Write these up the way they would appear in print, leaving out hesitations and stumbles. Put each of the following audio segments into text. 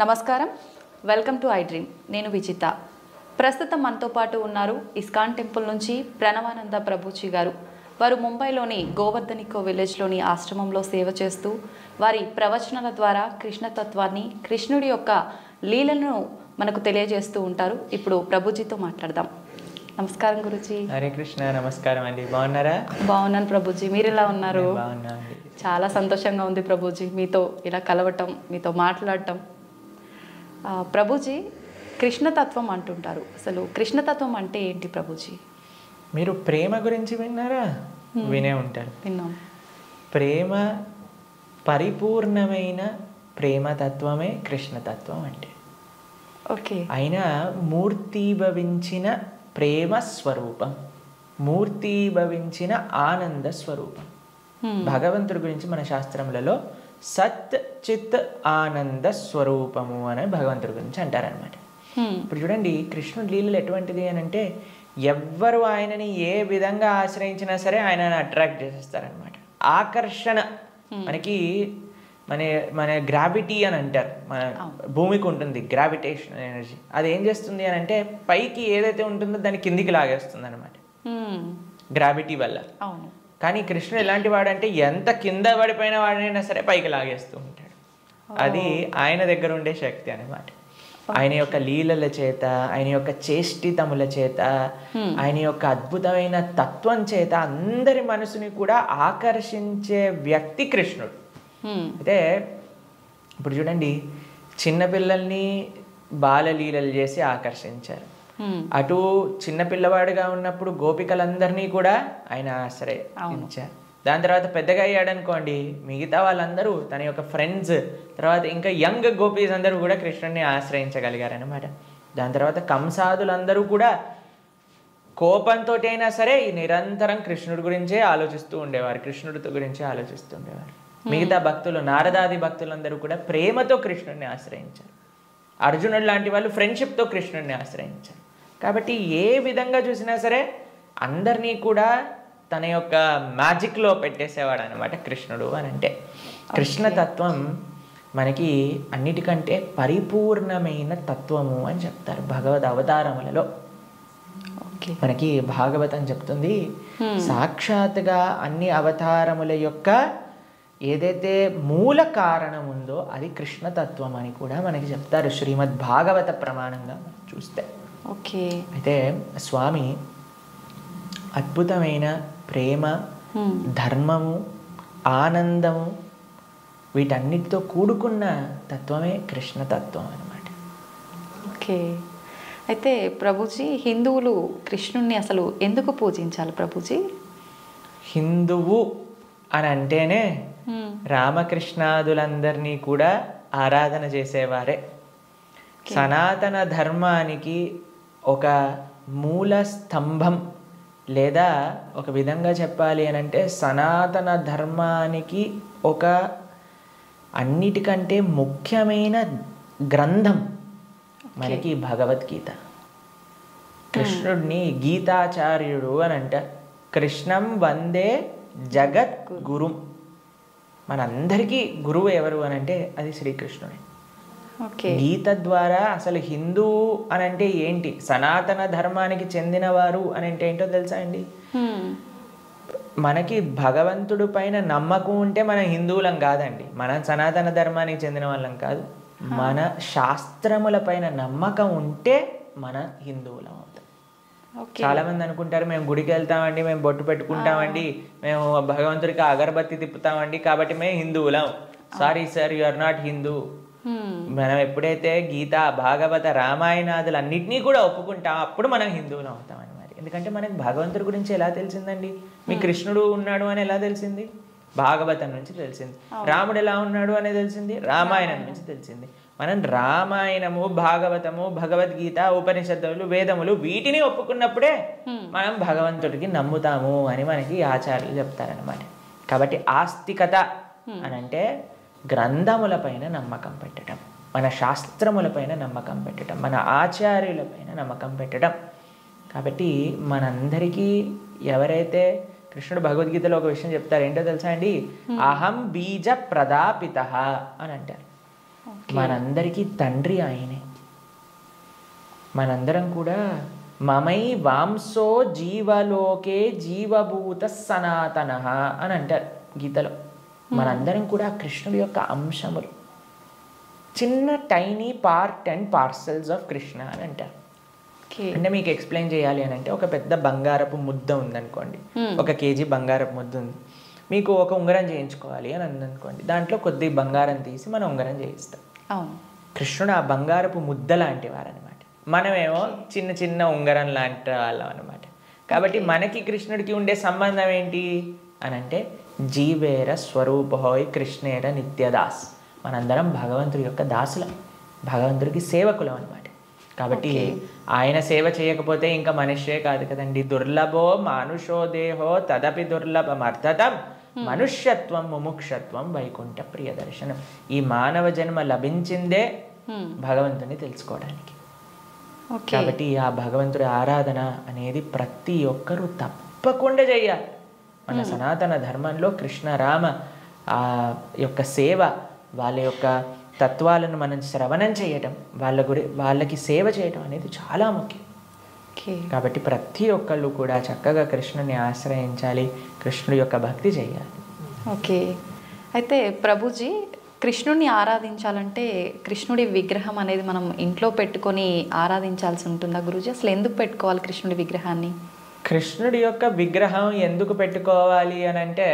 నమస్కారం, welcome to I dream. నేను విజిత. ప్రస్తుతం మనతో పాటు ఉన్నారు ఇస్కాన్ టెంపుల్ నుంచి ప్రణవానంద ప్రభుజీ గారు. వారు ముంబైలోని గోవర్ధనికో విలేజ్లోని ఆశ్రమంలో సేవ చేస్తూ వారి ప్రవచనాల ద్వారా కృష్ణతత్వాన్ని, కృష్ణుడి యొక్క లీలను మనకు తెలియజేస్తూ ఉంటారు. ఇప్పుడు ప్రభుజీతో మాట్లాడదాం. నమస్కారం గురుజీ. హరే కృష్ణ. నమస్కారం అండి. బాగున్నారా? బాగున్నాను ప్రభుజీ, మీరు ఎలా ఉన్నారు? బాగున్నా అండి. చాలా సంతోషంగా ఉంది ప్రభుజీ మీతో ఇలా కలవటం, మీతో మాట్లాడటం. ప్రభుజీ, కృష్ణతత్వం అంటుంటారు. అసలు కృష్ణతత్వం అంటే ఏంటి ప్రభుజీ? మీరు ప్రేమ గురించి విన్నారా? వినే ఉంటారు. విన్నాం. ప్రేమ, పరిపూర్ణమైన ప్రేమతత్వమే కృష్ణతత్వం అంటే. ఓకే. అయినా మూర్తీభవించిన ప్రేమ స్వరూపం, మూర్తీభవించిన ఆనంద స్వరూపం. భగవంతుడి గురించి మన శాస్త్రములలో సత్ చిత్ ఆనంద స్వరూపము అని భగవంతుడి గురించి అంటారనమాట. ఇప్పుడు చూడండి, కృష్ణుడి లీలలు ఎటువంటిది అని అంటే, ఎవ్వరు ఆయనని ఏ విధంగా ఆశ్రయించినా సరే ఆయనని అట్రాక్ట్ చేసేస్తారనమాట. ఆకర్షణ మనకి మన మన గ్రావిటీ అని అంటారు. మన భూమికి ఉంటుంది గ్రావిటేషన్ ఎనర్జీ. అది ఏం చేస్తుంది అని అంటే, పైకి ఏదైతే ఉంటుందో దాన్ని కిందికి లాగేస్తుంది అనమాట గ్రావిటీ వల్ల. అవును. కానీ కృష్ణుడు ఎలాంటి వాడంటే, ఎంత కింద పడిపోయిన వాడినైనా సరే పైకి లాగేస్తూ ఉంటాడు. అది ఆయన దగ్గర ఉండే శక్తి అనమాట. ఆయన యొక్క లీలల చేత, ఆయన యొక్క చేష్టితముల చేత, ఆయన యొక్క అద్భుతమైన తత్వం చేత అందరి మనసుని కూడా ఆకర్షించే వ్యక్తి కృష్ణుడు. అయితే ఇప్పుడు చూడండి, చిన్నపిల్లల్ని బాలలీలలు చేసి ఆకర్షించారు. అటు చిన్నపిల్లవాడుగా ఉన్నప్పుడు గోపికలందరినీ కూడా ఆయన ఆశ్రయించారు. దాని తర్వాత పెద్దగా అయ్యాడనుకోండి, మిగతా వాళ్ళందరూ తన యొక్క ఫ్రెండ్స్, తర్వాత ఇంకా యంగ్ గోపీస్ అందరూ కూడా కృష్ణుడిని ఆశ్రయించగలిగారనమాట. దాని తర్వాత కంసాదులందరూ కూడా కోపంతో అయినా సరే నిరంతరం కృష్ణుడి గురించే ఆలోచిస్తూ ఉండేవారు, కృష్ణుడితో గురించే ఆలోచిస్తూ ఉండేవారు. మిగతా భక్తులు, నారదాది భక్తులందరూ కూడా ప్రేమతో కృష్ణుడిని ఆశ్రయించారు. అర్జునుడు లాంటి వాళ్ళు ఫ్రెండ్షిప్తో కృష్ణుడిని ఆశ్రయించారు. కాబట్టి ఏ విధంగా చూసినా సరే అందరినీ కూడా తన యొక్క మ్యాజిక్లో పెట్టేసేవాడు అనమాట కృష్ణుడు అని అంటే. కృష్ణతత్వం మనకి అన్నిటికంటే పరిపూర్ణమైన తత్వము అని చెప్తారు భగవద్ అవతారములలో. మనకి భాగవతం చెప్తుంది, సాక్షాత్గా అన్ని అవతారముల యొక్క ఏదైతే మూల కారణం ఉందో అది కృష్ణతత్వం అని కూడా మనకి చెప్తారు శ్రీమద్ భాగవత ప్రమాణంగా చూస్తే. ఓకే. అయితే స్వామి అద్భుతమైన ప్రేమ, ధర్మము, ఆనందము వీటన్నిటితో కూడుకున్న తత్వమే కృష్ణతత్వం అన్నమాట. ఓకే. అయితే ప్రభుజీ, హిందువులు కృష్ణుణ్ణి అసలు ఎందుకు పూజించాలి ప్రభుజీ? హిందువు అని అంటేనే రామకృష్ణాదులందరినీ కూడా ఆరాధన చేసేవారే. సనాతన ధర్మానికి ఒక మూల స్తంభం, లేదా ఒక విధంగా చెప్పాలి అని అంటే సనాతన ధర్మానికి ఒక అన్నిటికంటే ముఖ్యమైన గ్రంథం మనకి భగవద్గీత. కృష్ణుడిని గీతాచార్యుడు అని అంటారు. కృష్ణం వందే జగత్ గురుం. మనందరికీ గురువు ఎవరు అని అంటే అది శ్రీకృష్ణుడే. గీత ద్వారా అసలు హిందూ అని అంటే ఏంటి, సనాతన ధర్మానికి చెందినవారు అని అంటే ఏంటో తెలుసా అండి? మనకి భగవంతుడి పైన నమ్మకం ఉంటే మనం హిందువులం కాదండి, మనం సనాతన ధర్మానికి చెందిన వాళ్ళం కాదు. మన శాస్త్రముల పైన నమ్మకం ఉంటే మన హిందువులం అవుతాం. చాలా మంది అనుకుంటారు, మేము గుడికి వెళ్తామండి, మేము బొట్టు పెట్టుకుంటామండి, మేము భగవంతుడికి అగరబత్తి తిప్పుతామండి కాబట్టి మేము హిందువులం. Sorry sir, you are not Hindu. మనం ఎప్పుడైతే గీత, భాగవత, రామాయణాదులు అన్నిటినీ కూడా ఒప్పుకుంటాం అప్పుడు మనం హిందువులం అవుతాం అన్నమాట. ఎందుకంటే మనకి భగవంతుడి గురించి ఎలా తెలిసిందండి? మీ కృష్ణుడు ఉన్నాడు అని ఎలా తెలిసింది? భాగవతం నుంచి తెలిసింది. రాముడు ఎలా ఉన్నాడు అనేది తెలిసింది రామాయణం నుంచి తెలిసింది. మనం రామాయణము, భాగవతము, భగవద్గీత, ఉపనిషత్తులు, వేదములు వీటిని ఒప్పుకున్నప్పుడే మనం భగవంతుడికి నమ్ముతాము అని మనకి ఆచార్యులు చెప్తారనమాట. కాబట్టి ఆస్తికత అని అంటే గ్రంథములపైన నమ్మకం పెట్టడం, మన శాస్త్రములపైన నమ్మకం పెట్టడం, మన ఆచార్యులపైన నమ్మకం పెట్టడం. కాబట్టి మనందరికీ ఎవరైతే కృష్ణుడు భగవద్గీతలో ఒక విషయం చెప్తారు, ఏంటో తెలుసా అండి? అహం బీజ ప్రదాపిత అని అంటారు. మనందరికీ తండ్రి ఆయనే. మనందరం కూడా మమై వాంసో జీవలోకే జీవభూత సనాతన అని అంటారు గీతలో. మనందరం కూడా కృష్ణుడి యొక్క అంశములు, చిన్న tiny part and parcels of Krishna అని అంటారు. అంటే మీకు ఎక్స్ప్లెయిన్ చేయాలి అని అంటే, ఒక పెద్ద బంగారపు ముద్ద ఉందనుకోండి, 1 కేజీ బంగారపు ముద్ద ఉంది, మీకు ఒక ఉంగరం చేయించుకోవాలి అని అందనుకోండి, దాంట్లో కొద్ది బంగారం తీసి మనం ఉంగరం చేయిస్తాం. కృష్ణుడు ఆ బంగారపు ముద్ద లాంటి వారు అనమాట. మనమేమో చిన్న చిన్న ఉంగరం లాంటి వాళ్ళం అనమాట. కాబట్టి మనకి కృష్ణుడికి ఉండే సంబంధం ఏంటి అని అంటే, జీవేర స్వరూపహోయ్ కృష్ణేర నిత్యదాస్. మనందరం భగవంతుడి యొక్క దాసులం, భగవంతుడికి సేవకులం అనమాట. కాబట్టి ఆయన సేవ చేయకపోతే ఇంకా మనిషే కాదు కదండి. దుర్లభో మానుషో దేహో తదపి దుర్లభమర్థతం మనుష్యత్వం ముముక్షత్వం వైకుంఠ ప్రియదర్శనం. ఈ మానవ జన్మ లభించిందే భగవంతుని తెలుసుకోవడానికి. కాబట్టి ఆ భగవంతుడి ఆరాధన అనేది ప్రతి ఒక్కరూ తప్పకుండా చేయాలి. మన సనాతన ధర్మంలో కృష్ణ రామ ఆ యొక్క సేవ, వాళ్ళ యొక్క తత్వాలను మనం శ్రవణం చేయటం, వాళ్ళకి సేవ చేయటం అనేది చాలా ముఖ్యం. కాబట్టి ప్రతి ఒక్కళ్ళు కూడా చక్కగా కృష్ణుని ఆశ్రయించాలి, కృష్ణుడి యొక్క భక్తి చేయాలి. ఓకే. అయితే ప్రభుజీ, కృష్ణుడిని ఆరాధించాలంటే కృష్ణుడి విగ్రహం అనేది మనం ఇంట్లో పెట్టుకొని ఆరాధించాల్సి ఉంటుందా గురూజీ? అసలు ఎందుకు పెట్టుకోవాలి కృష్ణుడి విగ్రహాన్ని? కృష్ణుడి యొక్క విగ్రహం ఎందుకు పెట్టుకోవాలి అని అంటే,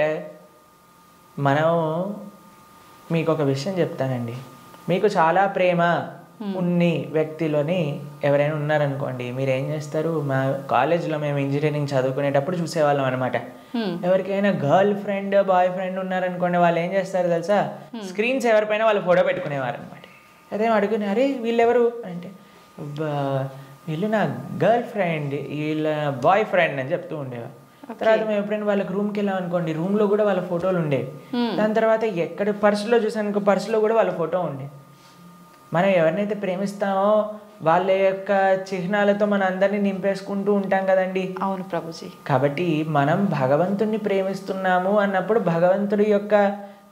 మనం మీకు ఒక విషయం చెప్తానండి. మీకు చాలా ప్రేమ ఉన్ని వ్యక్తిలోని ఎవరైనా ఉన్నారనుకోండి, మీరు ఏం చేస్తారు? మా కాలేజ్లో మేము ఇంజనీరింగ్ చదువుకునేటప్పుడు చూసేవాళ్ళం అనమాట. ఎవరికైనా గర్ల్ ఫ్రెండ్ బాయ్ ఫ్రెండ్ ఉన్నారనుకోండి, వాళ్ళు ఏం చేస్తారు తెలుసా? స్క్రీన్ సేవర్ పైన వాళ్ళు ఫోటో పెట్టుకునేవారు అనమాట. అదే అడుగునే, అరే వీళ్ళెవరు అంటే, వీళ్ళు నా గర్ల్ ఫ్రెండ్, వీళ్ళ బాయ్ ఫ్రెండ్ అని చెప్తూ ఉండేవారు. తర్వాత మేము ఎప్పుడైనా వాళ్ళకి రూమ్కి వెళ్ళాం అనుకోండి, రూమ్లో కూడా వాళ్ళ ఫోటోలు ఉండేవి. దాని తర్వాత ఎక్కడ పర్సులో చూసాను, పర్సులో కూడా వాళ్ళ ఫోటో ఉండేది. మనం ఎవరినైతే ప్రేమిస్తామో వాళ్ళ యొక్క చిహ్నాలతో మన అందరినీ నింపేసుకుంటూ ఉంటాం కదండి. అవును ప్రభుజీ. కాబట్టి మనం భగవంతుడిని ప్రేమిస్తున్నాము అన్నప్పుడు భగవంతుడి యొక్క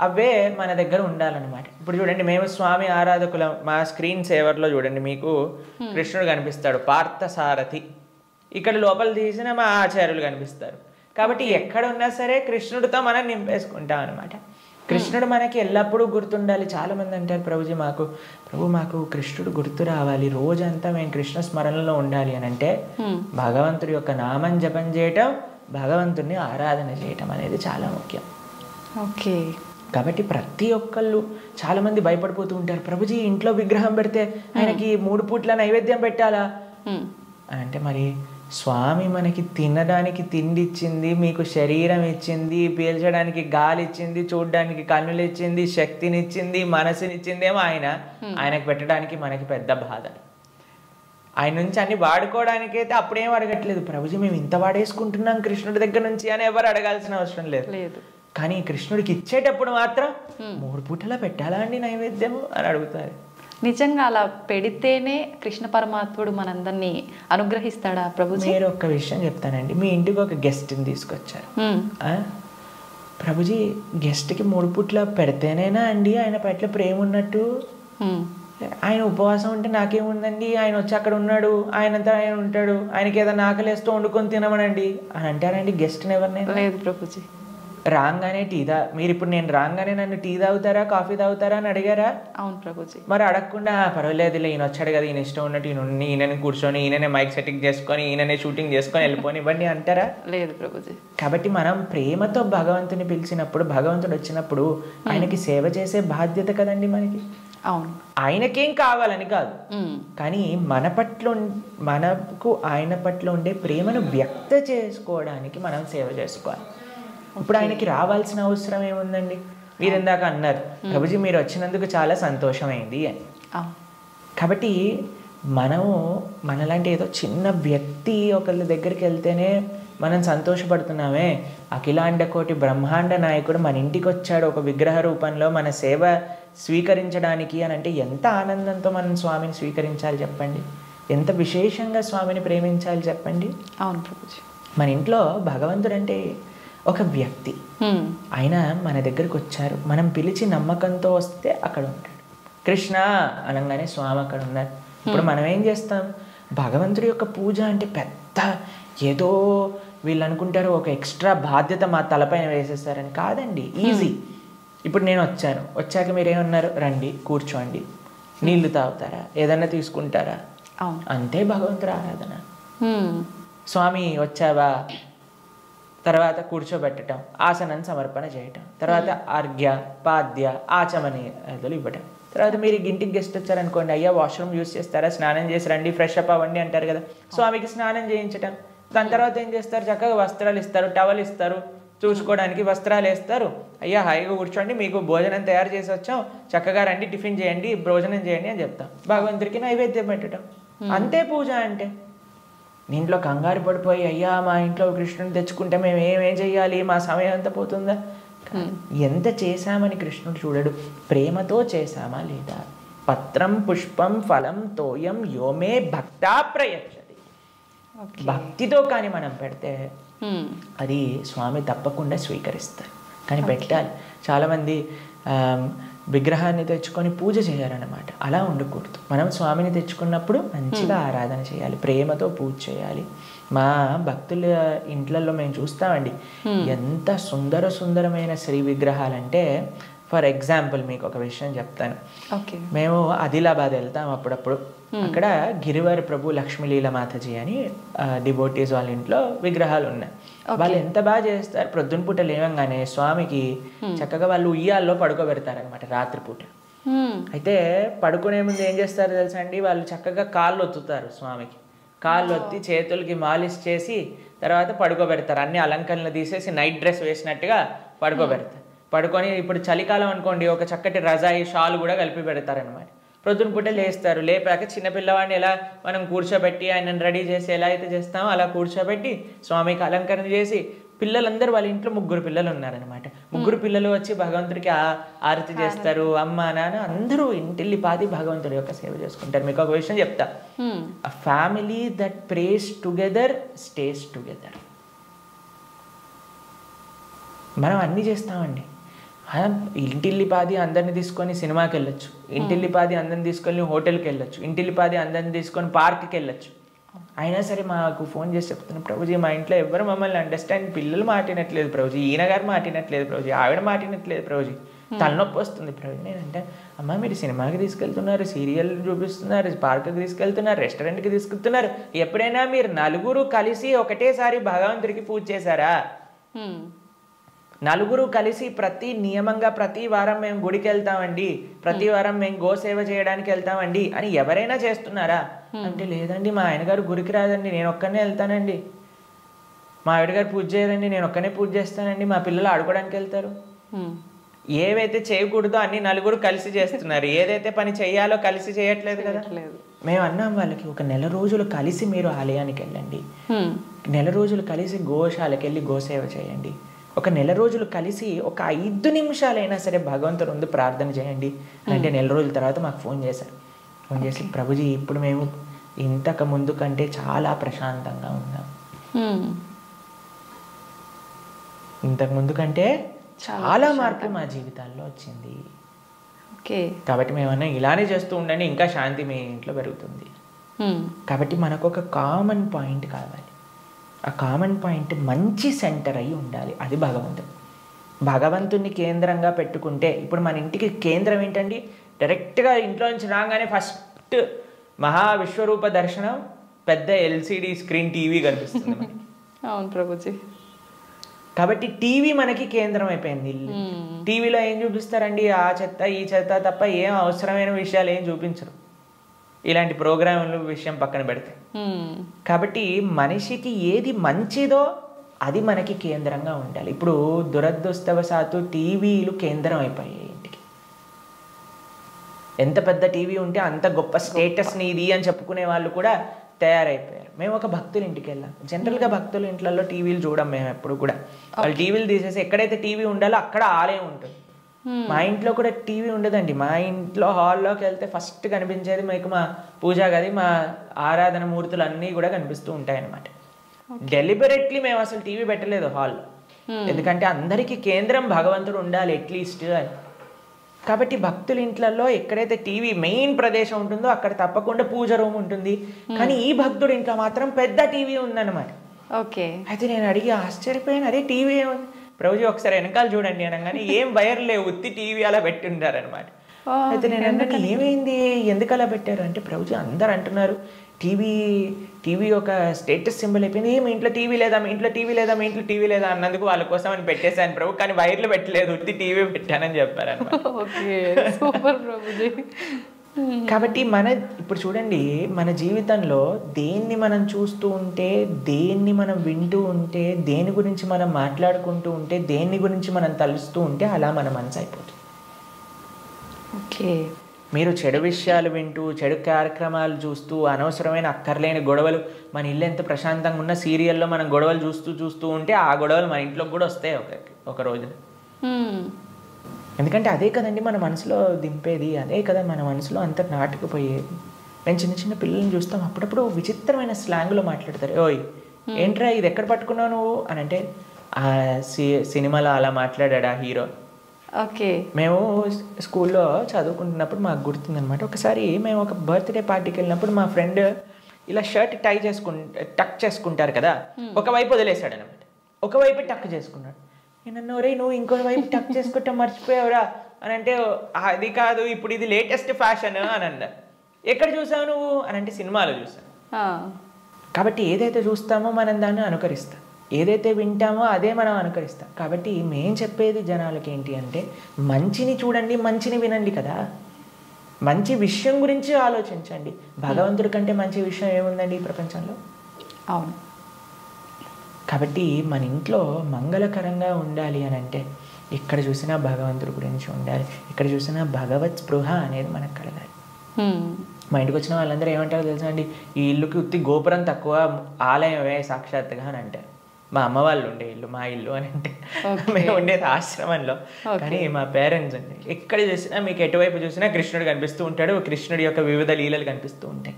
అవే మన దగ్గర ఉండాలన్నమాట. ఇప్పుడు చూడండి, మేము స్వామి ఆరాధకులం. మా స్క్రీన్ సేవర్లో చూడండి, మీకు కృష్ణుడు కనిపిస్తాడు, పార్థసారథి. ఇక్కడ లోపల తీసిన మా ఆచార్యులు కనిపిస్తారు. కాబట్టి ఎక్కడ ఉన్నా సరే కృష్ణుడితో మనం నింపేసుకుంటాం అనమాట. కృష్ణుడు మనకి ఎల్లప్పుడూ గుర్తుండాలి. చాలా మంది అంటారు, ప్రభుజీ మాకు కృష్ణుడు గుర్తు రావాలి, రోజంతా మేము కృష్ణ స్మరణలో ఉండాలి అని అంటే, భగవంతుడి యొక్క నామం జపం చేయటం, భగవంతుడిని ఆరాధన చేయటం అనేది చాలా ముఖ్యం. ఓకే. కాబట్టి ప్రతి ఒక్కళ్ళు చాలా మంది భయపడిపోతూ ఉంటారు, ప్రభుజీ ఇంట్లో విగ్రహం పెడితే ఆయనకి 3 పూట్ల నైవేద్యం పెట్టాలా అని అంటే, మరి స్వామి మనకి తినడానికి తిండి ఇచ్చింది, మీకు శరీరం ఇచ్చింది, పీల్చడానికి గాలి ఇచ్చింది, చూడడానికి కన్నులు ఇచ్చింది, శక్తిని ఇచ్చింది, మనసునిచ్చిందేమో ఆయనకు పెట్టడానికి మనకి పెద్ద బాధ. ఆయన నుంచి అన్ని వాడుకోవడానికి అయితే అప్పుడేం అడగట్లేదు, ప్రభుజీ మేము ఇంత వాడేసుకుంటున్నాం కృష్ణుడి దగ్గర నుంచి అని ఎవరు అడగాల్సిన అవసరం లేదు. కానీ కృష్ణుడికి ఇచ్చేటప్పుడు మాత్రం 3 పూటలా పెట్టాలా అండి నైవేద్యము అని అడుగుతారు. నిజంగా అలా పెడితేనే కృష్ణ పరమాత్ముడు మనందరినీ అనుగ్రహిస్తాడా ప్రభుజీ? మీరు ఒక్క విషయం చెప్తానండి. మీ ఇంటికి ఒక గెస్ట్ని తీసుకొచ్చారు, ప్రభుజీ గెస్ట్కి 3 పూట్ల పెడితేనేనా అండి ఆయన పట్ల ప్రేమ ఉన్నట్టు? ఆయన ఉపవాసం ఉంటే నాకేముందండి, ఆయన వచ్చి అక్కడ ఉన్నాడు, ఆయనంతా ఆయన ఉంటాడు, ఆయనకి ఏదైనా ఆకలేస్తూ వండుకొని తినమనండి అని అంటారండి గెస్ట్ని ఎవరినైనా? లేదు ప్రభుజీ. రాగానే మీరు ఇప్పుడు నేను రాగానే నన్ను టీ తాగుతారా కాఫీ తాగుతారా అని అడిగారా? అవును ప్రభుజీ. మరి అడగకుండా పర్వాలేదులే ఈయన వచ్చాడు కదా, ఈయన ఇష్టం ఉన్నట్టు ఈయనని కూర్చొని ఈయననే మైక్ సెట్టింగ్ చేసుకొని ఈయననే షూటింగ్ చేసుకొని వెళ్ళిపోని ఇవ్వండి అంటారా? లేదు ప్రభుజీ. కాబట్టి మనం ప్రేమతో భగవంతుని పిలిచినప్పుడు, భగవంతుడు వచ్చినప్పుడు ఆయనకి సేవ చేసే బాధ్యత కదండి మనకి. అవును. ఆయనకేం కావాలని కాదు, కానీ మనకు ఆయన పట్ల ఉండే ప్రేమను వ్యక్త చేసుకోవడానికి మనం సేవ చేసుకోవాలి. ఇప్పుడు ఆయనకి రావాల్సిన అవసరం ఏముందండి? మీరు ఇందాక అన్నారు, ప్రభుజీ మీరు వచ్చినందుకు చాలా సంతోషమైంది అని. కాబట్టి మనలాంటి ఏదో చిన్న వ్యక్తి ఒకళ్ళ దగ్గరికి వెళ్తేనే మనం సంతోషపడుతున్నామే, అఖిలాండ కోటి బ్రహ్మాండ నాయకుడు మన ఇంటికి వచ్చాడు ఒక విగ్రహ రూపంలో మన సేవ స్వీకరించడానికి అని అంటే ఎంత ఆనందంతో మనం స్వామిని స్వీకరించాలి చెప్పండి, ఎంత విశేషంగా స్వామిని ప్రేమించాలి చెప్పండి. అవును ప్రభుజీ. మన ఇంట్లో భగవంతుడు అంటే ఒక వ్యక్తి, ఆయన మన దగ్గరికి వచ్చారు, మనం పిలిచి నమ్మకంతో వస్తే అక్కడ ఉంటాడు. కృష్ణ అనగానే స్వామి అక్కడ ఉన్నారు. ఇప్పుడు మనం ఏం చేస్తాం, భగవంతుడి యొక్క పూజ అంటే పెద్ద ఏదో వీళ్ళు అనుకుంటారు ఒక ఎక్స్ట్రా బాధ్యత మా తలపైన వేసేస్తారని. కాదండి, ఈజీ. ఇప్పుడు నేను వచ్చాక మీరు ఏమన్నారు, రండి కూర్చోండి, నీళ్లు తాగుతారా, ఏదన్నా తీసుకుంటారా, అంతే భగవంతుడి ఆరాధన. స్వామి వచ్చావా, తర్వాత కూర్చోబెట్టడం, ఆసనం సమర్పణ చేయటం, తర్వాత అర్ఘ్య పాద్య ఆచమనీయాలు ఇవ్వటం. తర్వాత మీరు ఇంటికి గెస్ట్ వచ్చారనుకోండి, అయ్యా వాష్రూమ్ యూస్ చేస్తారా, స్నానం చేసి రండి, ఫ్రెష్ అప్ అవ్వండి అంటారు కదా, స్వామికి స్నానం చేయించటం. దాని తర్వాత ఏం చేస్తారు, చక్కగా వస్త్రాలు ఇస్తారు, టవల్ ఇస్తారు, చూసుకోవడానికి వస్త్రాలు వేస్తారు. అయ్యా హాయిగా కూర్చోండి, మీకు భోజనం తయారు చేసి వచ్చాం, చక్కగా రండి, టిఫిన్ చేయండి, భోజనం చేయండి అని చెప్తాం. భగవంతుడికి నైవేద్యం పెట్టడం, అంతే పూజ అంటే. ఇంట్లో కంగారు పడిపోయి అయ్యా మా ఇంట్లో కృష్ణుని తెచ్చుకుంటే మేము ఏమేం చెయ్యాలి, మా సమయం అంతా పోతుందా. ఎంత చేశామని కృష్ణుడు చూడడు, ప్రేమతో చేశామా లేదా. పత్రం పుష్పం ఫలం తోయం యోమే భక్తా ప్రయచ్చతి. భక్తితో కానీ మనం పెడితే అది స్వామి తప్పకుండా స్వీకరిస్తారు. కానీ పెట్టాలి. చాలామంది విగ్రహాన్ని తెచ్చుకొని పూజ చేయాలన్నమాట. అలా ఉండకూడదు. మనం స్వామిని తెచ్చుకున్నప్పుడు మంచిగా ఆరాధన చేయాలి, ప్రేమతో పూజ చేయాలి. మా భక్తుల ఇంట్లలో మేము చూస్తామండి, ఎంత సుందరమైన శ్రీ విగ్రహాలంటే. ఫర్ ఎగ్జాంపుల్ మీకు ఒక విషయం చెప్తాను. మేము ఆదిలాబాద్ వెళ్తాం అప్పుడప్పుడు. అక్కడ గిరివారి ప్రభు లక్ష్మీలీల మాతాజీ అని డివోటీస్ వాళ్ళ ఇంట్లో విగ్రహాలు ఉన్నాయి. వాళ్ళు ఎంత బాగా చేస్తారు, ప్రొద్దున పూట లేవంగానే స్వామికి చక్కగా వాళ్ళు ఉయ్యాల్లో పడుకోబెడతారనమాట రాత్రిపూట. అయితే పడుకునే ముందు ఏం చేస్తారో తెలుసా అండి, వాళ్ళు చక్కగా కాళ్ళు ఒత్తుతారు స్వామికి. కాళ్ళు ఒత్తి చేతులకి మాలిష్ చేసి తర్వాత పడుకోబెడతారు. అన్ని అలంకరణలు తీసేసి నైట్ డ్రెస్ వేసినట్టుగా పడుకోబెడతారు. పడుకొని ఇప్పుడు చలికాలం అనుకోండి, ఒక చక్కటి రజాయి షాల్ కూడా కలిపి పెడతారనమాట. ప్రొద్దున పూట లేస్తారు. లేపాక చిన్నపిల్లవాడిని ఎలా మనం కూర్చోబెట్టి ఆయనను రెడీ చేసి ఎలా అయితే చేస్తామో అలా కూర్చోబెట్టి స్వామికి అలంకరణ చేసి, పిల్లలందరూ వాళ్ళ ఇంట్లో 3 పిల్లలు ఉన్నారనమాట. 3 పిల్లలు వచ్చి భగవంతుడికి ఆరతి చేస్తారు. అమ్మ నాన్న అందరూ ఇంటిల్లిపాది భగవంతుడి యొక్క సేవ చేసుకుంటారు. మీకు ఒక విషయం చెప్తా, a family that praise together stays together. మనం అన్నీ చేస్తామండి. ఇంటిల్లిపాది అందరిని తీసుకొని సినిమాకి వెళ్ళొచ్చు, ఇంటిల్లిపాది అందరిని తీసుకొని హోటల్కి వెళ్ళొచ్చు, ఇంటిల్లిపాది అందరిని తీసుకొని పార్క్కి వెళ్ళొచ్చు. అయినా సరే మాకు ఫోన్ చేసి చెప్తున్నాను, ప్రభుజీ మా ఇంట్లో ఎవరు మమ్మల్ని అండర్స్టాండ్, పిల్లలు మాటినట్లేదు ప్రభుజీ, ఈయన గారు మాటినట్లేదు ప్రభుజీ, ఆవిడ మాటినట్లేదు ప్రభుజీ, తలనొప్పి వస్తుంది ప్రభుజీ. నేనంటే అమ్మ మీరు సినిమాకి తీసుకెళ్తున్నారు, సీరియల్ చూపిస్తున్నారు, పార్క్కి తీసుకెళ్తున్నారు, రెస్టారెంట్కి తీసుకెళ్తున్నారు, ఎప్పుడైనా మీరు నలుగురు కలిసి ఒకటేసారి భగవంతుడికి పూజ చేశారా? నలుగురు కలిసి నియమంగా ప్రతి వారం మేము గుడికి వెళ్తామండి, ప్రతి వారం మేము గోసేవ చేయడానికి వెళ్తామండి అని ఎవరైనా చేస్తున్నారా అంటే, లేదండి మా ఆయన గారు గుడికి రాదండి, నేను ఒక్కనే వెళ్తానండి, మా ఆవిడ గారు పూజ చేయరండి, నేను ఒక్కనే పూజ చేస్తానండి, మా పిల్లలు ఆడుకోవడానికి వెళ్తారు. ఏవైతే చేయకూడదో అన్ని నలుగురు కలిసి చేస్తున్నారు, ఏదైతే పని చేయాలో కలిసి చేయట్లేదు కదా. మేము అన్నాం వాళ్ళకి, ఒక నెల రోజులు కలిసి మీరు ఆలయానికి వెళ్ళండి, నెల రోజులు కలిసి గోశాలకు వెళ్ళి గోసేవ చేయండి, ఒక నెల రోజులు కలిసి ఒక 5 నిమిషాలైనా సరే భగవంతుడు ముందు ప్రార్థన చేయండి అంటే, నెల రోజుల తర్వాత మాకు ఫోన్ చేశారు. ఫోన్ చేసి ప్రభుజీ ఇప్పుడు మేము ఇంతకు ముందు కంటే చాలా ప్రశాంతంగా ఉన్నాం, ఇంతకు ముందు కంటే చాలా మార్పు మా జీవితాల్లో వచ్చింది. కాబట్టి మేమన్నా ఇలానే చేస్తూ ఉండండి, ఇంకా శాంతి మీ ఇంట్లో పెరుగుతుంది. కాబట్టి మనకు ఒక కామన్ పాయింట్ కావాలి. ఆ కామన్ పాయింట్ మంచి సెంటర్ అయి ఉండాలి, అది భగవంతుడు. భగవంతుని కేంద్రంగా పెట్టుకుంటే, ఇప్పుడు మన ఇంటికి కేంద్రం ఏంటండి, డైరెక్ట్గా ఇంట్లో నుంచి రాగానే ఫస్ట్ మహావిశ్వరూప దర్శనం, పెద్ద LCD స్క్రీన్ టీవీ కనిపిస్తుంది మనకి. అవును ప్రభుజీ. కాబట్టి టీవీ మనకి కేంద్రం అయిపోయింది. టీవీలో ఏం చూపిస్తారండి, ఆ చెత్త ఈ చెత్త తప్ప ఏం అవసరమైన విషయాలు ఏం చూపించరు, ఇలాంటి ప్రోగ్రాములు విషయం పక్కన పెడితే. కాబట్టి మనిషికి ఏది మంచిదో అది మనకి కేంద్రంగా ఉండాలి. ఇప్పుడు దురదృష్టవశాత్తు టీవీలు కేంద్రం అయిపోయాయి ఇంటికి. ఎంత పెద్ద టీవీ ఉంటే అంత గొప్ప స్టేటస్ని ఇది అని చెప్పుకునే వాళ్ళు కూడా తయారైపోయారు. మేము ఒక భక్తుల ఇంటికి వెళ్ళాం. జనరల్గా భక్తుల ఇంట్లలో టీవీలు చూడం మేము ఎప్పుడు కూడా. వాళ్ళు టీవీలు తీసేసి ఎక్కడైతే టీవీ ఉండాలో అక్కడ ఆలయం ఉంటుంది. మా ఇంట్లో కూడా టీవీ ఉండదండి. మా ఇంట్లో హాల్లోకి వెళ్తే ఫస్ట్ కనిపించేది మీకు మా పూజా గది, మా ఆరాధన మూర్తులు అన్నీ కూడా కనిపిస్తూ ఉంటాయి అన్నమాట. డెలిబరేట్లీ మేము అసలు టీవీ పెట్టలేదు హాల్లో, ఎందుకంటే అందరికీ కేంద్రం భగవంతుడు ఉండాలి అట్లీస్ట్ అని. కాబట్టి భక్తుల ఇంట్లలో ఎక్కడైతే టీవీ మెయిన్ ప్రదేశం ఉంటుందో అక్కడ తప్పకుండా పూజ రూమ్ ఉంటుంది. కానీ ఈ భక్తుడి ఇంట్లో మాత్రం పెద్ద టీవీ ఉందన్నమాట. ఓకే. అయితే నేను అడిగి ఆశ్చర్యపోయాను, అదే టీవీ ఏముంది ప్రభుజీ ఒకసారి వెనకాల చూడండి అనగానే ఏం వైర్ లేవు, ఉత్తి టీవీ అలా పెట్టి ఉంటారనమాట. అయితే నేను అన్నాను ఏమైంది, ఎందుకు అలా పెట్టారు అంటే ప్రభుజీ అందరు అంటున్నారు టీవీ ఒక స్టేటస్ సింబల్ అయిపోయింది, మీ ఇంట్లో టీవీ లేదా, మీ ఇంట్లో టీవీ లేదా, మీ ఇంట్లో టీవీ లేదా అన్నందుకు వాళ్ళ కోసం అని పెట్టేశాను ప్రభు, కానీ వైర్లు పెట్టలేదు, ఉత్తి టీవీ పెట్టానని చెప్పారనమాట. కాబట్టి ఇప్పుడు చూడండి, మన జీవితంలో దేన్ని మనం చూస్తూ ఉంటే, దేన్ని మనం వింటూ ఉంటే, దేని గురించి మనం మాట్లాడుకుంటూ ఉంటే, దేన్ని గురించి మనం తలుస్తూ ఉంటే అలా మన మనసు అయిపోతుంది. ఓకే. మీరు చెడు విషయాలు వింటూ, చెడు కార్యక్రమాలు చూస్తూ, అనవసరమైన అక్కర్లేని గొడవలు, మన ఇల్లు ఎంత ప్రశాంతంగా ఉన్న సీరియల్లో మనం గొడవలు చూస్తూ ఉంటే ఆ గొడవలు మన ఇంట్లోకి కూడా వస్తాయి ఒక రోజు. ఎందుకంటే అదే కదండి మన మనసులో దింపేది, అదే కదా మన మనసులో అంత నాటుకుపోయేది. మేము చిన్న చిన్న పిల్లల్ని చూస్తాం, అప్పుడప్పుడు విచిత్రమైన స్లాంగ్లో మాట్లాడతారు. ఓయ్ ఏంట్రా ఇది ఎక్కడ పట్టుకున్నావు నువ్వు అని అంటే, ఆ సినిమాలో అలా మాట్లాడా హీరో. ఓకే. మేము స్కూల్లో చదువుకుంటున్నప్పుడు మాకు గుర్తుందనమాట, ఒకసారి మేము ఒక బర్త్డే పార్టీకి వెళ్ళినప్పుడు మా ఫ్రెండ్ ఇలా షర్ట్ టక్ చేసుకుంటారు కదా, ఒకవైపు వదిలేశాడు అనమాట, ఒకవైపు టక్ చేసుకున్నాడు. నేను అన్నా రే నువ్వు ఇంకో వైపు టక్ చేసుకుంటా మర్చిపోయావురా అని అంటే, అది కాదు ఇప్పుడు ఇది లేటెస్ట్ ఫ్యాషన్ అని అన్నా. ఎక్కడ చూసావు నువ్వు అని అంటే, సినిమాలో చూసాను. కాబట్టి ఏదైతే చూస్తామో మనం దాన్ని అనుకరిస్తాం, ఏదైతే వింటామో అదే మనం అనుకరిస్తాం. కాబట్టి మేం చెప్పేది జనాలకి ఏంటి అంటే, మంచిని చూడండి, మంచిని వినండి కదా, మంచి విషయం గురించి ఆలోచించండి. భగవంతుడి కంటే మంచి విషయం ఏముందండి ఈ ప్రపంచంలో? అవును. కాబట్టి మన ఇంట్లో మంగళకరంగా ఉండాలి అని అంటే, ఇక్కడ చూసినా భగవంతుడి గురించి ఉండాలి, ఇక్కడ చూసినా భగవత్ స్పృహ అనేది మనకు కలగాలి. మా ఇంటికి వచ్చిన వాళ్ళందరూ ఏమంటారో తెలుసా అండి, ఈ ఇల్లుకి ఉత్తి గోపురం తక్కువ, ఆలయమే సాక్షాత్తుగా అని అంటారు. మా అమ్మ వాళ్ళు ఉండే ఇల్లు మా ఇల్లు అని అంటే, మేము ఉండేది ఆశ్రమంలో. కానీ మా పేరెంట్స్ అండి, ఎక్కడ చూసినా మీకు ఎటువైపు చూసినా కృష్ణుడు కనిపిస్తూ ఉంటాడు, కృష్ణుడి యొక్క వివిధ లీలలు కనిపిస్తూ ఉంటాయి.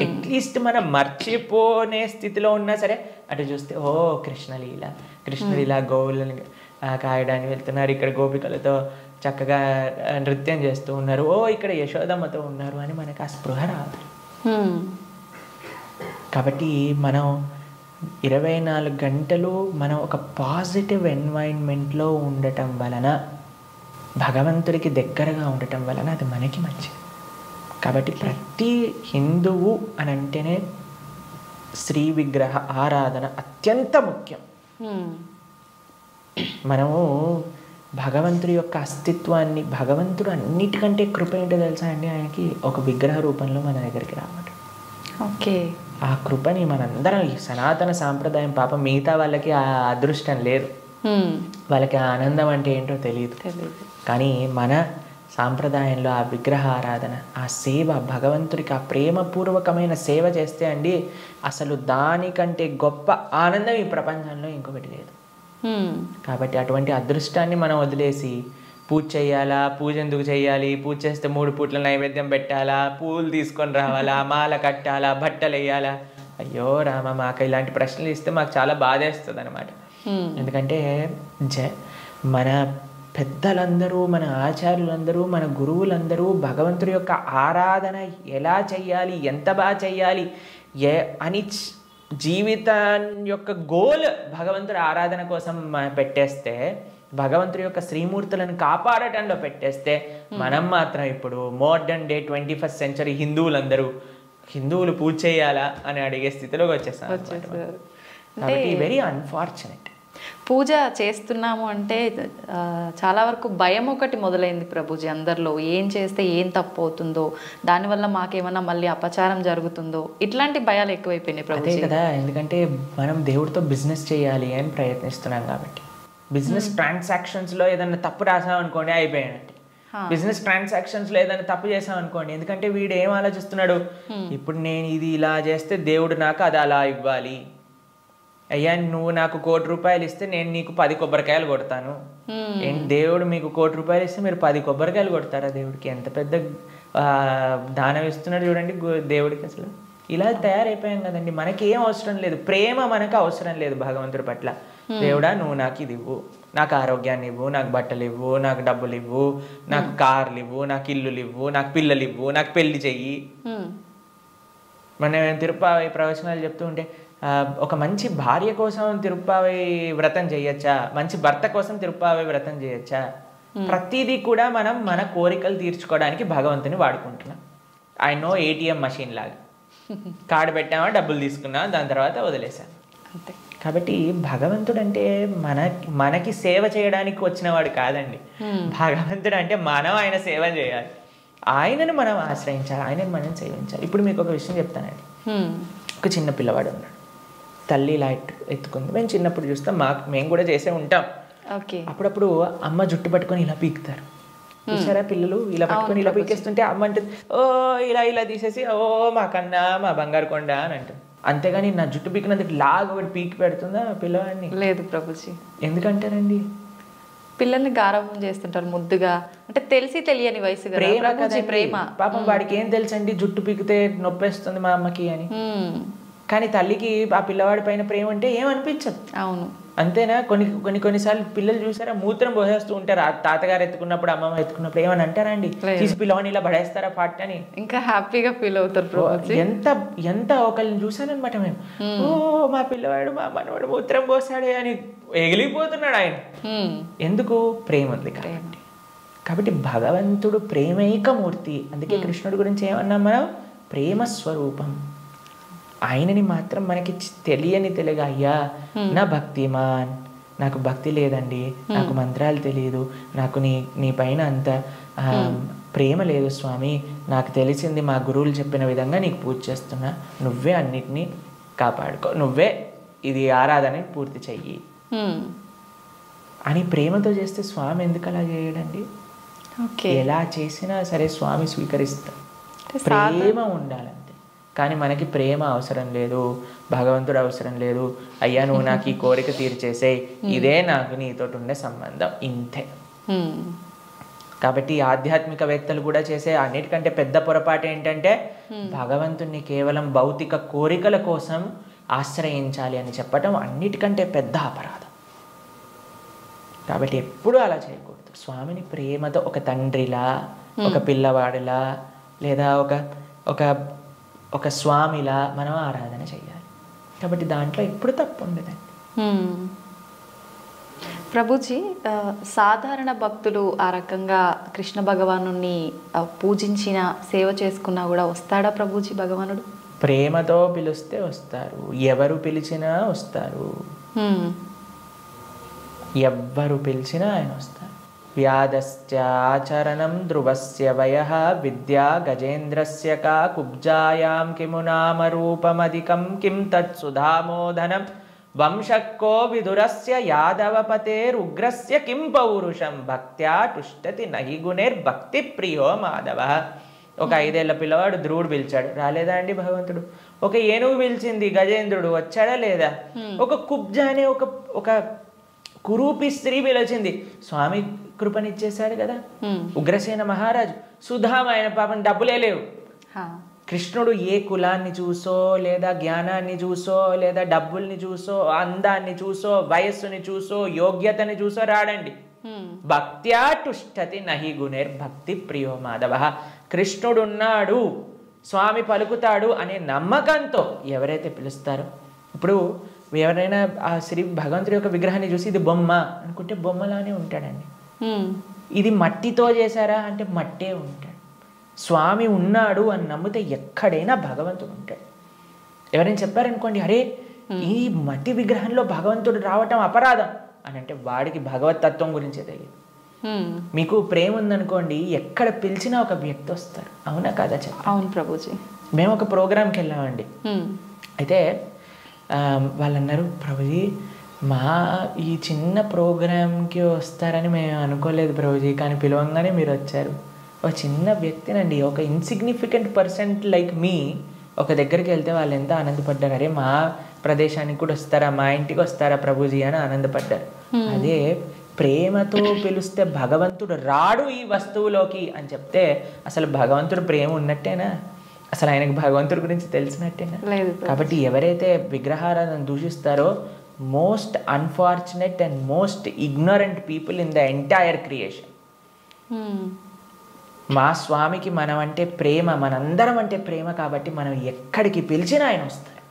అట్లీస్ట్ మనం మర్చిపోనే స్థితిలో ఉన్నా సరే అటు చూస్తే ఓ కృష్ణలీల, కృష్ణుడు ఇలా గోవులను కాయడానికి వెళ్తున్నారు, ఇక్కడ గోపికలతో చక్కగా నృత్యం చేస్తూ ఉన్నారు, ఓ ఇక్కడ యశోదమ్మతో ఉన్నారు అని మనకు ఆ స్పృహ రావాలి. కాబట్టి మనం 24 గంటలు మనం ఒక పాజిటివ్ ఎన్వైరన్మెంట్లో ఉండటం వలన, భగవంతుడికి దగ్గరగా ఉండటం వలన అది మనకి మంచిది. కాబట్టి ప్రతి హిందువు అని అంటేనే శ్రీ విగ్రహ ఆరాధన అత్యంత ముఖ్యం. మనము భగవంతుడి యొక్క అస్తిత్వాన్ని, భగవంతుడు అన్నిటికంటే కృప ఏంటో తెలుసా అండి, ఆయనకి ఒక విగ్రహ రూపంలో మన దగ్గరికి రావడం. ఓకే. ఆ కృపని మనందరం, ఈ సనాతన సాంప్రదాయం పాపం మిగతా వాళ్ళకి ఆ అదృష్టం లేదు, వాళ్ళకి ఆ ఆనందం అంటే ఏంటో తెలియదు. కానీ మన సాంప్రదాయంలో ఆ విగ్రహ ఆరాధన, ఆ సేవ, భగవంతుడికి ఆ ప్రేమపూర్వకమైన సేవ చేస్తే అండి, అసలు దానికంటే గొప్ప ఆనందం ఈ ప్రపంచంలో ఇంకొకటి లేదు. కాబట్టి అటువంటి అదృష్టాన్ని మనం వదిలేసి పూజ చేయాలా, పూజ ఎందుకు చేయాలి, పూజ చేస్తే 3 పూట్ల నైవేద్యం పెట్టాలా, పూలు తీసుకొని రావాలా, మాల కట్టాలా, బట్టలు వేయాలా, అయ్యో రామ, మాకు ఇలాంటి ప్రశ్నలు ఇస్తే మాకు చాలా బాధేస్తుంది అనమాట. ఎందుకంటే మన పెద్దలందరూ, మన ఆచార్యులందరూ, మన గురువులందరూ భగవంతుడి యొక్క ఆరాధన ఎలా చెయ్యాలి, ఎంత బాగా చెయ్యాలి అని జీవితం యొక్క గోల్ భగవంతుడి ఆరాధన కోసం పెట్టేస్తే, భగవంతుడి యొక్క శ్రీమూర్తులను కాపాడటంలో పెట్టేస్తే, మనం మాత్రం ఇప్పుడు మోడర్న్ డే 21st సెంచరీ హిందువులు పూజ చేయాలా అని అడిగే స్థితిలోకి వచ్చేసాం. కాబట్టి వెరీ అన్ఫార్చునేట్. పూజ చేస్తున్నాము అంటే చాలా వరకు భయం ఒకటి మొదలైంది ప్రభుజీ అందరిలో, ఏం చేస్తే ఏం తప్పు అవుతుందో, దానివల్ల మాకేమన్నా మళ్ళీ అపచారం జరుగుతుందో, ఇట్లాంటి భయాలు ఎక్కువైపోయినాయి ప్రభుజీ. అదే కదా, ఎందుకంటే మనం దేవుడితో బిజినెస్ చేయాలి అని ప్రయత్నిస్తున్నాం కాబట్టి. బిజినెస్ ట్రాన్సాక్షన్స్లో ఏదైనా తప్పు రాసాం అనుకోండి అయిపోయానండి. బిజినెస్ ట్రాన్సాక్షన్స్లో ఏదైనా తప్పు చేసాం అనుకోండి, ఎందుకంటే వీడు ఏం ఆలోచిస్తున్నాడు, ఇప్పుడు నేను ఇది ఇలా చేస్తే దేవుడు నాకు అది అలా ఇవ్వాలి, అయ్యా నువ్వు నాకు 1 కోటి రూపాయలు ఇస్తే నేను నీకు 10 కొబ్బరికాయలు కొడతాను. ఏంటి దేవుడు మీకు 1 కోటి రూపాయలు ఇస్తే మీరు 10 కొబ్బరికాయలు కొడతారా దేవుడికి? ఎంత పెద్ద దానం ఇస్తున్నాడు చూడండి దేవుడికి. అసలు ఇలా తయారైపోయాం కదండి. మనకి ఏం అవసరం లేదు, ప్రేమ మనకు అవసరం లేదు భగవంతుడి పట్ల. దేవుడా నువ్వు నాకు ఇది ఇవ్వు, నాకు ఆరోగ్యాన్ని ఇవ్వు, నాకు బట్టలు ఇవ్వు, నాకు డబ్బులు ఇవ్వు, నాకు కార్లు ఇవ్వు, నాకు ఇల్లులు ఇవ్వు, నాకు పిల్లలు ఇవ్వు, నాకు పెళ్లి చెయ్యి. మనం తిరుప్పావై ప్రవచనాలు చెప్తూ ఉంటే ఒక మంచి భార్య కోసం తిరుప్పావై వ్రతం చేయొచ్చా, మంచి భర్త కోసం తిరుప్పావై వ్రతం చేయొచ్చా? ప్రతిదీ కూడా మనం మన కోరికలు తీర్చుకోవడానికి భగవంతుని వాడుకుంటున్నాం. ఐ నో ఏటీఎం మషిన్ లాగా కార్డు పెట్టామా, డబ్బులు తీసుకున్నాం, దాని తర్వాత వదిలేసాం అంతే. కాబట్టి భగవంతుడు అంటే మనకి సేవ చేయడానికి వచ్చినవాడు కాదండి. భగవంతుడు అంటే మనం ఆయన సేవ చేయాలి, ఆయనను మనం ఆశ్రయించాలి, ఆయనను మనం సేవించాలి. ఇప్పుడు మీకు ఒక విషయం చెప్తానండి. ఒక చిన్న పిల్లవాడు ఉన్నాడు, తల్లి ఇలా ఎత్తుకుంది. మేము చిన్నప్పుడు చూస్తాం, మేము కూడా చేసే ఉంటాం. అప్పుడప్పుడు అమ్మ జుట్టు పట్టుకొని ఇలా పీకుతారు చూసారా, పిల్లలు ఇలా పట్టుకొని ఇలా పీకేస్తుంటే అమ్మ అంటే ఓ ఇలా తీసేసి ఓ మా కన్నా మా బంగారు కొండ అని అంటుంది. అంతేగాని నా జుట్టు పీకినందుకు లాగా ఒకటి పీకి పెడుతుందా పిల్లవాడిని? లేదు ప్రభుజీ. ఎందుకంటారండి? పిల్లల్ని గారాబం చేస్తుంటారు ముద్దుగా, అంటే తెలిసి తెలియని వయసు, ప్రేమ. పాపం వాడికి ఏం తెలుసండి జుట్టు పీకితే నొప్పేస్తుంది మా అమ్మకి అని. కానీ తల్లికి ఆ పిల్లవాడి పైన ప్రేమ అంటే ఏమనిపించదు. అవును, అంతేనా? కొన్నిసార్లు పిల్లలు చూసారా మూత్రం పోసేస్తూ ఉంటారు, తాతగారు ఎత్తుకున్నప్పుడు అమ్మమ్మ ఎత్తుకున్నప్పుడు ఏమని అంటారా అండి? తీసి పిల్లవాడిని ఇలా పడేస్తారా పాట అని ఇంకా హ్యాపీగా ఫీల్ అవుతారు. ఎంత ఒకళ్ళని చూసానమాట మేము, ఓ మా పిల్లవాడు మా మనవాడు మూత్రం పోసాడే అని ఎగిలిపోతున్నాడు ఆయన. ఎందుకు? ప్రేమ ఉంది కాబట్టి భగవంతుడు ప్రేమైకమూర్తి. అందుకే కృష్ణుడి గురించి ఏమన్నాం మనం? ప్రేమ స్వరూపం. ఆయనని మాత్రం మనకి తెలియగా, అయ్యా నా భక్తిమాన్, నాకు భక్తి లేదండి, నాకు మంత్రాలు తెలియదు, నాకు నీ పైన అంత ప్రేమ లేదు స్వామి, నాకు తెలిసింది మా గురువులు చెప్పిన విధంగా నీకు పూజ చేస్తున్నా, నువ్వే అన్నిటినీ కాపాడుకో, నువ్వే ఇది ఆరాధన పూర్తి చెయ్యి అని ప్రేమతో చేస్తే స్వామి ఎందుకు అలా చేయడండి? ఎలా చేసినా సరే స్వామి స్వీకరిస్తా. ప్రేమ ఉండాలంతే. కానీ మనకి ప్రేమ అవసరం లేదు, భగవంతుడు అవసరం లేదు. అయ్యా నువ్వు నాకు ఈ కోరిక తీర్చేసేయ్, ఇదే నాకు నీతో ఉండే సంబంధం, ఇంతే. కాబట్టి ఆధ్యాత్మికవేత్తలు కూడా చేసే అన్నిటికంటే పెద్ద పొరపాటు ఏంటంటే భగవంతుణ్ణి కేవలం భౌతిక కోరికల కోసం ఆశ్రయించాలి అని చెప్పటం అన్నిటికంటే పెద్ద అపరాధం. కాబట్టి ఎప్పుడూ అలా చేయకూడదు. స్వామిని ప్రేమతో ఒక తండ్రిలా, ఒక పిల్లవాడిలా, లేదా ఒక స్వామిలా మనం ఆరాధన చేయాలి. కాబట్టి దాంట్లో ఎప్పుడు తప్పు ఉండదండి. ప్రభుజీ, సాధారణ భక్తులు ఆ రకంగా కృష్ణ భగవాను పూజించిన సేవ చేసుకున్నా కూడా వస్తాడా ప్రభుజీ భగవానుడు? ప్రేమతో పిలిస్తే వస్తారు, ఎవరు పిలిచినా వస్తారు, ఎవ్వరు పిలిచినా ఆయన వస్తారు. వ్యాధస్య ఆచరణం ధ్రువస్య వయః విద్యా గజేంద్రస్య కా కుబ్జాయాం కిము నామ రూపమధికం కిం తత్సుధామోదనం వంశక్కో విదురస్య యాదవపతేరుగ్రస్య కిం పౌరుషం భక్త్యా టుష్టతి నహి గుణైర్భక్తి ప్రియో మాధవ. ఒక 5 ఏళ్ల పిల్లవాడు ధ్రువుడు పిలిచాడు, రాలేదా అండి భగవంతుడు? ఒక ఏనుగు పిలిచింది, గజేంద్రుడు వచ్చాడా లేదా? ఒక కుబ్జ అనే ఒక కురూపి స్త్రీ పిలిచింది, స్వామి కృపనిచ్చేశాడు కదా. ఉగ్రసేన మహారాజు, సుధామ, ఆయన పాపం డబ్బులే లేవు. కృష్ణుడు ఏ కులాన్ని చూసో, లేదా జ్ఞానాన్ని చూసో, లేదా డబ్బుల్ని చూసో, అందాన్ని చూసో, వయస్సుని చూసో, యోగ్యతని చూసో రాడండి. భక్త్యా టుష్టతి నహి గుణైర్భక్తి ప్రియో మాధవ. కృష్ణుడున్నాడు, స్వామి పలుకుతాడు అనే నమ్మకంతో ఎవరైతే పిలుస్తారో, ఇప్పుడు ఎవరైనా ఆ శ్రీ భగవంతుడి యొక్క విగ్రహాన్ని చూసి ఇది బొమ్మ అనుకుంటే బొమ్మలానే ఉంటాడండి. ఇది మట్టితో చేశారా అంటే మట్టే ఉంటాడు. స్వామి ఉన్నాడు అని నమ్మితే ఎక్కడైనా భగవంతుడు ఉంటాడు. ఎవరైనా చెప్పారనుకోండి, అరే ఈ మట్టి విగ్రహంలో భగవంతుడు రావటం అపరాధం అని అంటే వాడికి భగవతత్వం గురించే తెలియదు. మీకు ప్రేమ ఉందనుకోండి, ఎక్కడ పిలిచినా ఒక వ్యక్తి వస్తారు. అవునా కాదా చెప్పండి? అవును ప్రభుజీ. మేము ఒక ప్రోగ్రామ్కి వెళ్ళామండి. అయితే వాళ్ళు అన్నారు, ప్రభుజీ మా ఈ చిన్న ప్రోగ్రామ్కి వస్తారని మేము అనుకోలేదు ప్రభుజీ, కానీ పిలవంగానే మీరు వచ్చారు. ఒక చిన్న వ్యక్తినండి, ఒక ఇన్సిగ్నిఫికెంట్ పర్సెంట్ లైక్ మీ ఒక దగ్గరికి వెళ్తే వాళ్ళు ఎంత ఆనందపడ్డారు. అరే మా ప్రదేశానికి కూడా వస్తారా, మా ఇంటికి వస్తారా ప్రభుజీ అని ఆనందపడ్డారు. అదే ప్రేమతో పిలిస్తే భగవంతుడు రాడు ఈ వస్తువులోకి అని చెప్తే అసలు భగవంతుడు ప్రేమ ఉన్నట్టేనా? అసలు ఆయనకు భగవంతుడి గురించి తెలిసినట్టేనా? కాబట్టి ఎవరైతే విగ్రహారాధన దూషిస్తారో most unfortunate and most ignorant people in the entire creation. మా స్వామికి మనం అంటే ప్రేమ, మనందరం అంటే ప్రేమ, కాబట్టి మనం ఎక్కడికి పిలిచినా ఆయన వస్తారు.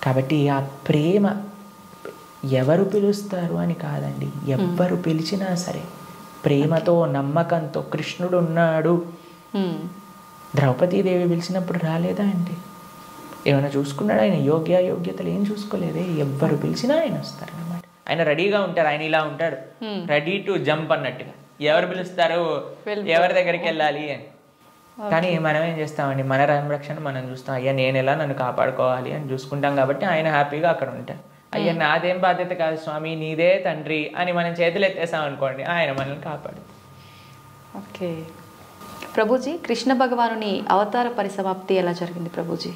కాబట్టి ఆ ప్రేమ ఎవరు పిలుస్తారు అని కాదండి, ఎవ్వరు పిలిచినా సరే ప్రేమతో నమ్మకంతో కృష్ణుడు ఉన్నాడు. ద్రౌపదీదేవి పిలిచినప్పుడు రాలేదా అండి? ఏమైనా చూసుకున్నాడు ఆయన? యోగ్యతలు ఏం చూసుకోలేదే. ఎవ్వరు పిలిచినా ఆయన వస్తారు అనమాట. ఆయన రెడీగా ఉంటారు. ఆయన ఇలా ఉంటాడు, రెడీ టు జంప్ అన్నట్టుగా. ఎవరు పిలుస్తారు, ఎవరి దగ్గరికి వెళ్ళాలి అని. కానీ మనం ఏం చేస్తామండి, మన సంరక్షణ మనం చూస్తాం. అయ్యా నేను ఎలా నన్ను కాపాడుకోవాలి అని చూసుకుంటాం. కాబట్టి ఆయన హ్యాపీగా అక్కడ ఉంటారు. అయ్యా నాదేం బాధ్యత కాదు స్వామి, నీదే తండ్రి అని మనం చేతులు ఎత్తేసాం అనుకోండి, ఆయన మనల్ని కాపాడు. ఓకే ప్రభుజీ, కృష్ణ భగవానుని అవతార పరిసమాప్తి ఎలా జరిగింది ప్రభుజీ?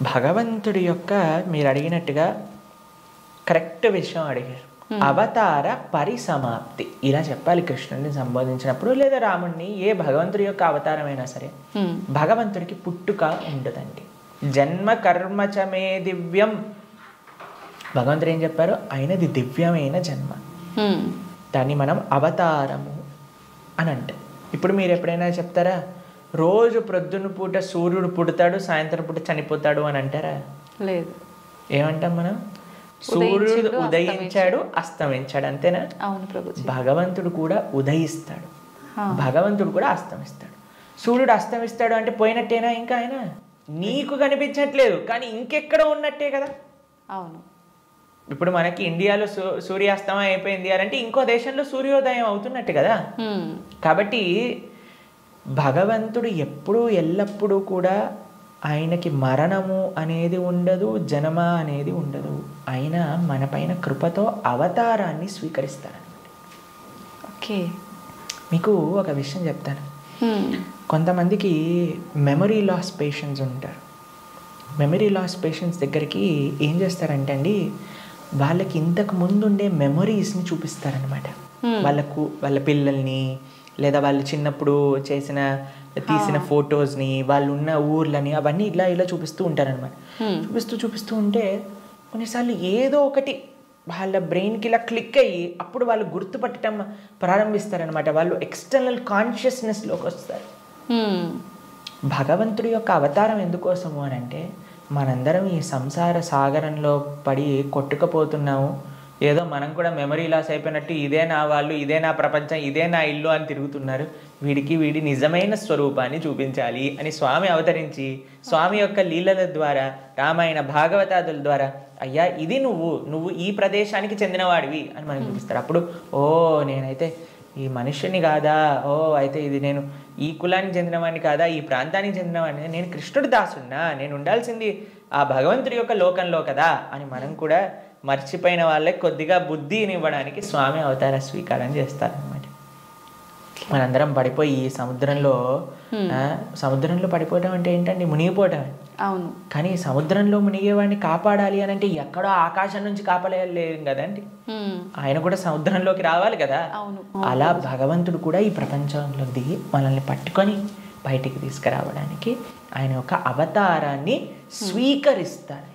భగవంతుడి యొక్క, మీరు అడిగినట్టుగా కరెక్ట్ విషయం అడిగారు. అవతార పరిసమాప్తి ఇలా చెప్పాలి కృష్ణుడిని సంబోధించినప్పుడు, లేదా రాముడిని, ఏ భగవంతుడి యొక్క అవతారమైనా సరే. భగవంతుడికి పుట్టుక ఉండదండి. జన్మ కర్మచమే దివ్యం. భగవంతుడు ఏం చెప్పారు? ఆయనది దివ్యమైన జన్మ. దాన్ని మనం అవతారము అని అంటే. ఇప్పుడు మీరు ఎప్పుడైనా చెప్తారా, రోజు ప్రొద్దున పూట సూర్యుడు పుడతాడు, సాయంత్రం పూట చనిపోతాడు అని అంటారా? లేదు. ఏమంటాం మనం? సూర్యుడు ఉదయించాడు, అస్తమించాడు, అంతేనా? అవును ప్రభుజీ. భగవంతుడు కూడా ఉదయిస్తాడు, భగవంతుడు కూడా అస్తమిస్తాడు. సూర్యుడు అస్తమిస్తాడు అంటే పోయినట్టేనా? ఇంకా ఆయన నీకు కనిపించట్లేదు, కానీ ఇంకెక్కడ ఉన్నట్టే కదా. అవును. ఇప్పుడు మనకి ఇండియాలో సూర్యాస్తమయం అయిపోయింది అంటే ఇంకో దేశంలో సూర్యోదయం అవుతున్నట్టు కదా. కాబట్టి భగవంతుడు ఎప్పుడూ ఎల్లప్పుడూ కూడా ఆయనకి మరణము అనేది ఉండదు, జన్మ అనేది ఉండదు. ఆయన మన పైన కృపతో అవతారాన్ని స్వీకరిస్తారనమాట. ఓకే, మీకు ఒక విషయం చెప్తాను. కొంతమందికి మెమరీ లాస్ పేషెంట్స్ ఉంటారు. మెమరీ లాస్ పేషెంట్స్ దగ్గరికి ఏం చేస్తారంటే అండి, వాళ్ళకి ఇంతకు ముందు ఉండే మెమరీస్ని చూపిస్తారనమాట. వాళ్ళ పిల్లల్ని, లేదా వాళ్ళు చిన్నప్పుడు తీసిన ఫొటోస్ని, వాళ్ళు ఉన్న ఊర్లని, అవన్నీ ఇలా చూపిస్తూ ఉంటారనమాట. చూపిస్తూ ఉంటే కొన్నిసార్లు ఏదో ఒకటి వాళ్ళ బ్రెయిన్కి ఇలా క్లిక్ అయ్యి అప్పుడు వాళ్ళు గుర్తుపట్టడం ప్రారంభిస్తారనమాట. వాళ్ళు ఎక్స్టర్నల్ కాన్షియస్నెస్లోకి వస్తారు. భగవంతుడి యొక్క అవతారం ఎందుకోసము అని అంటే, మనందరం ఈ సంసార సాగరంలో పడి కొట్టుకుపోతున్నాము. ఏదో మనం కూడా మెమరీ లాస్ అయిపోయినట్టు ఇదే నా వాళ్ళు, ఇదే నా ప్రపంచం, ఇదే నా ఇల్లు అని తిరుగుతున్నారు. వీడి నిజమైన స్వరూపాన్ని చూపించాలి అని స్వామి అవతరించి, స్వామి యొక్క లీలల ద్వారా, రామాయణ భాగవతాదుల ద్వారా, అయ్యా ఇది నువ్వు ఈ ప్రదేశానికి చెందినవాడివి అని మనకు చూపిస్తారు. అప్పుడు నేనైతే ఈ మనుష్యుని కాదా, అయితే ఇది నేను ఈ కులానికి చెందినవాడిని కాదా, ఈ ప్రాంతానికి చెందినవాడిని, నేను కృష్ణుడి దాసున్నా, నేను ఉండాల్సింది ఆ భగవంతుడి యొక్క లోకంలో కదా అని మనం కూడా మర్చిపోయిన వాళ్ళకి కొద్దిగా బుద్ధిని ఇవ్వడానికి స్వామి అవతార స్వీకారం చేస్తారనమాట. మనందరం పడిపోయి సముద్రంలో పడిపోవడం అంటే ఏంటండి? మునిగిపోవటం. అవును. కానీ సముద్రంలో మునిగేవాడిని కాపాడాలి అని అంటే ఎక్కడో ఆకాశం నుంచి కాపాడలేం కదండి, ఆయన కూడా సముద్రంలోకి రావాలి కదా. అలా భగవంతుడు కూడా ఈ ప్రపంచంలో దిగి మనల్ని పట్టుకొని బయటికి తీసుకురావడానికి ఆయన యొక్క అవతారాన్ని స్వీకరిస్తారు.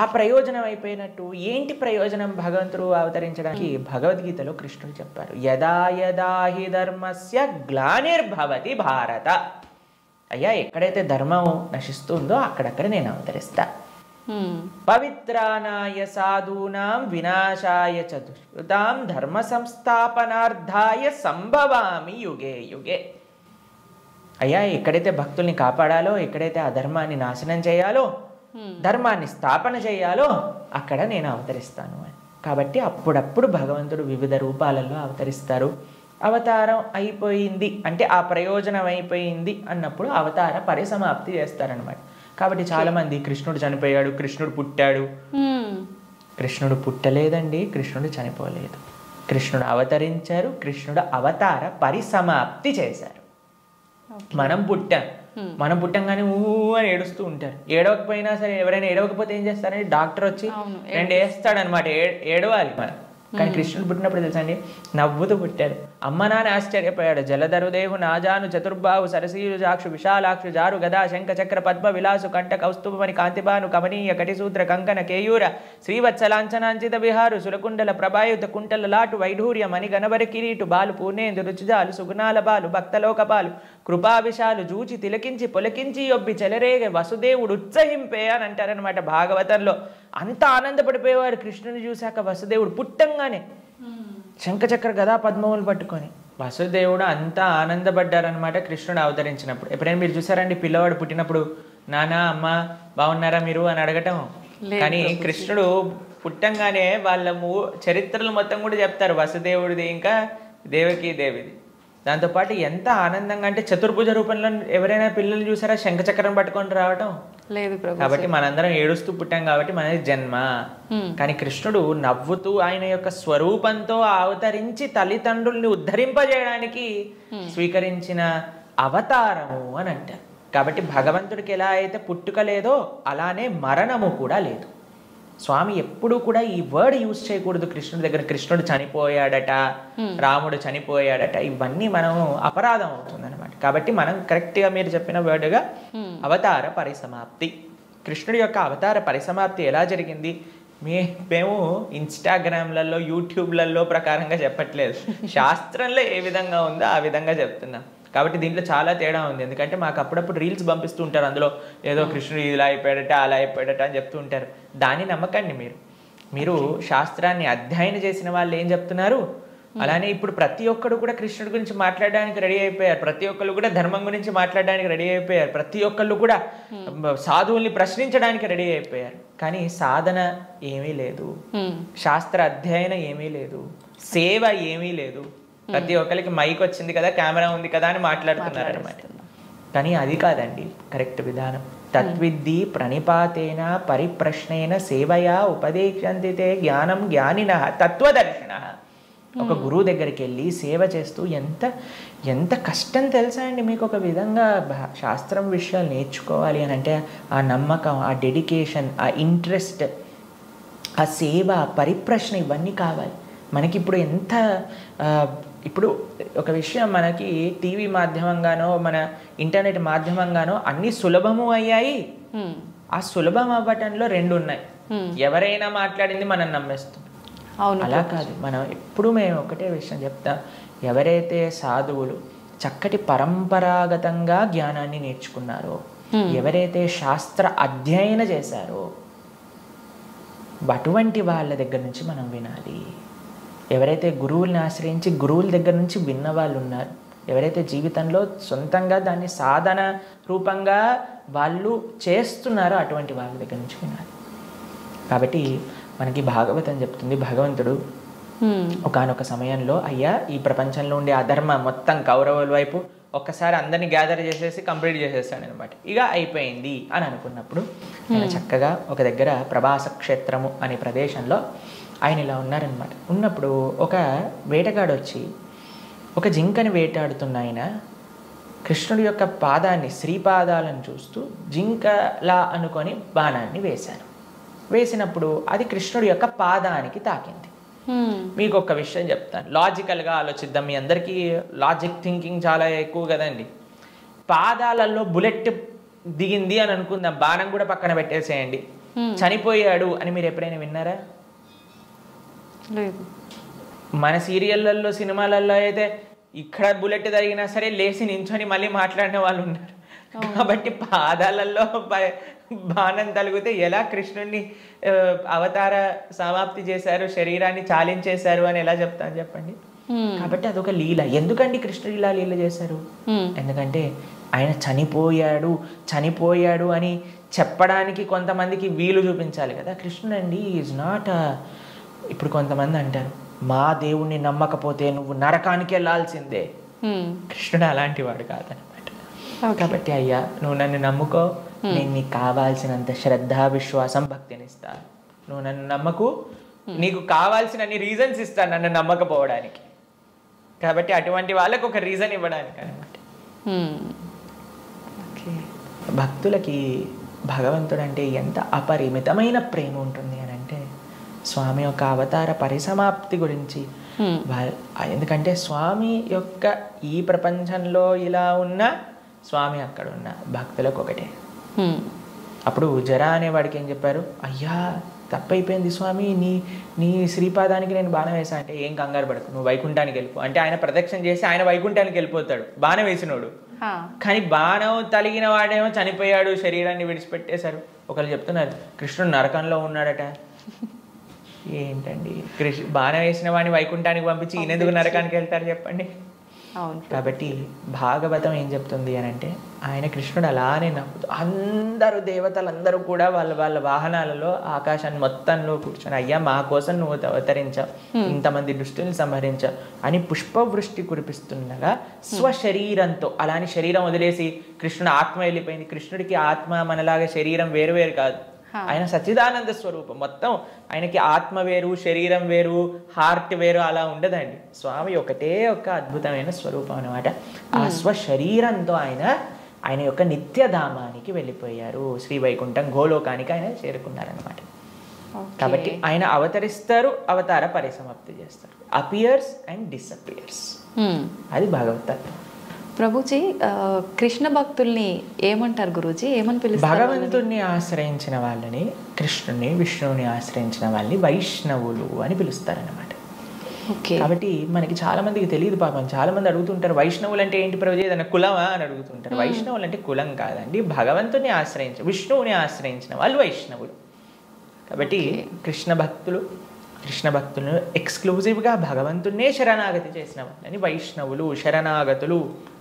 ఆ ప్రయోజనం అయిపోయినట్టు ఏంటి ప్రయోజనం భగవంతుడు అవతరించడానికి? భగవద్గీతలో కృష్ణుడు చెప్పారు, యదా యదా హి ధర్మస్య గ్లానిర్భవతి భారత. అయ్యా ఎక్కడైతే ధర్మం నశిస్తుందో అక్కడక్కడ నేను అవతరిస్తా. పవిత్రానాయ సాధూనాం వినాశాయ చ దుష్కృతాం ధర్మ సంస్థాపనార్థాయ సంభవామి యుగే యుగే. అయ్యా ఎక్కడైతే భక్తుల్ని కాపాడాలో, ఎక్కడైతే అధర్మాన్ని నాశనం చేయాలో, ధర్మాన్ని స్థాపన చేయాలో అక్కడ నేను అవతరిస్తాను అని. కాబట్టి అప్పుడప్పుడు భగవంతుడు వివిధ రూపాలలో అవతరిస్తారు. అవతారం అయిపోయింది అంటే, ఆ ప్రయోజనం అయిపోయింది అన్నప్పుడు అవతార పరిసమాప్తి చేస్తారనమాట. కాబట్టి చాలామంది కృష్ణుడు చనిపోయాడు, కృష్ణుడు పుట్టాడు. కృష్ణుడు పుట్టలేదండి, కృష్ణుడు చనిపోలేదు. కృష్ణుడు అవతరించారు, కృష్ణుడు అవతార పరిసమాప్తి చేశారు. మనం పుట్టంగానే అని ఏడుస్తూ ఉంటారు. ఏడవకపోయినా సరే, ఎవరైనా ఏడవకపోతే ఏం చేస్తారంటే డాక్టర్ వచ్చి 2 వేస్తాడనమాట. ఏడవాలి మనం. కానీ కృష్ణుడు పుట్టినప్పుడు తెలుసా అండి, నవ్వుతూ పుట్టాడు. అమ్మ నాన్న ఆశ్చర్యపోయాడు. జలధరుదేహు నాజాను చతుర్బాహు సరసీరు జాక్షు విశాలాక్షు జారు గదా శంఖ చక్ర పద్మ విలాసు కంఠ కౌస్తుభమణి కాంతిబాను కమనీయ కటిసూత్ర కంకణ కేయూర శ్రీవత్సలాంఛనాంచిత విహారు సురకుండల ప్రభాయుత కుంటల లాటు వైఢూర్య మణి గణవరి కిరీటు బాలు పూర్ణేందు రుచిజాలు సుగుణాల బాలు భక్తలోక బాలు కృపా విశాలు జూచి తిలకించి పొలకించి యొబ్బి చెలరేగే వసుదేవుడు ఉత్సహింపే అని అంటారనమాట భాగవతంలో. అంత ఆనందపడిపోయేవారు కృష్ణుని చూశాక వసుదేవుడు పుట్టంగానే శంఖచక్ర గదా పద్మములు పట్టుకొని. వసుదేవుడు అంతా ఆనందపడ్డారనమాట కృష్ణుడు అవతరించినప్పుడు. ఎప్పుడైనా మీరు చూసారండి పిల్లవాడు పుట్టినప్పుడు నానా అమ్మ బాగున్నారా మీరు అని అడగటం? కానీ కృష్ణుడు పుట్టంగానే వాళ్ళ చరిత్రలు మొత్తం కూడా చెప్తారు, వసుదేవుడిది ఇంకా దేవకీ దేవిది. దాంతోపాటు ఎంత ఆనందంగా అంటే చతుర్భుజ రూపంలో ఎవరైనా పిల్లలు చూసారా శంఖచక్రం పట్టుకొని రావటం? లేదు. కాబట్టి మనందరం ఏడుస్తూ పుట్టాం కాబట్టి మనది జన్మ. కానీ కృష్ణుడు నవ్వుతూ ఆయన యొక్క స్వరూపంతో అవతరించి తల్లిదండ్రుల్ని ఉద్ధరింపజేయడానికి స్వీకరించిన అవతారము అని అంటారు. కాబట్టి భగవంతుడికి ఎలా అయితే పుట్టుక లేదో అలానే మరణము కూడా లేదు. స్వామి ఎప్పుడూ కూడా ఈ వర్డ్ యూజ్ చేయకూడదు కృష్ణుడి దగ్గర. కృష్ణుడు చనిపోయాడట, రాముడు చనిపోయాడట, ఇవన్నీ మనం అపరాధం అవుతుంది అనమాట. కాబట్టి మనం కరెక్ట్గా మీరు చెప్పిన వర్డ్గా అవతార పరిసమాప్తి, కృష్ణుడి యొక్క అవతార పరిసమాప్తి ఎలా జరిగింది మేము ఇన్స్టాగ్రామ్లలో యూట్యూబ్లలో ప్రకారంగా చెప్పట్లేదు, శాస్త్రంలో ఏ విధంగా ఉందో ఆ విధంగా చెప్తున్నాం. కాబట్టి దీంట్లో చాలా తేడా ఉంది. ఎందుకంటే మాకు అప్పుడప్పుడు రీల్స్ పంపిస్తూ ఉంటారు, అందులో ఏదో కృష్ణుడు ఇలా అయిపోయాడట అలా అయిపోయాడట అని చెప్తూ ఉంటారు. దాన్ని నమ్మకండి. మీరు శాస్త్రాన్ని అధ్యయనం చేసిన వాళ్ళు ఏం చెప్తున్నారు, అలానే ఇప్పుడు ప్రతి ఒక్కరు కూడా కృష్ణుడి గురించి మాట్లాడడానికి రెడీ అయిపోయారు. ప్రతి ఒక్కరు కూడా ధర్మం గురించి మాట్లాడడానికి రెడీ అయిపోయారు. ప్రతి ఒక్కళ్ళు కూడా సాధువుల్ని ప్రశ్నించడానికి రెడీ అయిపోయారు. కానీ సాధన ఏమీ లేదు, శాస్త్ర అధ్యయనం ఏమీ లేదు, సేవ ఏమీ లేదు. ప్రతి ఒక్కరికి మైక్ వచ్చింది కదా, కెమెరా ఉంది కదా అని మాట్లాడుతున్నారు అనమాట. కానీ అది కాదండి కరెక్ట్ విధానం. తద్విద్ధి ప్రణిపాతేన పరిప్రశ్నేన సేవయా ఉపదేశంతితే జ్ఞానం జ్ఞానిన తత్వదర్శిన. ఒక గురువు దగ్గరికి వెళ్ళి సేవ చేస్తూ ఎంత కష్టం తెలుసా అండి మీకు. ఒక విధంగా శాస్త్రం విషయాలు నేర్చుకోవాలి అని అంటే ఆ నమ్మకం, ఆ డెడికేషన్, ఆ ఇంట్రెస్ట్, ఆ సేవ, పరిప్రశ్న ఇవన్నీ కావాలి మనకి. ఇప్పుడు ఒక విషయం మనకి టీవీ మాధ్యమంగానో మన ఇంటర్నెట్ మాధ్యమంగానో అన్ని సులభము అయ్యాయి. ఆ సులభం అవ్వటంలో రెండు ఉన్నాయి. ఎవరైనా మాట్లాడింది మనం నమ్మేస్తాం. అలా కాదు. మనం ఎప్పుడు మేము ఒకటే విషయం చెప్తాం, ఎవరైతే సాధువులు చక్కటి పరంపరాగతంగా జ్ఞానాన్ని నేర్చుకున్నారో, ఎవరైతే శాస్త్ర అధ్యయన చేశారో అటువంటి వాళ్ళ దగ్గర నుంచి మనం వినాలి. ఎవరైతే గురువుల్ని ఆశ్రయించి గురువుల దగ్గర నుంచి విన్న వాళ్ళు ఉన్నారు, ఎవరైతే జీవితంలో సొంతంగా దాన్ని సాధన రూపంగా వాళ్ళు చేస్తున్నారో అటువంటి వాళ్ళ దగ్గర నుంచి వినాలి. కాబట్టి మనకి భాగవతం చెప్తుంది, భగవంతుడు ఒకానొక సమయంలో అయ్యా ఈ ప్రపంచంలో ఉండే అధర్మ మొత్తం కౌరవుల వైపు ఒక్కసారి అందరినీ గ్యాదర్ చేసేసి కంప్లీట్ చేసేస్తాడు అనమాట. ఇక అయిపోయింది అని అనుకున్నప్పుడు ఆయన చక్కగా ఒక దగ్గర ప్రభాస క్షేత్రము అనే ప్రదేశంలో ఆయన ఇలా ఉన్నారనమాట. ఉన్నప్పుడు ఒక వేటగాడు వచ్చి ఒక జింకని వేటాడుతున్న ఆయన కృష్ణుడి యొక్క పాదాన్ని, శ్రీపాదాలను చూస్తూ జింకలా అనుకొని బాణాన్ని వేశాను. వేసినప్పుడు అది కృష్ణుడి యొక్క పాదానికి తాకింది. మీకు ఒక విషయం చెప్తాను, లాజికల్గా ఆలోచిద్దాం. మీ అందరికీ లాజిక్ థింకింగ్ చాలా ఎక్కువ కదండి. పాదాలలో బుల్లెట్ దిగింది అని అనుకుందాం, బాణం కూడా పక్కన పెట్టేసేయండి, చనిపోయాడు అని మీరు ఎప్పుడైనా విన్నారా? లేదు. మన సీరియళ్ళల్లో సినిమాలలో అయితే ఇక్కడ బుల్లెట్ జరిగినా సరే లేచి నించొని మళ్ళీ మాట్లాడిన వాళ్ళు ఉన్నారు. కాబట్టి పాదాలలో బాణం తలిగితే ఎలా కృష్ణుడిని అవతార సమాప్తి చేశారు, శరీరాన్ని చాలించేశారు అని ఎలా చెప్తాను చెప్పండి. కాబట్టి అదొక లీల. ఎందుకండి కృష్ణుడు ఇలా లీల చేశారు? ఎందుకంటే ఆయన చనిపోయాడు అని చెప్పడానికి కొంతమందికి వీలు చూపించాలి కదా. కృష్ణుడు అండి ఈజ్ నాట్. ఇప్పుడు కొంతమంది అంటారు, మా దేవుణ్ణి నమ్మకపోతే నువ్వు నరకానికి వెళ్ళాల్సిందే. కృష్ణుడు అలాంటి వాడు కాదనమాట. కాబట్టి అయ్యా నువ్వు నన్ను నమ్ముకో, నేను నీకు కావాల్సినంత శ్రద్ధ, విశ్వాసం, భక్తిని ఇస్తాను. నువ్వు నన్ను నమ్మకు, నీకు కావాల్సిన రీజన్స్ ఇస్తాను నన్ను నమ్మకపోవడానికి. కాబట్టి అటువంటి వాళ్ళకు ఒక రీజన్ ఇవ్వడానికి అనమాట. భక్తులకి భగవంతుడు అంటే ఎంత అపరిమితమైన ప్రేమ ఉంటుంది అని అంటే స్వామి యొక్క అవతార పరిసమాప్తి గురించి. ఎందుకంటే స్వామి యొక్క ఈ ప్రపంచంలో ఇలా ఉన్న, స్వామి అక్కడ ఉన్న భక్తులకు ఒకటే. అప్పుడు జరా అనేవాడికి ఏం చెప్పారు, అయ్యా తప్పైపోయింది స్వామి, నీ శ్రీపాదానికి నేను బాణం వేసా అంటే, ఏం కంగారు పడకు, నువ్వు వైకుంఠానికి వెళ్ళిపో అంటే ఆయన ప్రదక్షిణ చేసి ఆయన వైకుంఠానికి వెళ్ళిపోతాడు బాణం వేసినోడు. కానీ బాణం తలిగిన వాడేమో చనిపోయాడు, శరీరాన్ని విడిచిపెట్టేశారు. ఒకళ్ళు చెప్తున్నారు కృష్ణుడు నరకంలో ఉన్నాడట. ఏంటండి, బాణం వేసిన వాడిని వైకుంఠానికి పంపించి ఈయనెందుకు నరకానికి వెళ్తారు చెప్పండి. కాబట్టి భాగవతం ఏం చెప్తుంది అని అంటే, ఆయన కృష్ణుడు అలానే నవ్వుతూ, అందరూ దేవతలందరూ కూడా వాళ్ళ వాళ్ళ వాహనాలలో ఆకాశాన్ని మొత్తంలో కూర్చొని, అయ్యా మా కోసం నువ్వు అవతరించావు, ఇంతమంది దుష్టుల్ని సంహరించావు అని పుష్పవృష్టి కురిపిస్తుండగా స్వశరీరంతో, అలాని శరీరం వదిలేసి కృష్ణుడు ఆత్మ వెళ్ళిపోయింది. కృష్ణుడికి ఆత్మ మనలాగా శరీరం వేరు వేరు కాదు, ఆయన సచ్చిదానంద స్వరూపం. మొత్తం ఆయనకి ఆత్మ వేరు, శరీరం వేరు, హార్ట్ వేరు అలా ఉండదండి. స్వామి ఒకటే ఒక అద్భుతమైన స్వరూపం అనమాట. ఆ స్వశరీరంతో ఆయన యొక్క నిత్యధామానికి వెళ్ళిపోయారు. శ్రీ వైకుంఠం గోలోకానికి ఆయన చేరుకున్నారనమాట. కాబట్టి ఆయన అవతరిస్తారు, అవతార పరిసమాప్తి చేస్తారు. Appears and disappears. అది భగవతత్వం. ప్రభుజీ, కృష్ణ భక్తుల్ని ఏమంటారు గురూజీ, ఏమని పిలుస్తారు? భగవంతుణ్ణి ఆశ్రయించిన వాళ్ళని, కృష్ణుని విష్ణువుని ఆశ్రయించిన వాళ్ళని వైష్ణవులు అని పిలుస్తారనమాట. కాబట్టి మనకి చాలా మందికి తెలియదు పాపం. చాలా మంది అడుగుతుంటారు, వైష్ణవులు అంటే ఏంటి ప్రభుజీ, ఏదైనా కులమా అని అడుగుతుంటారు. వైష్ణవులు అంటే కులం కాదండి, భగవంతుని విష్ణువుని ఆశ్రయించిన వాళ్ళు వైష్ణవులు. కాబట్టి కృష్ణ భక్తులను ఎక్స్క్లూజివ్గా భగవంతున్నే శరణాగతి చేసిన వాళ్ళని వైష్ణవులు, శరణాగతులు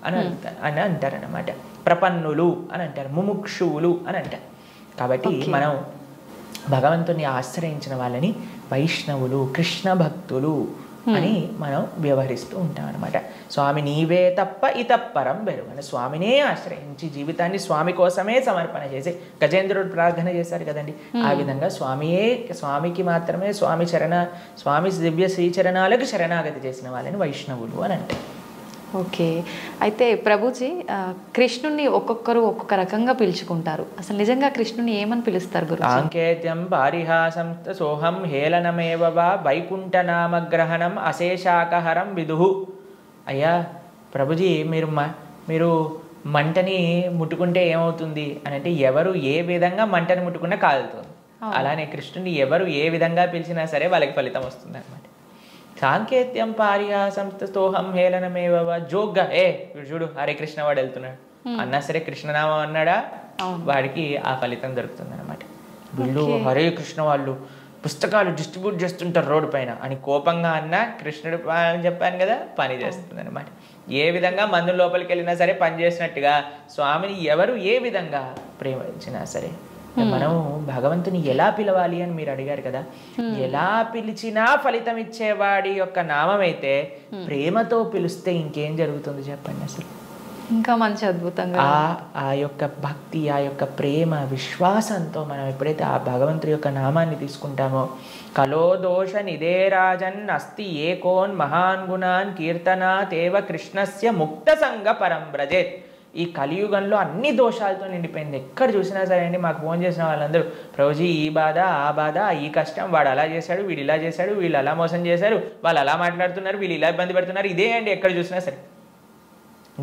అని అంటారనమాట. ప్రపన్నులు అని అంటారు, ముముక్షువులు అని అంటారు. కాబట్టి మనం భగవంతుని ఆశ్రయించిన వాళ్ళని వైష్ణవులు, కృష్ణ భక్తులు అని మనం వ్యవహరిస్తూ ఉంటాం అనమాట. స్వామి నీవే తప్ప ఇతప్పరం బెరుగని, స్వామినే ఆశ్రయించి జీవితాన్ని స్వామి కోసమే సమర్పణ చేసి గజేంద్రుడు ప్రార్థన చేశారు కదండి. ఆ విధంగా స్వామికి మాత్రమే స్వామి దివ్య శ్రీచరణాలకు శరణాగతి చేసిన వాళ్ళని వైష్ణవులు అని అంటారు. ఓకే. అయితే ప్రభుజీ, కృష్ణుని ఒక్కొక్కరు ఒక్కొక్క రకంగా పిలుచుకుంటారు. అసలు నిజంగా కృష్ణుని ఏమని పిలుస్తారు గురు? సాంకేత్యం పారిహాసం సోహం హేళనమేవ వా వైకుంఠనామగ్రహణం అశేషాకహరం విదుహు. అయ్యా ప్రభుజీ, మీరు మంటని ముట్టుకుంటే ఏమవుతుంది అని అంటే, ఎవరు ఏ విధంగా మంటని ముట్టుకున్నా కాలుతుంది. అలానే కృష్ణుని ఎవరు ఏ విధంగా పిలిచినా సరే వాళ్ళకి ఫలితం వస్తుంది అనమాట. సాంకేత్యం పారిహాసం స్తోహం హేళనమేవ, జోగ్గా చూడు హరే కృష్ణ వాడు వెళ్తున్నాడు అన్నా సరే, కృష్ణనామం అన్నాడా వాడికి ఆ ఫలితం దొరుకుతుంది అనమాట. వీళ్ళు హరే కృష్ణ వాళ్ళు పుస్తకాలు డిస్ట్రిబ్యూట్ చేస్తుంటారు రోడ్డు పైన అని కోపంగా అన్నా, కృష్ణుడు చెప్పాను కదా పని చేస్తుంది అనమాట. ఏ విధంగా మందు లోపలికి వెళ్ళినా సరే పని చేసినట్టుగా స్వామిని ఎవరు ఏ విధంగా ప్రేమించినా సరే, మనం భగవంతుని ఎలా పిలవాలి అని మీరు అడిగారు కదా, ఎలా పిలిచినా ఫలితం ఇచ్చేవాడి యొక్క నామం అయితే ప్రేమతో పిలిస్తే ఇంకేం జరుగుతుంది చెప్పండి. అసలు ఇంకా మంచి అద్భుతంగా ఆ యొక్క భక్తి, ఆ యొక్క ప్రేమ, విశ్వాసంతో మనం ఎప్పుడైతే ఆ భగవంతుడి యొక్క నామాన్ని తీసుకుంటామో, కలో దోష నిదేరాజన్ అస్తి ఏకోన్ మహాన్ గుణాన్ కీర్తనాతేవ కృష్ణస్య ముక్త సంగ పరం బ్రజేత్. ఈ కలియుగంలో అన్ని దోషాలతో నిండిపోయింది. ఎక్కడ చూసినా సరే అండి, మాకు ఫోన్ చేసిన వాళ్ళందరూ ప్రభుజీ ఈ బాధ, ఆ బాధ, ఈ కష్టం, వాడు అలా చేశాడు, వీడు ఇలా చేశాడు, వీళ్ళు అలా మోసం చేశారు, వాళ్ళు అలా మాట్లాడుతున్నారు, వీళ్ళు ఇలా ఇబ్బంది పెడుతున్నారు, ఇదే అండి ఎక్కడ చూసినా సరే.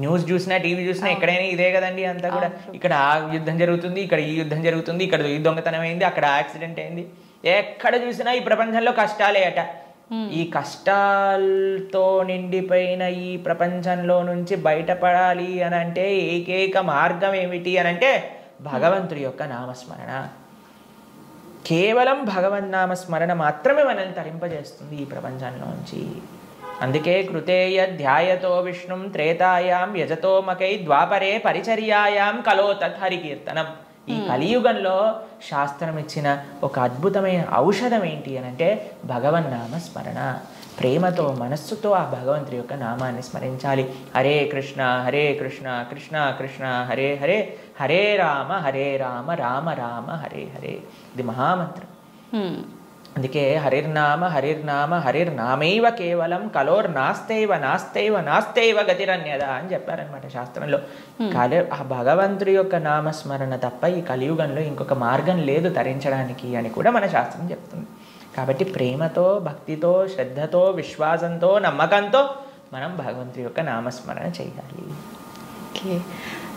న్యూస్ చూసినా, టీవీ చూసినా, ఎక్కడైనా ఇదే కదండి అంతా కూడా. ఇక్కడ ఆ యుద్ధం జరుగుతుంది, ఇక్కడ ఈ యుద్ధం జరుగుతుంది, ఇక్కడ ఈ దొంగతనం అయింది, అక్కడ యాక్సిడెంట్ అయింది. ఎక్కడ చూసినా ఈ ప్రపంచంలో కష్టాలే అట. ఈ కష్టాలతో నిండిపోయిన ఈ ప్రపంచంలో నుంచి బయటపడాలి అని అంటే ఏకైక మార్గం ఏమిటి అని అంటే భగవంతుడి యొక్క నామస్మరణ. కేవలం భగవన్నామస్మరణ మాత్రమే మనల్ని తరింపజేస్తుంది ఈ ప్రపంచంలోంచి. అందుకే కృతేయ ధ్యాయతో విష్ణుం త్రేతాయాం యజతో మకై ద్వాపరే పరిచర్యాయాం కలో తత్హరికీర్తనం. ఈ కలియుగంలో శాస్త్రం ఇచ్చిన ఒక అద్భుతమైన ఔషధం ఏంటి అని అంటే భగవన్నామ స్మరణ. ప్రేమతో, మనస్సుతో ఆ భగవంతుడి యొక్క నామాన్ని స్మరించాలి. హరే కృష్ణ కృష్ణ కృష్ణ హరే హరే, హరే రామ రామ రామ హరే హరే. ఇది మహామంత్రం. అందుకే హరిర్నామ హరిర్నామైవ కేవలం నాస్తైవ గతిరన్యద అని చెప్పారనమాట శాస్త్రంలో. ఆ భగవంతుడి యొక్క నామస్మరణ తప్ప ఈ కలియుగంలో ఇంకొక మార్గం లేదు తరించడానికి అని కూడా మన శాస్త్రం చెప్తుంది. కాబట్టి ప్రేమతో, భక్తితో, శ్రద్ధతో, విశ్వాసంతో, నమ్మకంతో మనం భగవంతుడి యొక్క నామస్మరణ చేయాలి. ఓకే.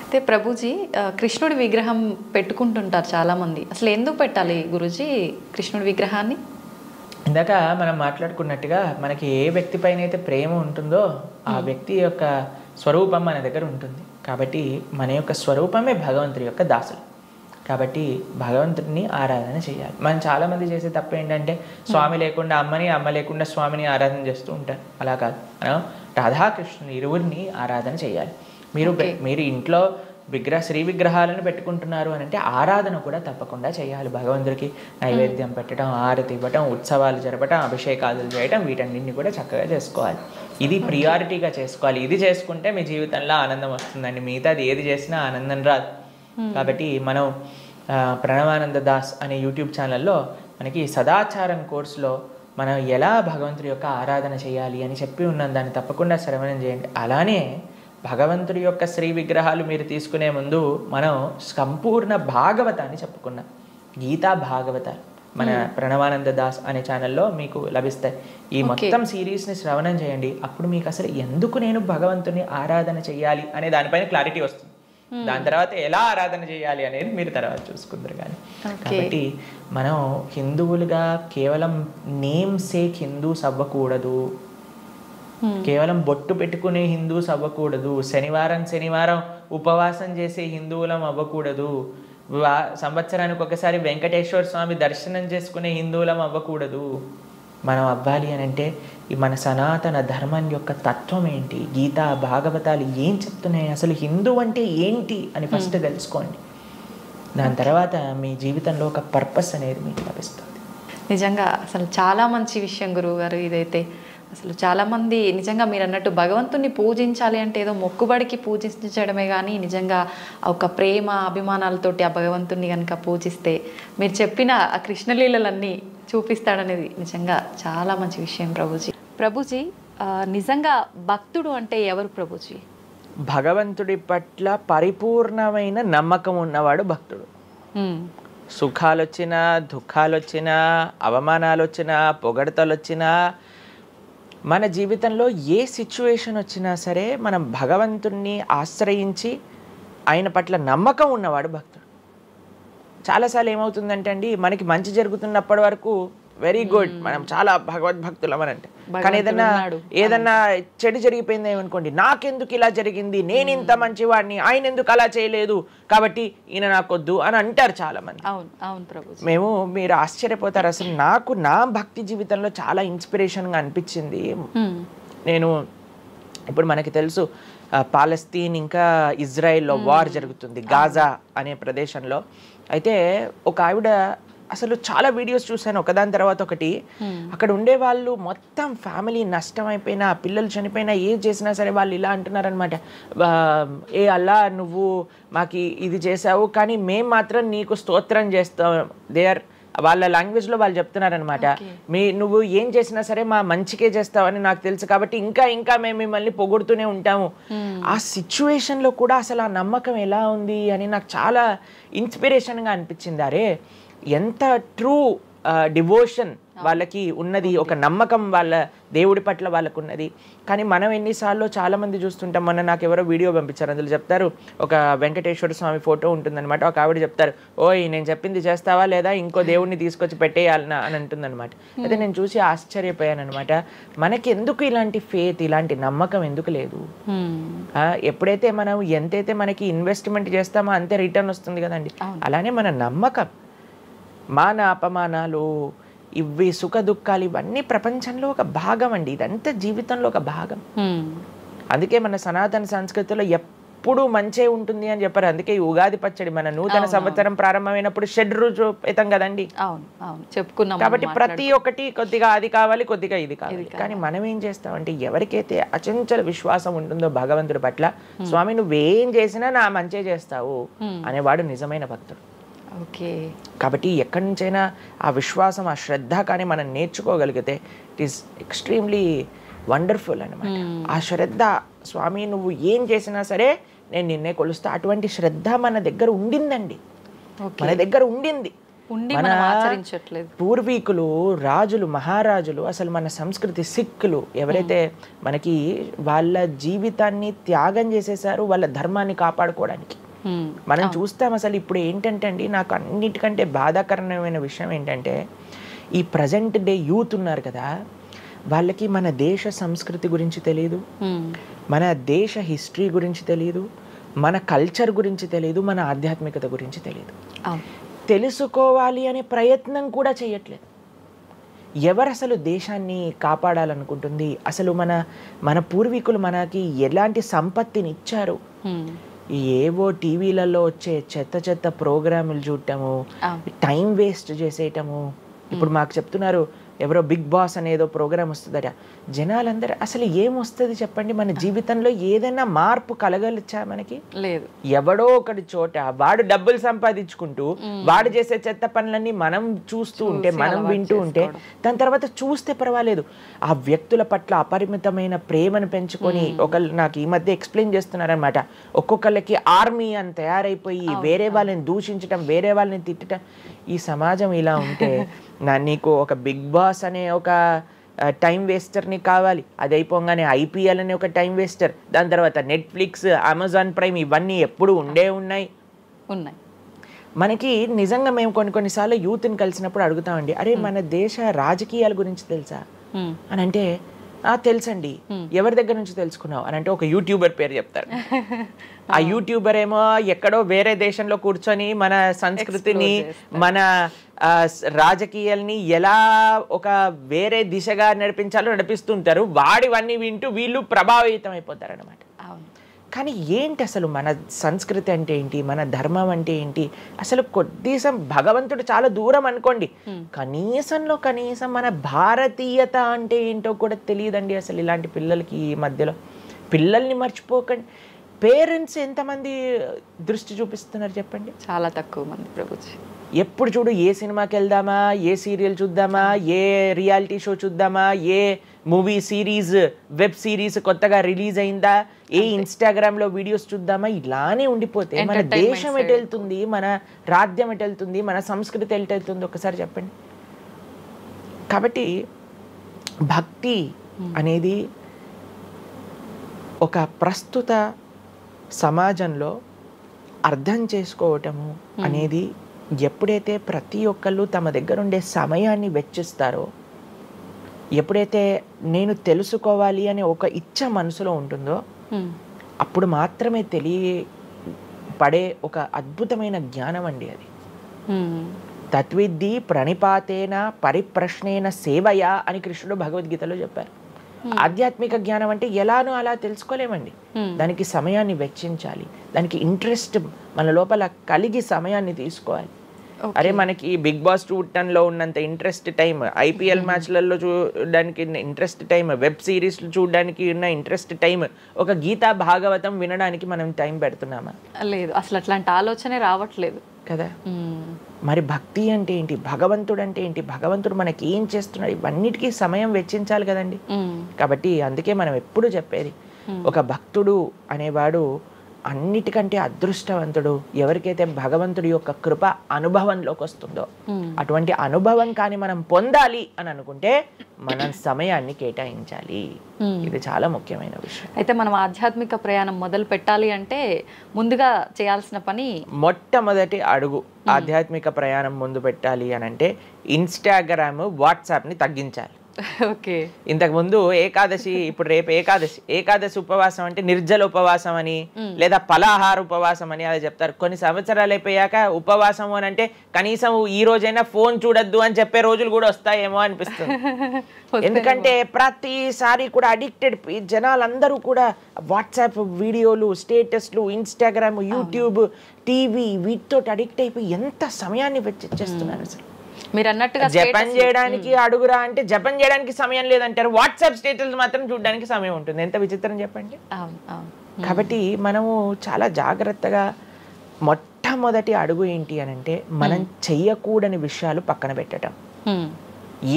అయితే ప్రభుజీ కృష్ణుడి విగ్రహం పెట్టుకుంటుంటారు చాలామంది. అసలు ఎందుకు పెట్టాలి గురూజీ కృష్ణుడి విగ్రహాన్ని? ఇందాక మనం మాట్లాడుకున్నట్టుగా మనకి ఏ వ్యక్తి పైన అయితే ప్రేమ ఉంటుందో ఆ వ్యక్తి యొక్క స్వరూపం మన దగ్గర ఉంటుంది. కాబట్టి మన యొక్క స్వరూపమే భగవంతుడి యొక్క దాసులు. కాబట్టి భగవంతుడిని ఆరాధన చేయాలి. మనం చాలామంది చేసే తప్పు ఏంటంటే స్వామి లేకుండా అమ్మని, అమ్మ లేకుండా స్వామిని ఆరాధన చేస్తూ ఉంటారు. అలా కాదు, మనం రాధాకృష్ణుని ఇరువురిని ఆరాధన చేయాలి. మీరు ఇంట్లో శ్రీ విగ్రహాలను పెట్టుకుంటున్నారు అని అంటే ఆరాధన కూడా తప్పకుండా చేయాలి. భగవంతుడికి నైవేద్యం పెట్టడం, ఆరతి ఇవ్వటం, ఉత్సవాలు జరపటం, అభిషేకాలు చేయటం, వీటన్నింటినీ కూడా చక్కగా చేసుకోవాలి. ఇది ప్రియారిటీగా చేసుకోవాలి. ఇది చేసుకుంటే మీ జీవితంలో ఆనందం వస్తుందండి. మిగతాది ఏది చేసినా ఆనందం రాదు. కాబట్టి మనం ప్రణవానంద దాస్ అనే యూట్యూబ్ ఛానల్లో మనకి సదాచారం కోర్సులో మనం ఎలా భగవంతుడి యొక్క ఆరాధన చేయాలి అని చెప్పి ఉన్నాం. దాన్ని తప్పకుండా శ్రవణం చేయండి. అలానే భగవంతుడి యొక్క శ్రీ విగ్రహాలు మీరు తీసుకునే ముందు మనం సంపూర్ణ భాగవతాన్ని చెప్పుకున్నాం. గీతా భాగవతాలు మన ప్రణవానంద దాస్ అనే ఛానల్లో మీకు లభిస్తాయి. ఈ మొత్తం సిరీస్ని శ్రవణం చేయండి. అప్పుడు మీకు అసలు ఎందుకు నేను భగవంతుని ఆరాధన చేయాలి అనే దానిపైన క్లారిటీ వస్తుంది. దాని తర్వాత ఎలా ఆరాధన చేయాలి అనేది మీరు తర్వాత చూసుకుందరు. కానీ కాబట్టి మనం హిందువులుగా కేవలం నేమ్ సేక్ హిందూస్ అవ్వకూడదు. కేవలం బొట్టు పెట్టుకునే హిందూస్ అవ్వకూడదు. శనివారం ఉపవాసం చేసే హిందువులం అవ్వకూడదు. సంవత్సరానికి ఒకసారి వెంకటేశ్వర స్వామి దర్శనం చేసుకునే హిందువులం అవ్వకూడదు. మనం అవ్వాలి అని అంటే మన సనాతన ధర్మం యొక్క తత్వం ఏంటి, గీతా భాగవతాలు ఏం చెప్తున్నాయి, అసలు హిందూ అంటే ఏంటి అని ఫస్ట్ తెలుసుకోండి. దాని తర్వాత మీ జీవితంలో ఒక పర్పస్ అనేది మీకు లభిస్తుంది. నిజంగా అసలు చాలా మంచి విషయం గురువు గారు ఇదైతే. అసలు చాలామంది నిజంగా మీరు అన్నట్టు భగవంతుని పూజించాలి అంటే ఏదో మొక్కుబడికి పూజించడమే కానీ నిజంగా ఒక ప్రేమ అభిమానాలతోటి ఆ భగవంతుని కనుక పూజిస్తే మీరు చెప్పిన ఆ కృష్ణలీలలన్నీ చూపిస్తాడనేది నిజంగా చాలా మంచి విషయం ప్రభుజీ. ప్రభుజీ నిజంగా భక్తుడు అంటే ఎవరు ప్రభుజీ? భగవంతుడి పట్ల పరిపూర్ణమైన నమ్మకం ఉన్నవాడు భక్తుడు. సుఖాలు వచ్చినా, దుఃఖాలు వచ్చినా, అవమానాలు వచ్చినా, పొగడతలు వచ్చినా, మన జీవితంలో ఏ సిచ్యువేషన్ వచ్చినా సరే మనం భగవంతుణ్ణి ఆశ్రయించి ఆయన పట్ల నమ్మకం ఉన్నవాడు భక్తుడు. చాలాసార్లు ఏమవుతుందంటే అండి, మనకి మంచి జరుగుతున్నప్పటి వరకు వెరీ గుడ్, మనం చాలా భగవద్భక్తులం అని అంటే, కానీ ఏదన్నా చెడు జరిగిపోయింది ఏమనుకోండి, నాకెందుకు ఇలా జరిగింది, నేను ఇంత మంచివాడిని, ఆయన ఎందుకు అలా చేయలేదు, కాబట్టి ఈయన నాకొద్దు అని అంటారు చాలా మంది. మీరు ఆశ్చర్యపోతారు. అసలు నాకు నా భక్తి జీవితంలో చాలా ఇన్స్పిరేషన్గా అనిపించింది. నేను ఇప్పుడు మనకి తెలుసు పాలస్తీన్ ఇంకా ఇజ్రాయెల్లో వార్ జరుగుతుంది, గాజా అనే ప్రదేశంలో. అయితే ఒక ఆవిడ, అసలు చాలా వీడియోస్ చూశాను ఒకదాని తర్వాత ఒకటి, అక్కడ ఉండే వాళ్ళు మొత్తం ఫ్యామిలీ నష్టం అయిపోయినా, పిల్లలు చనిపోయినా, ఏం చేసినా సరే వాళ్ళు ఇలా అంటున్నారనమాట, ఏ అల్లా నువ్వు మాకు ఇది చేసావు కానీ మేము మాత్రం నీకు స్తోత్రం చేస్తాం. వాళ్ళ లాంగ్వేజ్లో వాళ్ళు చెప్తున్నారనమాట, నువ్వు ఏం చేసినా సరే మా మంచికే చేస్తావని నాకు తెలుసు, కాబట్టి ఇంకా ఇంకా మేము మిమ్మల్ని పొగుడుతూనే ఉంటాము. ఆ సిచ్యువేషన్లో కూడా అసలు ఆ నమ్మకం ఎలా ఉంది అని నాకు చాలా ఇన్స్పిరేషన్గా అనిపించింది. అరే ఎంత ట్రూ డివోషన్ వాళ్ళకి ఉన్నది, ఒక నమ్మకం వాళ్ళ దేవుడి పట్ల వాళ్ళకు ఉన్నది. కానీ మనం ఎన్నిసార్లు చాలామంది చూస్తుంటాం. మొన్న నాకు ఎవరో వీడియో పంపించారు, అందులో చెప్తారు ఒక వెంకటేశ్వర స్వామి ఫోటో ఉంటుందన్నమాట. ఒక ఆవిడ చెప్తారు, ఓయ్ నేను చెప్పింది చేస్తావా లేదా, ఇంకో దేవుడిని తీసుకొచ్చి పెట్టేయాలనా అని అంటుందన్నమాట. అయితే నేను చూసి ఆశ్చర్యపోయాను అనమాట. మనకి ఎందుకు ఇలాంటి ఫేత్, ఇలాంటి నమ్మకం ఎందుకు లేదు? ఎప్పుడైతే మనం ఎంతైతే మనకి ఇన్వెస్ట్మెంట్ చేస్తామో అంతే రిటర్న్ వస్తుంది కదండి. అలానే మన నమ్మకం, మాన అపమానాలు, ఇవి సుఖ దుఃఖాలు, ఇవన్నీ ప్రపంచంలో ఒక భాగం అండి. ఇదంతా జీవితంలో ఒక భాగం. అందుకే మన సనాతన సంస్కృతిలో ఎప్పుడు మంచే ఉంటుంది అని చెప్పారు. అందుకే ఈ ఉగాది పచ్చడి మన నూతన సంవత్సరం ప్రారంభమైనప్పుడు షడ్రుజోపేతం కదండి, చెప్పుకున్నాం. కాబట్టి ప్రతి ఒక్కటి కొద్దిగా అది కావాలి, కొద్దిగా ఇది కావాలి. కానీ మనం ఏం చేస్తామంటే, ఎవరికైతే అచంచల విశ్వాసం ఉంటుందో భగవంతుడి పట్ల, స్వామి నువ్వేం చేసినా నా మంచే చేస్తావు అనేవాడు నిజమైన భక్తుడు. కాబట్టి ఎక్కడి నుంచైనా ఆ విశ్వాసం, ఆ శ్రద్ధ కానీ మనం నేర్చుకోగలిగితే ఇట్ ఈస్ ఎక్స్ట్రీమ్లీ వండర్ఫుల్ అనమాట. ఆ శ్రద్ధ, స్వామి నువ్వు ఏం చేసినా సరే నేను నిన్నే కొలుస్తా, అటువంటి శ్రద్ధ మన దగ్గర ఉండిందండి, మన దగ్గర ఉండింది. ఉండి మన మనం ఆచరించట్లేదు. పూర్వీకులు, రాజులు, మహారాజులు, అసలు మన సంస్కృతి, సిక్కులు ఎవరైతే మనకి వాళ్ళ జీవితాన్ని త్యాగం చేసేసారు వాళ్ళ ధర్మాన్ని కాపాడుకోవడానికి. మనం చూస్తాం. అసలు ఇప్పుడు ఏంటంటే అండి, నాకు అన్నిటికంటే బాధాకరమైన విషయం ఏంటంటే, ఈ ప్రజెంట్ డే యూత్ ఉన్నారు కదా, వాళ్ళకి మన దేశ సంస్కృతి గురించి తెలియదు, మన దేశ హిస్టరీ గురించి తెలియదు, మన కల్చర్ గురించి తెలియదు, మన ఆధ్యాత్మికత గురించి తెలియదు. తెలుసుకోవాలి అనే ప్రయత్నం కూడా చేయట్లేదు. ఎవరు అసలు దేశాన్ని కాపాడాలనుకుంటుంది? అసలు మన పూర్వీకులు మనకి ఎలాంటి సంపత్తిని ఇచ్చారు? ఏవో టీవీలలో వచ్చే చెత్త ప్రోగ్రాములు చూడటము, టైం వేస్ట్ చేసేయటము. ఇప్పుడు మాకు చెప్తున్నారు ఎవరో బిగ్ బాస్ అనేదో ప్రోగ్రామ్ వస్తుందట. జనాలందరూ అసలు ఏమొస్తుంది చెప్పండి? మన జీవితంలో ఏదైనా మార్పు కలగలిచా మనకి? లేదు. ఎవడో ఒకటి చోట వాడు డబ్బులు సంపాదించుకుంటూ వాడు చేసే చెత్త పనులన్నీ మనం చూస్తూ ఉంటే, మనం వింటూ ఉంటే, దాని తర్వాత చూస్తే పర్వాలేదు. ఆ వ్యక్తుల పట్ల అపరిమితమైన ప్రేమను పెంచుకొని, ఒకళ్ళు నాకు ఈ మధ్య ఎక్స్ప్లెయిన్ చేస్తున్నారనమాట, ఒక్కొక్కళ్ళకి ఆర్మీ అని తయారైపోయి వేరే వాళ్ళని దూషించటం, వేరే వాళ్ళని తిట్టడం. ఈ సమాజం ఇలా ఉంటే నీకు ఒక బిగ్ బాస్ అనే ఒక టైం వేస్టర్ని కావాలి, అది అయిపోగానే ఐపీఎల్ అనే ఒక టైం వేస్టర్, దాని తర్వాత నెట్ఫ్లిక్స్, అమెజాన్ ప్రైమ్, ఇవన్నీ ఎప్పుడు ఉన్నాయి. మనకి నిజంగా మేము కొన్నిసార్లు యూత్ని కలిసినప్పుడు అడుగుతామండి, అరే మన దేశ రాజకీయాల గురించి తెలుసా అని అంటే, తెలుసండి. ఎవరి దగ్గర నుంచి తెలుసుకున్నావు అని అంటే ఒక యూట్యూబర్ పేరు చెప్తారు. ఆ యూట్యూబర్ ఏమో ఎక్కడో వేరే దేశంలో కూర్చొని మన సంస్కృతిని, మన రాజకీయాల్ని ఎలా ఒక వేరే దిశగా నడిపించాలో నడిపిస్తుంటారు. వాడివన్నీ వింటూ వీళ్ళు ప్రభావితం అయిపోతారు అనమాట. కానీ ఏంటి అసలు మన సంస్కృతి అంటే ఏంటి, మన ధర్మం అంటే ఏంటి? అసలు కొద్దిసం భగవంతుడు చాలా దూరం అనుకోండి, కనీసం మన భారతీయత అంటే ఏంటో కూడా తెలియదండి అసలు ఇలాంటి పిల్లలకి. ఈ మధ్యలో పిల్లల్ని మర్చిపోకండి. పేరెంట్స్ ఎంతమంది దృష్టి చూపిస్తున్నారు చెప్పండి? చాలా తక్కువ మంది ప్రభుజీ. ఎప్పుడు చూడు ఏ సినిమాకి వెళ్దామా, ఏ సీరియల్ చూద్దామా, ఏ రియాలిటీ షో చూద్దామా, ఏ మూవీ సిరీస్, వెబ్ సిరీస్ కొత్తగా రిలీజ్ అయిందా, ఏ ఇన్స్టాగ్రామ్లో వీడియోస్ చూద్దామా, ఇలానే ఉండిపోతే మన దేశం ఎటు వెళ్తుంది, మన రాజ్యం ఎటు వెళ్తుంది, మన సంస్కృతి ఎటు వెళ్తుంది ఒకసారి చెప్పండి. కాబట్టి భక్తి అనేది ఒక ప్రస్తుత సమాజంలో అర్థం చేసుకోవటము అనేది, ఎప్పుడైతే ప్రతి ఒక్కళ్ళు తమ దగ్గర ఉండే సమయాన్ని వెచ్చిస్తారో, ఎప్పుడైతే నేను తెలుసుకోవాలి అనే ఒక ఇచ్చ మనసులో ఉంటుందో, అప్పుడు మాత్రమే తెలియపడే ఒక అద్భుతమైన జ్ఞానం అండి అది. తత్విద్ధి ప్రణిపాతేన పరిప్రశ్నేన సేవయా అని కృష్ణుడు భగవద్గీతలో చెప్పారు. ఆధ్యాత్మిక జ్ఞానం అంటే ఎలానో అలా తెలుసుకోలేమండి, దానికి సమయాన్ని వెచ్చించాలి, దానికి ఇంట్రెస్ట్ మన లోపల కలిగి సమయాన్ని తీసుకోవాలి. అరే మనకి బిగ్ బాస్ చూడటంలో ఉన్నంత ఇంట్రెస్ట్ టైం, ఐపీఎల్ మ్యాచ్లలో చూడడానికి ఇంట్రెస్ట్ టైం, వెబ్ సిరీస్లు చూడడానికి ఉన్న ఇంట్రెస్ట్ టైం, ఒక గీతా భాగవతం వినడానికి మనం టైం పెడుతున్నామా? లేదు, అసలు అట్లాంటి ఆలోచనే రావట్లేదు కదా. మరి భక్తి అంటే ఏంటి, భగవంతుడు అంటే ఏంటి, భగవంతుడు మనకి ఏం చేస్తున్నాడు, ఇవన్నిటికీ సమయం వెచ్చించాలి కదండి. కాబట్టి అందుకే మనం ఎప్పుడు చెప్పేది, ఒక భక్తుడు అనేవాడు అన్నిటికంటే అదృష్టవంతుడు ఎవరికైతే భగవంతుడి యొక్క కృప అనుభవంలోకి వస్తుందో. అటువంటి అనుభవం కానీ మనం పొందాలి అని అనుకుంటే మనం సమయాన్ని కేటాయించాలి. ఇది చాలా ముఖ్యమైన విషయం. అయితే మనం ఆధ్యాత్మిక ప్రయాణం మొదలు పెట్టాలి అంటే ముందుగా చేయాల్సిన పని, మొట్టమొదటి అడుగు ఆధ్యాత్మిక ప్రయాణం ముందు పెట్టాలి అని అంటే ఇన్స్టాగ్రామ్, వాట్సాప్ని తగ్గించాలి. ఓకే. ఇంతకు ముందు ఏకాదశి, ఇప్పుడు రేపు ఏకాదశి ఉపవాసం అంటే నిర్జల ఉపవాసం అని, లేదా పలాహార ఉపవాసం అని అలా చెప్తారు. కొన్ని సంవత్సరాలు అయిపోయాక ఉపవాసం అని అంటే కనీసం ఈ రోజైనా ఫోన్ చూడొద్దు అని చెప్పే రోజులు కూడా వస్తాయేమో అనిపిస్తుంది. ఎందుకంటే ప్రతిసారి కూడా అడిక్టెడ్ జనాలందరూ కూడా వాట్సాప్ వీడియోలు, స్టేటస్లు, ఇన్స్టాగ్రామ్, యూట్యూబ్, టీవీ, వీటితో అడిక్ట్ అయిపోయి ఎంత సమయాన్ని వెచ్చిస్తున్నారు. అసలు మీరు అన్నట్టుగా జపం చేయడానికి అడుగురా అంటే జపం చేయడానికి సమయం లేదంటారు, వాట్సాప్ స్టేటస్ మాత్రం చూడడానికి సమయం ఉంటుంది. ఎంత విచిత్రం చెప్పండి. కాబట్టి మనము చాలా జాగ్రత్తగా మొట్టమొదటి అడుగు ఏంటి అని అంటే మనం చెయ్యకూడని విషయాలు పక్కన పెట్టడం.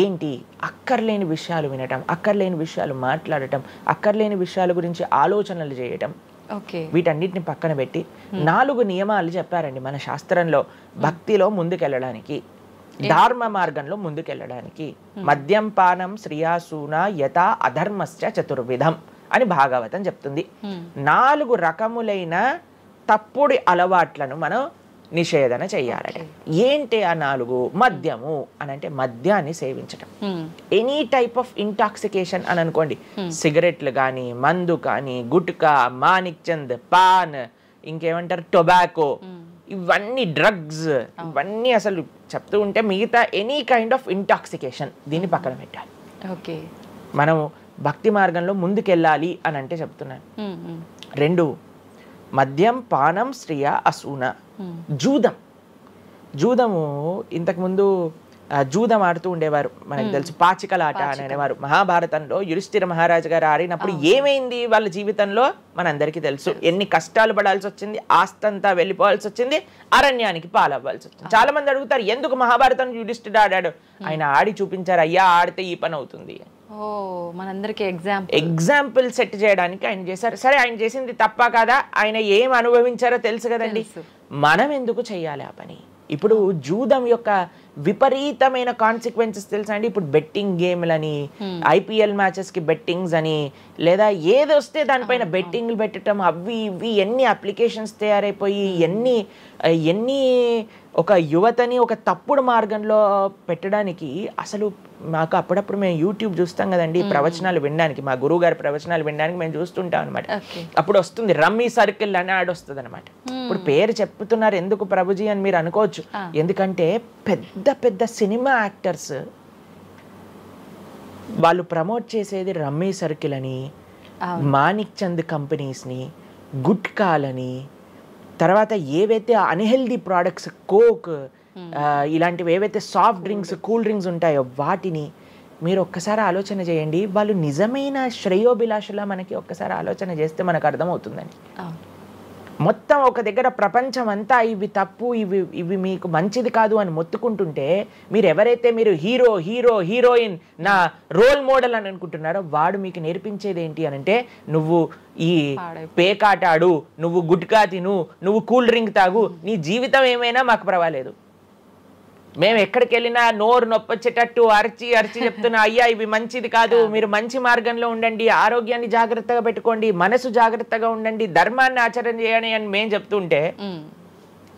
ఏంటి? అక్కర్లేని విషయాలు వినటం, అక్కర్లేని విషయాలు మాట్లాడటం, అక్కర్లేని విషయాల గురించి ఆలోచనలు చేయటం. వీటన్నిటిని పక్కన పెట్టి 4 నియమాలు చెప్పారండి మన శాస్త్రంలో భక్తిలో ముందుకెళ్ళడానికి. ధర్మ మార్గంలో ముందుకెళ్ళడానికి. మద్యం పానం శ్రియాసూన యథా అధర్మశ్చ చతుర్విధం అని భాగవతం చెప్తుంది. 4 రకములైన తప్పుడు అలవాట్లను మనం నిషేధన చెయ్యాలట. ఏంటి ఆ 4? మద్యము అని అంటే మద్యాన్ని సేవించటం, ఎనీ టైప్ ఆఫ్ ఇంటాక్సికేషన్ అని అనుకోండి. సిగరెట్లు కానీ, మందు కానీ, గుట్కా, మానిక్ చంద్, పాన్, ఇంకేమంటారు టొబాకో, ఇవన్నీ డ్రగ్స్, ఇవన్నీ అసలు చెప్తూ ఉంటే మిగతా ఎనీ కైండ్ ఆఫ్ ఇంటాక్సికేషన్ దీన్ని పక్కన పెట్టాలి. ఓకే, మనం భక్తి మార్గంలో ముందుకెళ్ళాలి అని అంటే చెప్తున్నాను. 2 మద్యం పానం శ్రియ అసూన. జూదము ఇంతకుముందు జూదం ఆడుతూ ఉండేవారు, మనకు తెలుసు పాచికలాట అని అనేవారు. మహాభారతంలో యుధిష్ఠిర మహారాజు గారు ఆడినప్పుడు ఏమైంది వాళ్ళ జీవితంలో మనందరికీ తెలుసు. ఎన్ని కష్టాలు పడాల్సి వచ్చింది, ఆస్తంతా వెళ్ళిపోవాల్సి వచ్చింది, అరణ్యానికి పాలవ్వాల్సి వచ్చింది. చాలా మంది అడుగుతారు ఎందుకు మహాభారతం యుధిష్ఠిరుడు ఆడాడు. ఆయన ఆడి చూపించారు, అయ్యా ఆడితే ఈ పని అవుతుంది. మనందరికి ఎగ్జాంపుల్ సెట్ చేయడానికి ఆయన చేశారు. సరే, ఆయన చేసింది తప్ప కదా, ఆయన ఏం అనుభవించారో తెలుసు కదండి. మనం ఎందుకు చెయ్యాలి ఆ పని? ఇప్పుడు జూదం యొక్క విపరీతమైన కాన్సిక్వెన్సెస్ తెలుసా అండి. ఇప్పుడు బెట్టింగ్ గేమ్లని, IPL మ్యాచెస్ కి బెట్టింగ్స్ అని, లేదా ఏదొస్తే దానిపైన బెట్టింగ్లు పెట్టడం, అవి ఇవి ఎన్ని అప్లికేషన్స్ తయారైపోయి ఎన్ని ఒక యువతని ఒక తప్పుడు మార్గంలో పెట్టడానికి. అసలు మాకు అప్పుడప్పుడు మేము యూట్యూబ్ చూస్తాం కదండి ప్రవచనాలు వినడానికి, మా గురువు గారి ప్రవచనాలు వినడానికి మేము చూస్తుంటాం అనమాట. అప్పుడు వస్తుంది రమ్మీ సర్కిల్ అని యాడ్ వస్తుంది అనమాట. ఇప్పుడు పేరు చెప్తున్నారు ఎందుకు ప్రభుజీ అని మీరు అనుకోవచ్చు. ఎందుకంటే పెద్ద పెద్ద సినిమా యాక్టర్స్ వాళ్ళు ప్రమోట్ చేసేది రమ్మీ సర్కిల్ అని, మానిక్ చంద్ కంపెనీస్ని, గుట్కాలని, తర్వాత ఏవైతే అన్హెల్దీ ప్రోడక్ట్స్ కోక్ ఇలాంటివి ఏవైతే సాఫ్ట్ డ్రింక్స్ కూల్ డ్రింక్స్ ఉంటాయో వాటిని మీరు ఒక్కసారి ఆలోచన చేయండి. వాళ్ళు నిజమైన శ్రేయోభిలాషులా మనకి ఒక్కసారి ఆలోచన చేస్తే మనకు అర్థమవుతుందని. మొత్తం ఒక దగ్గర ప్రపంచం అంతా ఇవి తప్పు, ఇవి మీకు మంచిది కాదు అని మొత్తుకుంటుంటే మీరు ఎవరైతే మీరు హీరోయిన్ నా రోల్ మోడల్ అని అనుకుంటున్నారో వాడు మీకు నేర్పించేది ఏంటి అని అంటే, నువ్వు ఈ పేకాటాడు, నువ్వు గుట్కా తిను, నువ్వు కూల్ డ్రింక్ తాగు, నీ జీవితం ఏమైనా మాకు పర్వాలేదు. మేము ఎక్కడికి వెళ్ళినా నోరు నొప్పొచ్చేటట్టు అరిచి చెప్తున్నా, అయ్యా ఇవి మంచిది కాదు, మీరు మంచి మార్గంలో ఉండండి, ఆరోగ్యాన్ని జాగ్రత్తగా పెట్టుకోండి, మనసు జాగ్రత్తగా ఉండండి, ధర్మాన్ని ఆచరణ చేయండి అని మేము చెప్తుంటే,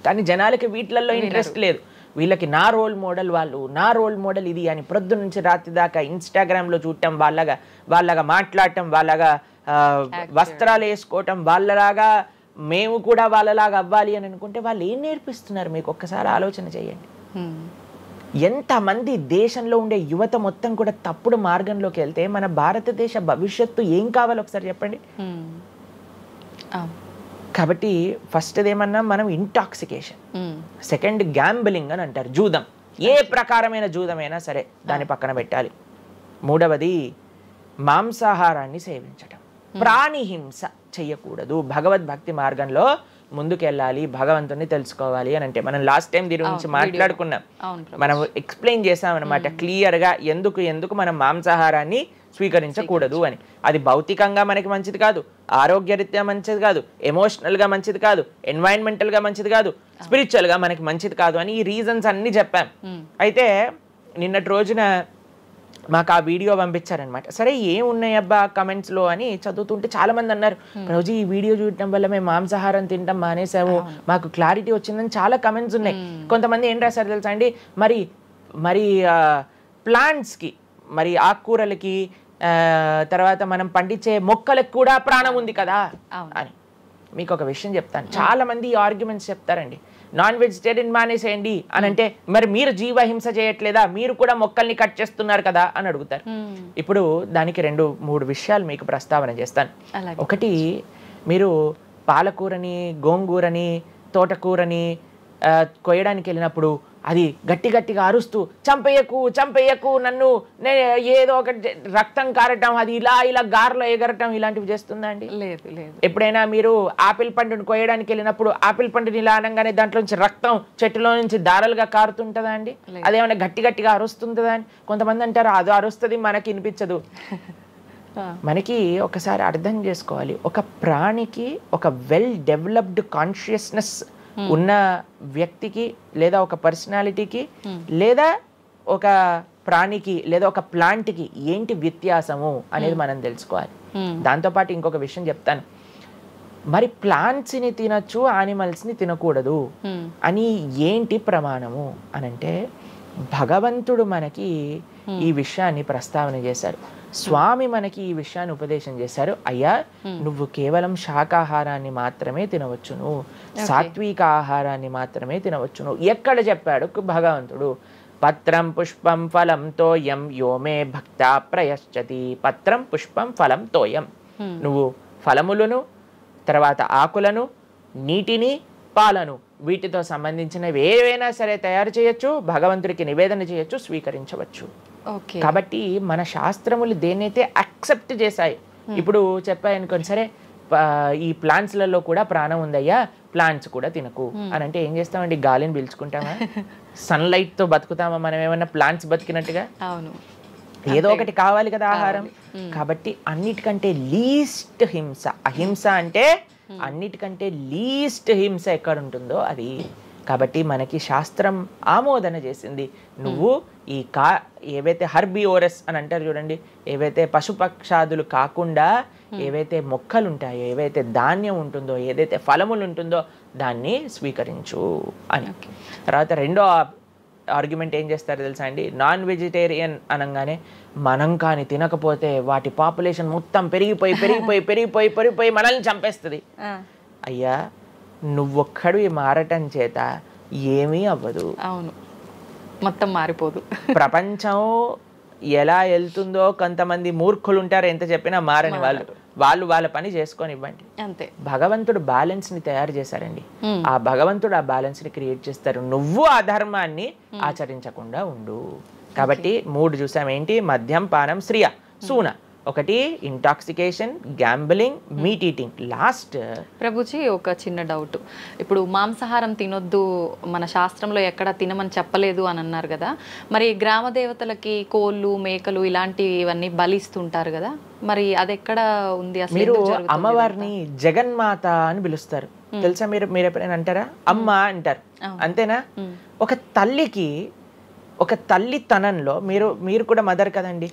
కానీ జనాలకి వీటిల్లో ఇంట్రెస్ట్ లేదు. వీళ్ళకి నా రోల్ మోడల్ వాళ్ళు, నా రోల్ మోడల్ ఇది అని ప్రొద్దు నుంచి రాత్రి దాకా ఇన్స్టాగ్రామ్లో చూడటం, వాళ్ళగా మాట్లాడటం, వాళ్ళగా వస్త్రాలు వేసుకోవటం, వాళ్ళలాగా మేము కూడా వాళ్ళలాగా అవ్వాలి అని అనుకుంటే వాళ్ళు ఏం నేర్పిస్తున్నారు మీకు ఒక్కసారి ఆలోచన చేయండి. ఎంతమంది దేశంలో ఉండే యువత మొత్తం కూడా తప్పుడు మార్గంలోకి వెళ్తే మన భారతదేశ భవిష్యత్తు ఏం కావాలో ఒకసారి చెప్పండి. కాబట్టి ఫస్ట్ ఏమన్నా మనం ఇంటాక్సికేషన్, సెకండ్ గ్యాంబ్లింగ్ అని అంటారు, జూదం, ఏ ప్రకారమైన జూదమైనా సరే దాన్ని పక్కన పెట్టాలి. 3వది మాంసాహారాన్ని సేవించటం, ప్రాణిహింస చెయ్యకూడదు. భగవద్భక్తి మార్గంలో ముందుకెళ్ళాలి, భగవంతుని తెలుసుకోవాలి అని అంటే మనం లాస్ట్ టైం దీని గురించి మాట్లాడుకున్నాం, మనం ఎక్స్ప్లెయిన్ చేసాం అనమాట క్లియర్గా ఎందుకు మనం మాంసాహారాన్ని స్వీకరించకూడదు అని. అది భౌతికంగా మనకి మంచిది కాదు, ఆరోగ్యరీత్యా మంచిది కాదు, ఎమోషనల్గా మంచిది కాదు, ఎన్వైరన్మెంటల్గా మంచిది కాదు, స్పిరిచువల్గా మనకి మంచిది కాదు అని ఈ రీజన్స్ అన్ని చెప్పాం. అయితే నిన్నటి రోజున మాకు ఆ వీడియో పంపించారనమాట. సరే ఏమున్నాయబ్బా కమెంట్స్లో అని చదువుతుంటే చాలా మంది అన్నారు, రోజు ఈ వీడియో చూడటం వల్ల మేము మాంసాహారం తినడం మానేసాము, మాకు క్లారిటీ వచ్చిందని చాలా కమెంట్స్ ఉన్నాయి. కొంతమంది ఏం రాశారు తెలుసా అండి, మరి ప్లాంట్స్కి, మరి ఆకుకూరలకి, తర్వాత మనం పండించే మొక్కలకు కూడా ప్రాణం ఉంది కదా అని. మీకు ఒక విషయం చెప్తాను, చాలా మంది ఈ ఆర్గ్యుమెంట్స్ చెప్తారండి, నాన్ వెజిటేరియన్ మానేసేయండి అని అంటే, మరి మీరు జీవహింస చేయట్లేదా, మీరు కూడా మొక్కల్ని కట్ చేస్తున్నారు కదా అని అడుగుతారు. ఇప్పుడు దానికి 2-3 విషయాలు మీకు ప్రస్తావన చేస్తాను. ఒకటి, మీరు పాలకూరని, గోంగూరని, తోటకూరని కొయ్యడానికి వెళ్ళినప్పుడు అది గట్టిగా అరుస్తూ చంపేయకు నన్ను, ఏదో ఒక రక్తం కారటం, అది ఇలా గార్లో ఎగరటం, ఇలాంటివి చేస్తుందా అండి? లేదు. ఎప్పుడైనా మీరు ఆపిల్ పండుని కొయ్యడానికి వెళ్ళినప్పుడు ఆపిల్ పండుని ఇలా అనగానే దాంట్లో నుంచి రక్తం చెట్టులో నుంచి దారాలుగా కారుతుంటుందా అండి? అదేమైనా గట్టిగా అరుస్తుందా అని కొంతమంది అంటారు, అది అరుస్తుంది మనకి వినిపించదు. మనకి ఒకసారి అర్థం చేసుకోవాలి, ఒక ప్రాణికి ఒక వెల్ డెవలప్డ్ కాన్షియస్నెస్ ఉన్న వ్యక్తికి లేదా ఒక పర్సనాలిటీకి లేదా ఒక ప్రాణికి లేదా ఒక ప్లాంట్కి ఏంటి వ్యత్యాసము అనేది మనం తెలుసుకోవాలి. దాంతోపాటు ఇంకొక విషయం చెప్తాను, మరి ప్లాంట్స్ని తినచ్చు యానిమల్స్ని తినకూడదు అని ఏంటి ప్రమాణము అనంటే భగవంతుడు మనకి ఈ విషయాన్ని ప్రస్తావన చేశారు. స్వామి మనకి ఈ విషయాన్ని ఉపదేశం చేశారు. అయ్యా, నువ్వు కేవలం శాకాహారాన్ని మాత్రమే తినవచ్చును, సాత్విక ఆహారాన్ని మాత్రమే తినవచ్చును. ఎక్కడ చెప్పాడు భగవంతుడు? పత్రం పుష్పం ఫలం తోయం యోమే భక్త ప్రయశ్చతి. పత్రం పుష్పం ఫలం తోయం. నువ్వు ఫలములను, తర్వాత ఆకులను, నీటిని, పాలను, వీటితో సంబంధించినవి ఏవైనా సరే తయారు చేయొచ్చు, భగవంతుడికి నివేదన చేయొచ్చు, స్వీకరించవచ్చు. కాబట్టి మన శాస్త్రములు దేన్నైతే యాక్సెప్ట్ చేశాయి, ఇప్పుడు చెప్పాయనుకోండి, సరే ఈ ప్లాంట్స్లలో కూడా ప్రాణం ఉందయ్యా, ప్లాంట్స్ కూడా తినకు అని అంటే ఏం చేస్తామండి? గాలిని పీల్చుకుంటామా? సన్లైట్తో బతుకుతామా మనం ఏమన్నా ప్లాంట్స్ బతికినట్టుగా? ఏదో ఒకటి కావాలి కదా ఆహారం. కాబట్టి అన్నిటికంటే లీస్ట్ హింస, అహింస అంటే అన్నిటికంటే లీస్ట్ హింస ఎక్కడ ఉంటుందో అది. కాబట్టి మనకి శాస్త్రం ఆమోదన చేసింది, నువ్వు ఈ ఏవైతే హర్బివోరస్ అని అంటారు చూడండి, ఏవైతే పశుపక్షాదులు కాకుండా ఏవైతే మొక్కలు ఉంటాయో, ఏవైతే ధాన్యం ఉంటుందో, ఏదైతే ఫలములు ఉంటుందో దాన్ని స్వీకరించు అని. తర్వాత రెండో ఆర్గ్యుమెంట్ ఏం చేస్తారో తెలుసా అండి? నాన్ వెజిటేరియన్ అనగానే మనం కానీ తినకపోతే వాటి పాపులేషన్ మొత్తం పెరిగిపోయి పెరిగిపోయి పెరిగిపోయి పెరిగిపోయి మనల్ని చంపేస్తుంది. అయ్యా, నువ్వొక్కడివి మారటం చేత ఏమీ అవ్వదు. అవును, మొత్తం మారిపోదు. ప్రపంచం ఎలా వెళ్తుందో కొంతమంది మూర్ఖులు ఉంటారు, ఎంత చెప్పినా మారని వాళ్ళు వాళ్ళ పని చేసుకొని ఇవ్వండి అంతే. భగవంతుడు బ్యాలెన్స్ ని తయారు చేశారండి. ఆ భగవంతుడు ఆ బ్యాలెన్స్ ని క్రియేట్ చేస్తారు. నువ్వు ఆ ధర్మాన్ని ఆచరించకుండా ఉండు. కాబట్టి 3 చూసాం ఏంటి? మద్యం, పానం, శ్రియ, సూన. ఒకటి intoxication, gambling, meet eating. Last Prabhuji ఒక చిన్న డౌట్, ఇప్పుడు మాంసాహారం తినొద్దు మన శాస్త్రంలో ఎక్కడ తినమని చెప్పలేదు అని అన్నారు కదా, మరి గ్రామ దేవతలకి కోళ్ళు, మేకలు ఇలాంటివన్నీ బలిస్తుంటారు కదా, మరి అది ఎక్కడ ఉంది? అసలు మీరు అమ్మవారిని జగన్మాత అని పిలుస్తారు తెలుసా? మీరు ఎప్పుడైనా అంటారా? అమ్మ అంటారు, అంతేనా? ఒక తల్లికి, ఒక తల్లితనంలో మీరు కూడా మదర్ కదండి,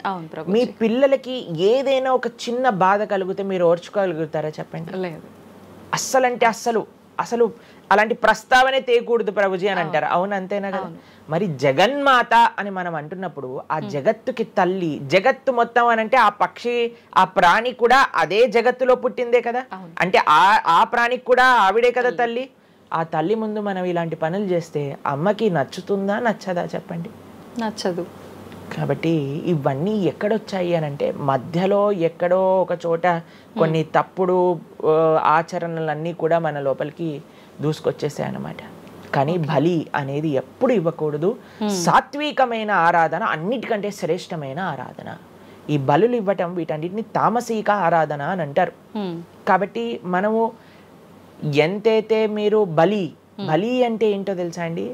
మీ పిల్లలకి ఏదైనా ఒక చిన్న బాధ కలిగితే మీరు ఓర్చుకోగలుగుతారా చెప్పండి? లేదు. అస్సలంటే అసలు అలాంటి ప్రస్తావనే తేయకూడదు ప్రభుజీ అని అంటారు. అవును, అంతేనా కదా? మరి జగన్మాత అని మనం అంటున్నప్పుడు ఆ జగత్తుకి తల్లి, జగత్తు మొత్తం అని అంటే ఆ పక్షి, ఆ ప్రాణి కూడా అదే జగత్తులో పుట్టిందే కదా, అంటే ఆ ప్రాణికి కూడా ఆవిడే కదా తల్లి. ఆ తల్లి ముందు మనం ఇలాంటి పనులు చేస్తే అమ్మకి నచ్చుతుందా, నచ్చదా చెప్పండి? నచ్చదు. కాబట్టి ఇవన్నీ ఎక్కడొచ్చాయి అని అంటే మధ్యలో ఎక్కడో ఒక చోట కొన్ని తప్పుడు ఆచరణలన్నీ కూడా మన లోపలికి దూసుకొచ్చేసాయి అన్నమాట. కానీ బలి అనేది ఎప్పుడు ఇవ్వకూడదు. సాత్వికమైన ఆరాధన అన్నిటికంటే శ్రేష్టమైన ఆరాధన. ఈ బలులు ఇవ్వటం వీటన్నిటిని తామసిక ఆరాధన అని అంటారు. కాబట్టి మనము ఎంతైతే మీరు బలి అంటే ఏంటో తెలుసా అండి?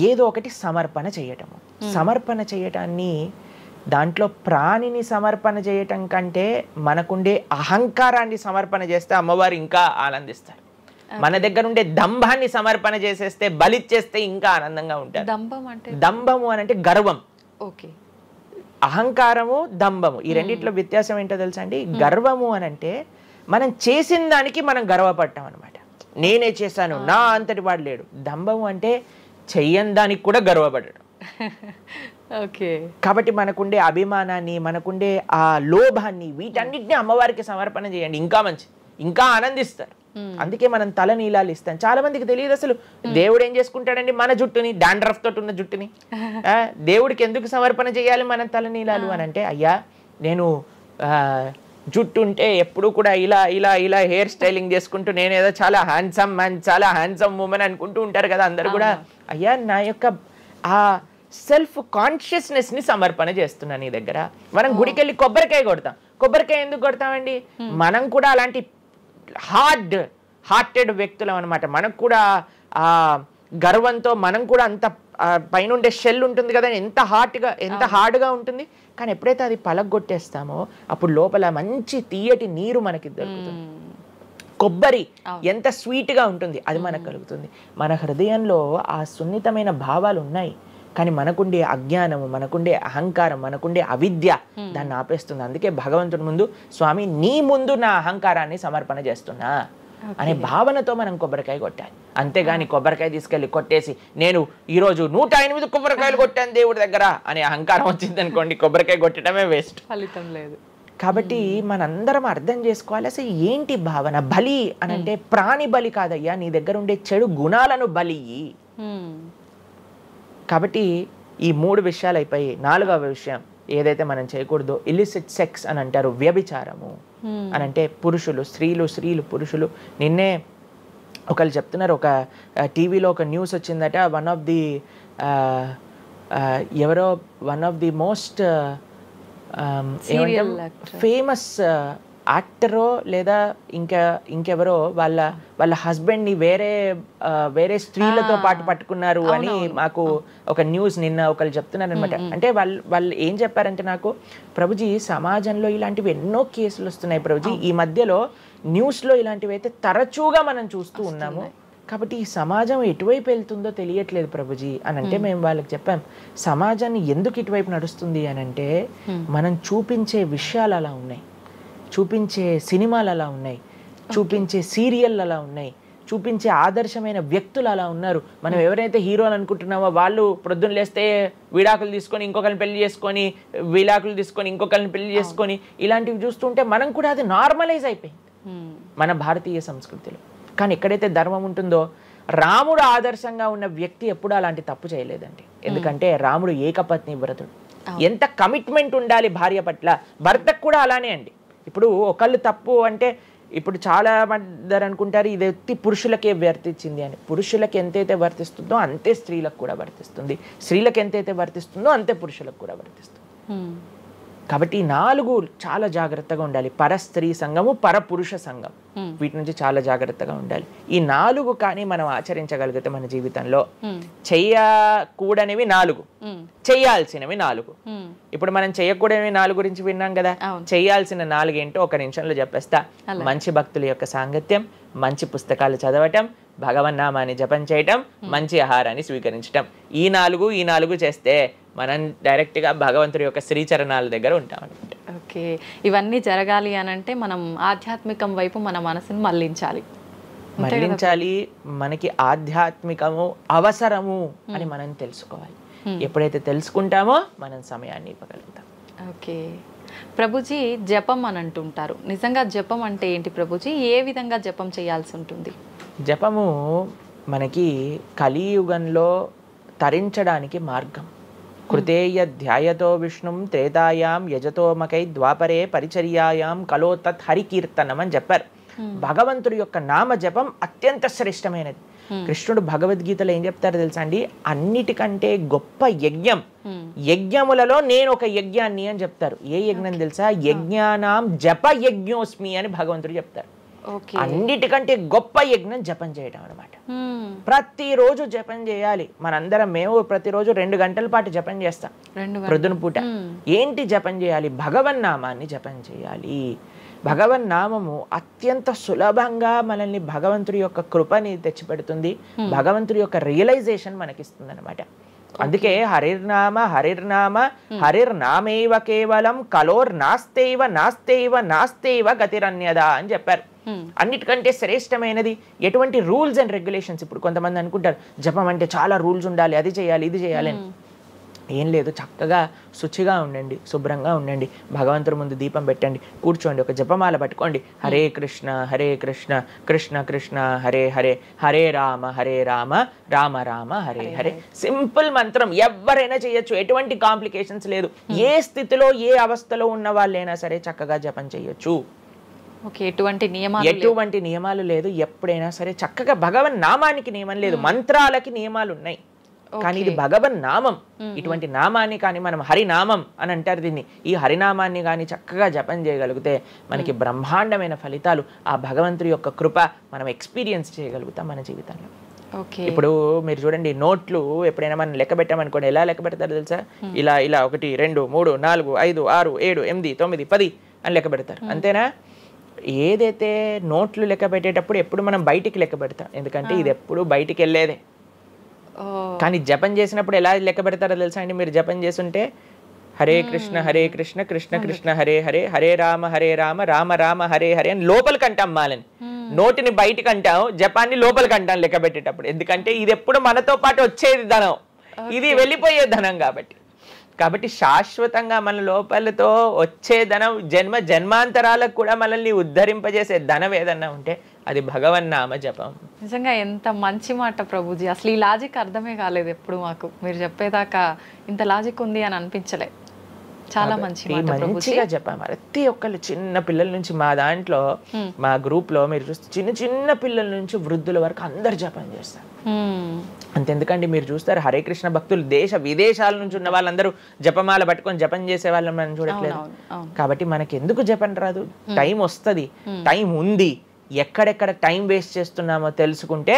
ఏదో ఒకటి సమర్పణ చేయటము. సమర్పణ చేయటాన్ని, దాంట్లో ప్రాణిని సమర్పణ చేయటం కంటే మనకుండే అహంకారాన్ని సమర్పణ చేస్తే అమ్మవారు ఇంకా ఆనందిస్తారు. మన దగ్గర ఉండే దంభాన్ని సమర్పణ చేసేస్తే, బలిచ్చేస్తే ఇంకా ఆనందంగా ఉంటారు. దంభము అని అంటే గర్వం. ఓకే. అహంకారము, దంభము, ఈ రెండిట్లో వ్యత్యాసం ఏంటో తెలుసా అండి? గర్వము అని అంటే మనం చేసిన దానికి మనం గర్వపడటం అనమాట. నేనే చేశాను, నా అంతటి వాడు లేడు. దంభము అంటే చెయ్యని దానికి కూడా గర్వపడడం. ఓకే. కాబట్టి మనకుండే అభిమానాన్ని, మనకుండే ఆ లోభాన్ని, వీటన్నిటిని అమ్మవారికి సమర్పణ చేయండి, ఇంకా మంచి, ఇంకా ఆనందిస్తారు. అందుకే మనం తల నీలాలు ఇస్తాం. చాలా మందికి తెలియదు అసలు దేవుడు ఏం చేసుకుంటాడండి మన జుట్టుని, డాండ్రఫ్ తోటి ఉన్న జుట్టుని. దేవుడికి ఎందుకు సమర్పణ చేయాలి మనం తల నీలాలు అని అంటే, అయ్యా నేను జుట్టు ఉంటే ఎప్పుడు కూడా ఇలా ఇలా ఇలా హెయిర్ స్టైలింగ్ చేసుకుంటూ నేనేదో చాలా హ్యాండ్సమ్ మ్యాన్, చాలా హ్యాండ్సమ్ ఉమెన్ అనుకుంటూ ఉంటారు కదా అందరు కూడా. అయ్యా, నా యొక్క ఆ సెల్ఫ్ కాన్షియస్నెస్ ని సమర్పణ చేస్తున్నా నీ దగ్గర. మనం గుడికి వెళ్ళి కొబ్బరికాయ కొడతాం. కొబ్బరికాయ ఎందుకు కొడతామండి? మనం కూడా అలాంటి హార్టెడ్ వ్యక్తులం అనమాట. మనకు కూడా ఆ గర్వంతో మనం కూడా అంత పైన ఉండే షెల్ ఉంటుంది కదా, ఎంత హార్డ్గా ఉంటుంది. కానీ ఎప్పుడైతే అది పలగొట్టేస్తామో అప్పుడు లోపల మంచి తీయటి నీరు మనకి దొరుకుతుంది. కొబ్బరి ఎంత స్వీట్గా ఉంటుంది అది మనకు కలుగుతుంది. మన హృదయంలో ఆ సున్నితమైన భావాలు ఉన్నాయి, కానీ మనకుండే అజ్ఞానము, మనకుండే అహంకారం, మనకుండే అవిద్య దాన్ని ఆపేస్తుంది. అందుకే భగవంతుడి ముందు స్వామి నీ ముందు నా అహంకారాన్ని సమర్పణ చేస్తున్నా అనే భావనతో మనం కొబ్బరికాయ కొట్టాలి. అంతేగాని కొబ్బరికాయ తీసుకెళ్ళి కొట్టేసి నేను ఈరోజు 108 కొబ్బరికాయలు కొట్టాను దేవుడి దగ్గర అనే అహంకారం వచ్చింది అనుకోండి, కొబ్బరికాయ కొట్టడమే వేస్ట్, ఫలితం లేదు. కాబట్టి మనందరం అర్థం చేసుకోవాలి అసలు ఏంటి భావన. బలి అని అంటే ప్రాణి బలి కాదయ్యా, నీ దగ్గర ఉండే చెడు గుణాలను బలి. కాబట్టి ఈ 3 విషయాలు అయిపోయి 4వ విషయం ఏదైతే మనం చేయకూడదో ఇలిసిట్ సెక్స్ అని అంటారు, వ్యభిచారము అని అంటే పురుషులు స్త్రీలు, స్త్రీలు పురుషులు. నిన్నే ఒకళ్ళు చెప్తున్నారు, ఒక టీవీలో ఒక న్యూస్ వచ్చిందట, one of the most famous యాక్టరో లేదా ఇంకెవరో వాళ్ళ హస్బెండ్ని వేరే స్త్రీలతో పాటు పట్టుకున్నారు అని మాకు ఒక న్యూస్ నిన్న ఒకళ్ళు చెప్తున్నారు అనమాట. అంటే వాళ్ళు ఏం చెప్పారంటే నాకు, ప్రభుజీ సమాజంలో ఇలాంటివి ఎన్నో కేసులు వస్తున్నాయి ప్రభుజీ, ఈ మధ్యలో న్యూస్లో ఇలాంటివి అయితే తరచుగా మనం చూస్తూ ఉన్నాము, కాబట్టి ఈ సమాజం ఎటువైపు వెళ్తుందో తెలియట్లేదు ప్రభుజీ అని అంటే మేము వాళ్ళకి చెప్పాం, సమాజాన్ని ఎందుకు ఇటువైపు నడుస్తుంది అని అంటే మనం చూపించే విషయాలు అలా ఉన్నాయి, చూపించే సినిమాలు అలా ఉన్నాయి, చూపించే సీరియల్ అలా ఉన్నాయి, చూపించే ఆదర్శమైన వ్యక్తులు అలా ఉన్నారు. మనం ఎవరైతే హీరోలు అనుకుంటున్నామో వాళ్ళు ప్రొద్దున లేస్తే విడాకులు తీసుకొని ఇంకొకరిని పెళ్లి చేసుకొని, విడాకులు తీసుకొని ఇంకొకరిని పెళ్లి చేసుకొని, ఇలాంటివి చూస్తుంటే మనం కూడా అది నార్మలైజ్ అయిపోయింది మన భారతీయ సంస్కృతిలో. కానీ ఎక్కడైతే ధర్మం ఉంటుందో, రాముడు ఆదర్శంగా ఉన్న వ్యక్తి ఎప్పుడు అలాంటి తప్పు చేయలేదండి. ఎందుకంటే రాముడు ఏకపత్ని వ్రతుడు. ఎంత కమిట్మెంట్ ఉండాలి భార్య పట్ల, భర్తకు కూడా అలానే అండి. ఇప్పుడు ఒకళ్ళు తప్పు అంటే, ఇప్పుడు చాలా మంది అనుకుంటారు ఇది ఎత్తి పురుషులకే వర్తించింది అని. పురుషులకు ఎంతైతే వర్తిస్తుందో అంతే స్త్రీలకు కూడా వర్తిస్తుంది, స్త్రీలకు ఎంతైతే వర్తిస్తుందో అంతే పురుషులకు కూడా వర్తిస్తుంది. కాబట్టి 4 చాలా జాగ్రత్తగా ఉండాలి. పరస్త్రీ సంఘము, పరపురుష సంఘం, వీటి నుంచి చాలా జాగ్రత్తగా ఉండాలి. ఈ 4 కానీ మనం ఆచరించగలిగితే మన జీవితంలో, చెయ్యకూడనివి 4, చెయ్యాల్సినవి 4. ఇప్పుడు మనం చెయ్యకూడనివి 4 గురించి విన్నాం కదా, చెయ్యాల్సిన 4 ఏంటో ఒక నిమిషంలో చెప్పేస్తా. మంచి భక్తుల యొక్క సాంగత్యం, మంచి పుస్తకాలు చదవటం, భగవన్నామాన్ని జపం చేయటం, మంచి ఆహారాన్ని స్వీకరించటం. ఈ 4 చేస్తే మనం డైరెక్ట్గా భగవంతుడి యొక్క శ్రీచరణాల దగ్గర ఉంటాం అనమాట. ఓకే, ఇవన్నీ జరగాలి అని అంటే మనం ఆధ్యాత్మికం వైపు మన మనసును మళ్ళించాలి. మనకి ఆధ్యాత్మికము అవసరము అని మనం తెలుసుకోవాలి. ఎప్పుడైతే తెలుసుకుంటామో మనం సమయాన్ని ఇవ్వగలుగుతాం. ఓకే ప్రభుజీ, జపం అని అంటుంటారు, నిజంగా జపం అంటే ఏంటి ప్రభుజీ? ఏ విధంగా జపం చేయాల్సి ఉంటుంది? జపము మనకి కలియుగంలో తరించడానికి మార్గం. కృతేయ ధ్యాయతో విష్ణుం త్రేతాయాం యజతోమకై ద్వాపరే పరిచర్యాయాం కలో తత్ హరికీర్తనం అని చెప్పారు. భగవంతుడి యొక్క నామ జపం అత్యంత శ్రేష్టమైనది. కృష్ణుడు భగవద్గీతలో ఏం చెప్తారో తెలుసా అండి, అన్నిటికంటే గొప్ప యజ్ఞం, యజ్ఞములలో నేను ఒక యజ్ఞాన్ని అని చెప్తారు. ఏ యజ్ఞం తెలుసా? యజ్ఞానాం జప యజ్ఞోస్మి అని భగవంతుడు చెప్తారు. అన్నిటికంటే గొప్ప యజ్ఞం జపం చేయడం అనమాట. ప్రతిరోజు జపం చేయాలి. మేము ప్రతిరోజు 2 గంటల పాటు జపం చేస్తాం ప్రొద్దున పూట. ఏంటి జపం చేయాలి? భగవన్నామాన్ని జపం చేయాలి. భగవన్నామము అత్యంత సులభంగా మనల్ని భగవంతుడి యొక్క కృపని తెచ్చిపెడుతుంది, భగవంతుడి యొక్క రియలైజేషన్ మనకిస్తుంది అనమాట. అందుకే హరిర్నామ హరిర్నామేవ కేవలం కలోర్ నాస్తేవ గతిరన్యదా అని చెప్పారు. అన్నిటికంటే శ్రేష్టమైనది ఎటువంటి రూల్స్ అండ్ రెగ్యులేషన్స్. ఇప్పుడు కొంతమంది అనుకుంటారు జపం అంటే చాలా రూల్స్ ఉండాలి, అది చేయాలి ఇది చేయాలి అని. ఏం లేదు, చక్కగా శుచిగా ఉండండి, శుభ్రంగా ఉండండి, భగవంతుడి ముందు దీపం పెట్టండి, కూర్చోండి, ఒక జపమాల పట్టుకోండి, హరే కృష్ణ కృష్ణ కృష్ణ హరే హరే, హరే రామ రామ రామ హరే హరే. సింపుల్ మంత్రం, ఎవరైనా చేయొచ్చు, ఎటువంటి కాంప్లికేషన్స్ లేదు. ఏ స్థితిలో ఏ అవస్థలో ఉన్న వాళ్ళైనా సరే చక్కగా జపం చేయొచ్చు. ఎటువంటి నియమాలు లేదు. ఎప్పుడైనా సరే చక్కగా భగవన్ నామానికి నియమం లేదు, మంత్రాలకి నియమాలు ఉన్నాయి, కానీ ఇది భగవన్ నామం. ఇటువంటి నామాన్ని కానీ మనం హరినామం అని అంటారు దీన్ని. ఈ హరినామాన్ని కానీ చక్కగా జపం చేయగలిగితే మనకి బ్రహ్మాండమైన ఫలితాలు, ఆ భగవంతుడి యొక్క కృప మనం ఎక్స్పీరియన్స్ చేయగలుగుతాం మన జీవితంలో. ఇప్పుడు మీరు చూడండి, నోట్లు ఎప్పుడైనా మనం లెక్క పెట్టామనుకోండి, ఎలా లెక్క పెడతారు తెలుసా? ఇలా 1 2 3 4 5 6 7 8 9 10 అని లెక్క పెడతారు, అంతేనా? ఏదైతే నోట్లు లెక్క పెట్టేటప్పుడు ఎప్పుడు మనం బయటికి లెక్క పెడతాం, ఎందుకంటే ఇది ఎప్పుడు బయటికి వెళ్ళేదే. కానీ జపం చేసినప్పుడు ఎలా లెక్క పెడతారో తెలుసా అండి? మీరు జపం చేస్తుంటే హరే కృష్ణ కృష్ణ కృష్ణ హరే హరే, హరే రామ రామ రామ హరే హరే అని లోపలికి అంటాం మాలని. నోటిని బయటికి అంటాం, జపాన్ని లోపలికి అంటాం లెక్క పెట్టేటప్పుడు. ఎందుకంటే ఇది ఎప్పుడు మనతో పాటు వచ్చేది ధనం, ఇది వెళ్ళిపోయే ధనం. కాబట్టి శాశ్వతంగా మన లోపలతో వచ్చే ధనం, జన్మాంతరాలకు కూడా మనల్ని ఉద్ధరింపజేసే ధనం ఏదన్నా ఉంటే అది భగవన్నామ జపం. నిజంగా ఎంత మంచి మాట ప్రభుజీ. అసలు ఈ లాజిక్ అర్థమే కాలేదు ఎప్పుడు మాకు. మీరు చెప్పేదాకా ఇంత లాజిక్ ఉంది అని అనిపించలే. చాలా మంచి మాట ప్రభుజీ. మంచిగా చెప్పాము. ప్రతి ఒక్కళ్ళు చిన్న పిల్లల నుంచి మా దాంట్లో మా గ్రూప్ లో మీరు చూస్తే చిన్న చిన్న పిల్లల నుంచి వృద్ధుల వరకు అందరు జపం చేస్తారు. అంతెందుకండి మీరు చూస్తారు హరే కృష్ణ భక్తులు దేశ విదేశాల నుంచి ఉన్న వాళ్ళందరూ జపమాల పట్టుకొని జపం చేసే వాళ్ళని మనం చూడట్లేదు. కాబట్టి మనకి ఎందుకు జపం రాదు? టైం వస్తుంది, టైం ఉంది. ఎక్కడెక్కడ టైం వేస్ట్ చేస్తున్నామో తెలుసుకుంటే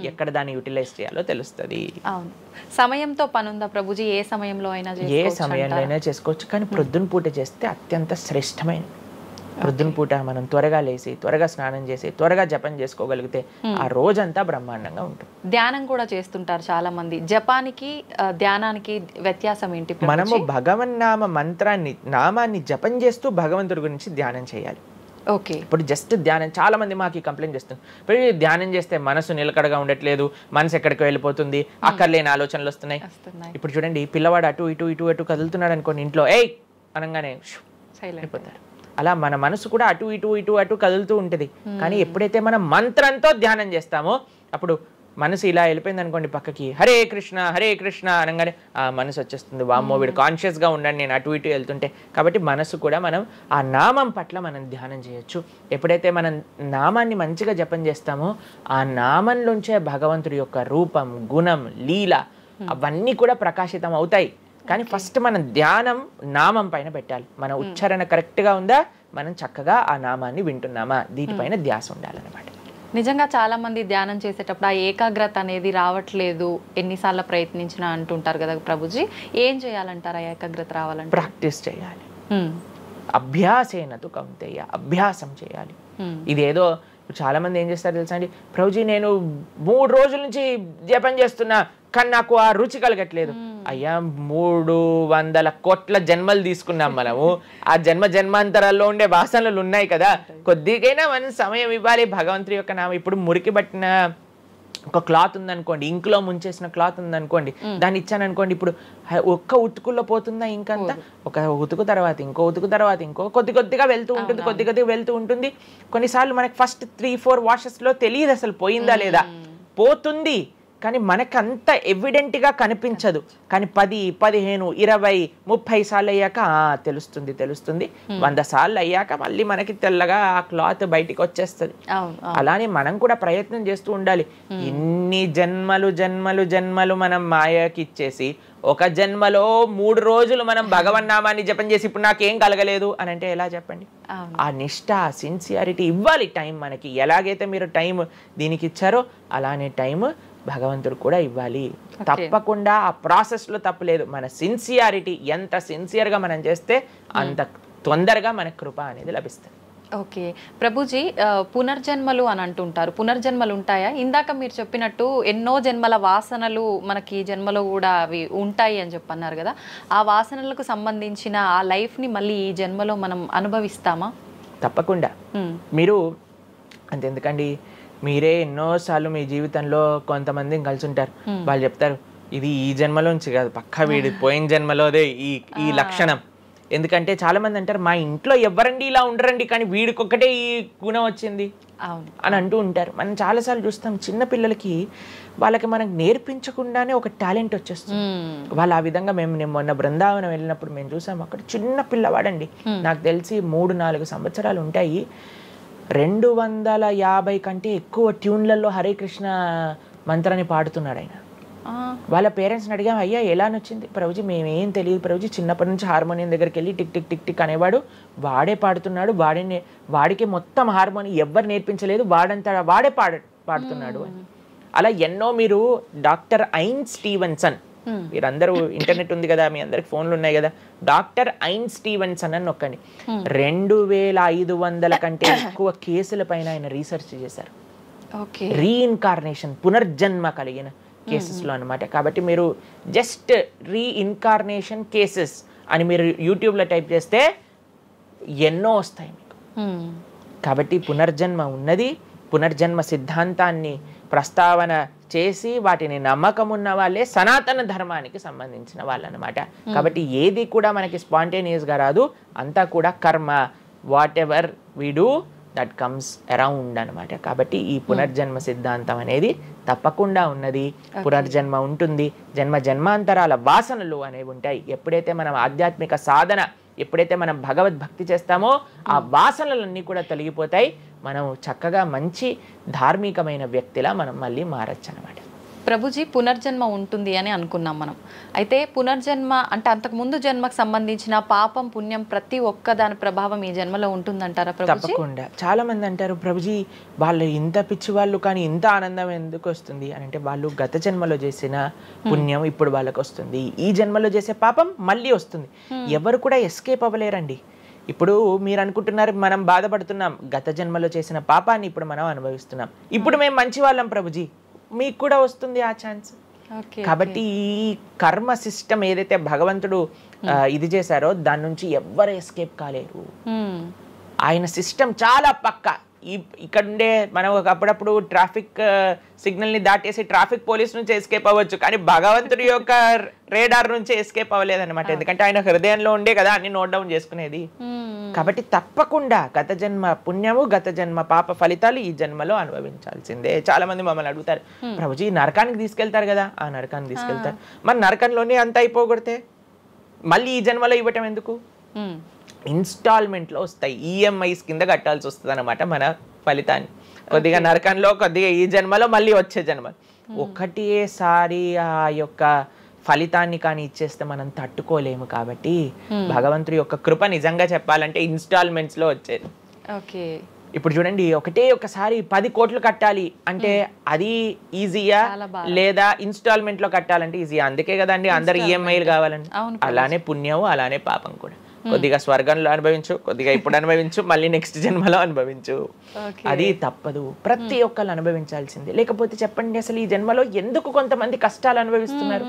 ఎక్కడ దాన్ని యూటిలైజ్ చేయాలో తెలుస్తుంది. అవును, సమయంతో పని ఉందా ప్రభుజీ? ఏ సమయంలో అయినా ఏ సమయంలో అయినా చేసుకోవచ్చు, కానీ ప్రొద్దున పూట చేస్తే అత్యంత శ్రేష్టమైన. ప్రొద్దున పూట మనం త్వరగా లేచి త్వరగా స్నానం చేసి త్వరగా జపం చేసుకోగలిగితే ఆ రోజంతా బ్రహ్మాండంగా ఉంటుంది. ధ్యానం కూడా చేస్తుంటారు చాలా మంది. జపానికి ధ్యానానికి వ్యత్యాసం ఏంటి? మనము భగవన్నామ మంత్రాన్ని నామాన్ని జపం చేస్తూ భగవంతుడి గురించి ధ్యానం చేయాలి. ఓకే, ఇప్పుడు జస్ట్ ధ్యానం, చాలా మంది మాకు కంప్లైంట్ చేస్తుంది, ఇప్పుడు ధ్యానం చేస్తే మనసు నిలకడగా ఉండట్లేదు, మనసు ఎక్కడికి వెళ్ళిపోతుంది, అక్కర్లేని ఆలోచనలు వస్తున్నాయి. ఇప్పుడు చూడండి, పిల్లవాడు అటు ఇటు ఇటు అటు కదులుతున్నాడు అనుకోండి, ఇంట్లో ఏయ్ అనగానే అయిపోతారు. అలా మన మనసు కూడా అటు ఇటు ఇటు అటు కదులుతూ ఉంటుంది. కానీ ఎప్పుడైతే మనం మంత్రంతో ధ్యానం చేస్తామో అప్పుడు మనసు ఇలా వెళ్ళిపోయింది అనుకోండి పక్కకి, హరే కృష్ణ అనగానే ఆ మనసు వచ్చేస్తుంది, వామ్మో వీడు కాన్షియస్గా ఉండండి నేను అటు ఇటు వెళ్తుంటే. కాబట్టి మనసు కూడా మనం ఆ నామం పట్ల మనం ధ్యానం చేయొచ్చు. ఎప్పుడైతే మనం నామాన్ని మంచిగా జపం చేస్తామో ఆ నామంలోంచే భగవంతుడి యొక్క రూపం, గుణం, లీల అవన్నీ కూడా ప్రకాశితం అవుతాయి. కానీ ఫస్ట్ మనం ధ్యానం నామం పైన పెట్టాలి. మన ఉచ్చారణ కరెక్ట్గా ఉందా, మనం చక్కగా ఆ నామాన్ని వింటున్నామా, దీనిపైన ధ్యాస ఉండాలన్నమాట. నిజంగా చాలా మంది ధ్యానం చేసేటప్పుడు ఆ ఏకాగ్రత అనేది రావట్లేదు, ఎన్నిసార్లు ప్రయత్నించినా అంటుంటారు కదా ప్రభుజీ. ఏం చేయాలంటారు ఆ ఏకాగ్రత రావాలంటే? ప్రాక్టీస్ చేయాలి. అభ్యాసేనతు కౌంతేయ, అభ్యాసం చేయాలి. ఇదేదో చాలా మంది ఏం చేస్తారు తెలుసా అండి, ప్రభుజీ నేను 3 రోజుల నుంచి జపం చేస్తున్నా కానీ నాకు ఆ రుచి కలగట్లేదు. అయ్యా 300 కోట్ల జన్మలు తీసుకున్నాం మనము, ఆ జన్మాంతరాల్లో ఉండే వాసనలు ఉన్నాయి కదా, కొద్దిగైనా మనం సమయం ఇవ్వాలి భగవంతుడి యొక్క నామం. ఇప్పుడు మురికి పట్టిన ఒక క్లాత్ ఉందనుకోండి, ఇంకులో ముంచేసిన క్లాత్ ఉందనుకోండి, దాన్ని ఇచ్చాను అనుకోండి, ఇప్పుడు ఒక్క ఉతుకుల్లో పోతుందా ఇంకంతా? ఒక ఉతుకు తర్వాత ఇంకో ఉతుకు తర్వాత ఇంకో కొద్దిగా వెళ్తూ ఉంటుంది, కొద్దిగా వెళ్తూ ఉంటుంది. కొన్నిసార్లు మనకి ఫస్ట్ 3-4 వాషెస్లో తెలియదు అసలు పోయిందా లేదా. పోతుంది కానీ మనకంత ఎవిడెంట్గా కనిపించదు. కానీ 10, 15, 20, 30 సార్లు అయ్యాక తెలుస్తుంది. 100 సార్లు అయ్యాక మళ్ళీ మనకి తెల్లగా ఆ క్లాత్ బయటికి వచ్చేస్తుంది. అలానే మనం కూడా ప్రయత్నం చేస్తూ ఉండాలి. ఎన్ని జన్మలు మనం మాయకి ఇచ్చేసి ఒక జన్మలో 3 రోజులు మనం భగవన్నామాన్ని జపం చేసి ఇప్పుడు నాకేం కలగలేదు అని అంటే ఎలా చెప్పండి? ఆ నిష్ఠ, సిన్సియారిటీ ఇవ్వాలి టైం మనకి. ఎలాగైతే మీరు టైం దీనికి ఇచ్చారో అలానే టైం భగవంతుడు కూడా ఇవ్వాలి. తప్పకుండా ఆ ప్రాసెస్లో తప్పలేదు. మన సిన్సియారిటీ ఎంత సిన్సియర్గా మనం చేస్తే అంత తొందరగా మనకు కృప అనేది లభిస్తుంది. ఓకే ప్రభుజీ, పునర్జన్మలు అని అంటుంటారు. పునర్జన్మలు ఉంటాయా? ఇందాక మీరు చెప్పినట్టు ఎన్నో జన్మల వాసనలు మనకి జన్మలో కూడా అవి ఉంటాయి అని చెప్పన్నారు కదా, ఆ వాసనలకు సంబంధించిన ఆ లైఫ్ని మళ్ళీ ఈ జన్మలో మనం అనుభవిస్తామా? తప్పకుండా. మీరు అంతెందుకండి, మీరే ఎన్నోసార్లు మీ జీవితంలో కొంతమందిని కలిసి ఉంటారు, వాళ్ళు చెప్తారు ఇది ఈ జన్మలోంచి కాదు, పక్కా వీడి పోయిన జన్మలోదే ఈ లక్షణం. ఎందుకంటే చాలా మంది అంటారు మా ఇంట్లో ఎవరండి ఇలా ఉండరండి కానీ వీడికొక్కటే ఈ గుణం వచ్చింది అని అంటూ ఉంటారు. మనం చాలాసార్లు చూస్తాం చిన్న పిల్లలకి వాళ్ళకి మనకు నేర్పించకుండానే ఒక టాలెంట్ వచ్చేస్తుంది. వాళ్ళు ఆ విధంగా నేను మొన్న బృందావనం వెళ్ళినప్పుడు మేము చూసాము, అక్కడ చిన్న పిల్లవాడండి, నాకు తెలిసి 3-4 సంవత్సరాలు ఉంటాయి, 250 కంటే ఎక్కువ ట్యూన్లలో హరే కృష్ణ మంత్రాన్ని పాడుతున్నాడు ఆయన. వాళ్ళ పేరెంట్స్ని అడిగాం, అయ్యా ఎలా నచ్చింది? ప్రభుజీ మేమేం తెలియదు ప్రభుజీ, చిన్నప్పటి నుంచి హార్మోనియం దగ్గరికి వెళ్ళి టిక్ టిక్ టిక్ టిక్ అనేవాడు, వాడే పాడుతున్నాడు, వాడికి మొత్తం హార్మోనియం ఎవ్వరు నేర్పించలేదు, వాడే పాడుతున్నాడు అని. అలా ఎన్నో మీరు డాక్టర్ ఐన్ స్టీవెన్సన్ మీరందరూ ఇంటర్నెట్ ఉంది కదా, మీ అందరికి ఫోన్లు ఉన్నాయి కదా, డాక్టర్ ఐన్ స్టీవెన్సన్ అని నొక్కండి. 2500 కంటే ఎక్కువ కేసుల పైన ఆయన రీసెర్చ్ చేశారు. రీఇన్కార్నేషన్, పునర్జన్మ కలిగిన కేసెస్లో అనమాట. కాబట్టి మీరు జస్ట్ రీఇన్కార్నేషన్ కేసెస్ అని మీరు యూట్యూబ్లో టైప్ చేస్తే ఎన్నో వస్తాయి మీకు. కాబట్టి పునర్జన్మ ఉన్నది. పునర్జన్మ సిద్ధాంతాన్ని ప్రస్తావన చేసి వాటిని నమ్మకం ఉన్న వాళ్ళే సనాతన ధర్మానికి సంబంధించిన వాళ్ళు అనమాట. కాబట్టి ఏది కూడా మనకి స్పాంటేనియస్గా రాదు, అంతా కూడా కర్మ. What ever we do that comes around అనమాట. కాబట్టి ఈ పునర్జన్మ సిద్ధాంతం అనేది తప్పకుండా ఉన్నది. పునర్జన్మ ఉంటుంది. జన్మాంతరాల వాసనలు అనేవి ఉంటాయి. ఎప్పుడైతే మనం ఆధ్యాత్మిక సాధన, ఎప్పుడైతే మనం భగవద్భక్తి చేస్తామో ఆ వాసనలన్నీ కూడా తొలగిపోతాయి. మనం చక్కగా మంచి ధార్మికమైన వ్యక్తిలా మనం మళ్ళీ మారచ్చు అనమాట. ప్రభుజీ, పునర్జన్మ ఉంటుంది అని అనుకున్నాం మనం. అయితే పునర్జన్మ అంటే అంతకుముందు జన్మకు సంబంధించిన పాపం పుణ్యం ప్రతి ఒక్క దాని ప్రభావం ఈ జన్మలో ఉంటుందంటారా ప్రభుజీ? తప్పకుండా. చాలా మంది అంటారు, ప్రభుజీ వాళ్ళు ఇంత పిచ్చి వాళ్ళు కానీ ఇంత ఆనందం ఎందుకు వస్తుంది అని అంటే, వాళ్ళు గత జన్మలో చేసిన పుణ్యం ఇప్పుడు వాళ్ళకి వస్తుంది, ఈ జన్మలో చేసే పాపం మళ్ళీ వస్తుంది. ఎవరు కూడా ఎస్కేప్ అవ్వలేరండి. ఇప్పుడు మీరు అనుకుంటున్నారు మనం బాధపడుతున్నాం, గత జన్మలో చేసిన పాపాన్ని ఇప్పుడు మనం అనుభవిస్తున్నాం, ఇప్పుడు మేము మంచి వాళ్ళం ప్రభుజీ, మీకు కూడా వస్తుంది ఆ ఛాన్స్. కాబట్టి ఈ కర్మ సిస్టమ్ ఏదైతే భగవంతుడు ఇది చేశారో దాని నుంచి ఎవ్వరు ఎస్కేప్ కాలేరు. ఆయన సిస్టమ్ చాలా పక్కా. ఇక్కడ ఉండే మనం అప్పుడప్పుడు ట్రాఫిక్ సిగ్నల్ ని దాటేసి ట్రాఫిక్ పోలీస్ నుంచి ఎస్కేప్ అవ్వచ్చు, కానీ భగవంతుడి యొక్క రేడార్ నుంచి ఎస్కేప్ అవ్వలేదన్నమాట. ఎందుకంటే ఆయన హృదయంలో ఉండే కదా అన్ని నోట్ డౌన్ చేసుకునేది. కాబట్టి తప్పకుండా గత జన్మ పుణ్యము, గత జన్మ పాప ఫలితాలు ఈ జన్మలో అనుభవించాల్సిందే. చాలా మంది మమ్మల్ని అడుగుతారు, ప్రభుజీ నరకానికి తీసుకెళ్తారు కదా. ఆ నరకానికి తీసుకెళ్తారు, మరి నరకంలోనే అంత అయిపోగొడితే మళ్ళీ ఈ జన్మలో ఇవ్వటం ఎందుకు? ఇన్స్టాల్మెంట్లో వస్తాయి, ఈఎంఐస్ కింద కట్టాల్సి వస్తుంది అనమాట మన ఫలితాన్ని. కొద్దిగా నరకంలో, కొద్దిగా ఈ జన్మలో, మళ్ళీ వచ్చే జన్మ. ఒకటేసారి ఆ యొక్క ఫలితాన్ని కానీ ఇచ్చేస్తే మనం తట్టుకోలేము. కాబట్టి భగవంతుడి యొక్క కృప నిజంగా చెప్పాలంటే ఇన్స్టాల్మెంట్స్ లో వచ్చేది. ఇప్పుడు చూడండి, ఒకసారి 10 కోట్లు కట్టాలి అంటే అది ఈజీయా, లేదా ఇన్స్టాల్మెంట్ లో కట్టాలంటే ఈజీయా? అందుకే కదండి అందరు ఈఎంఐలు కావాలండి. అలానే పుణ్యము, అలానే పాపం కూడా. కొద్దిగా స్వర్గంలో అనుభవించు, కొద్దిగా ఇప్పుడు అనుభవించు, మళ్ళీ నెక్స్ట్ జన్మలో అనుభవించు. అది తప్పదు, ప్రతి ఒక్కరు అనుభవించాల్సిందే. లేకపోతే చెప్పండి, అసలు ఈ జన్మలో ఎందుకు కొంతమంది కష్టాలు అనుభవిస్తున్నారు?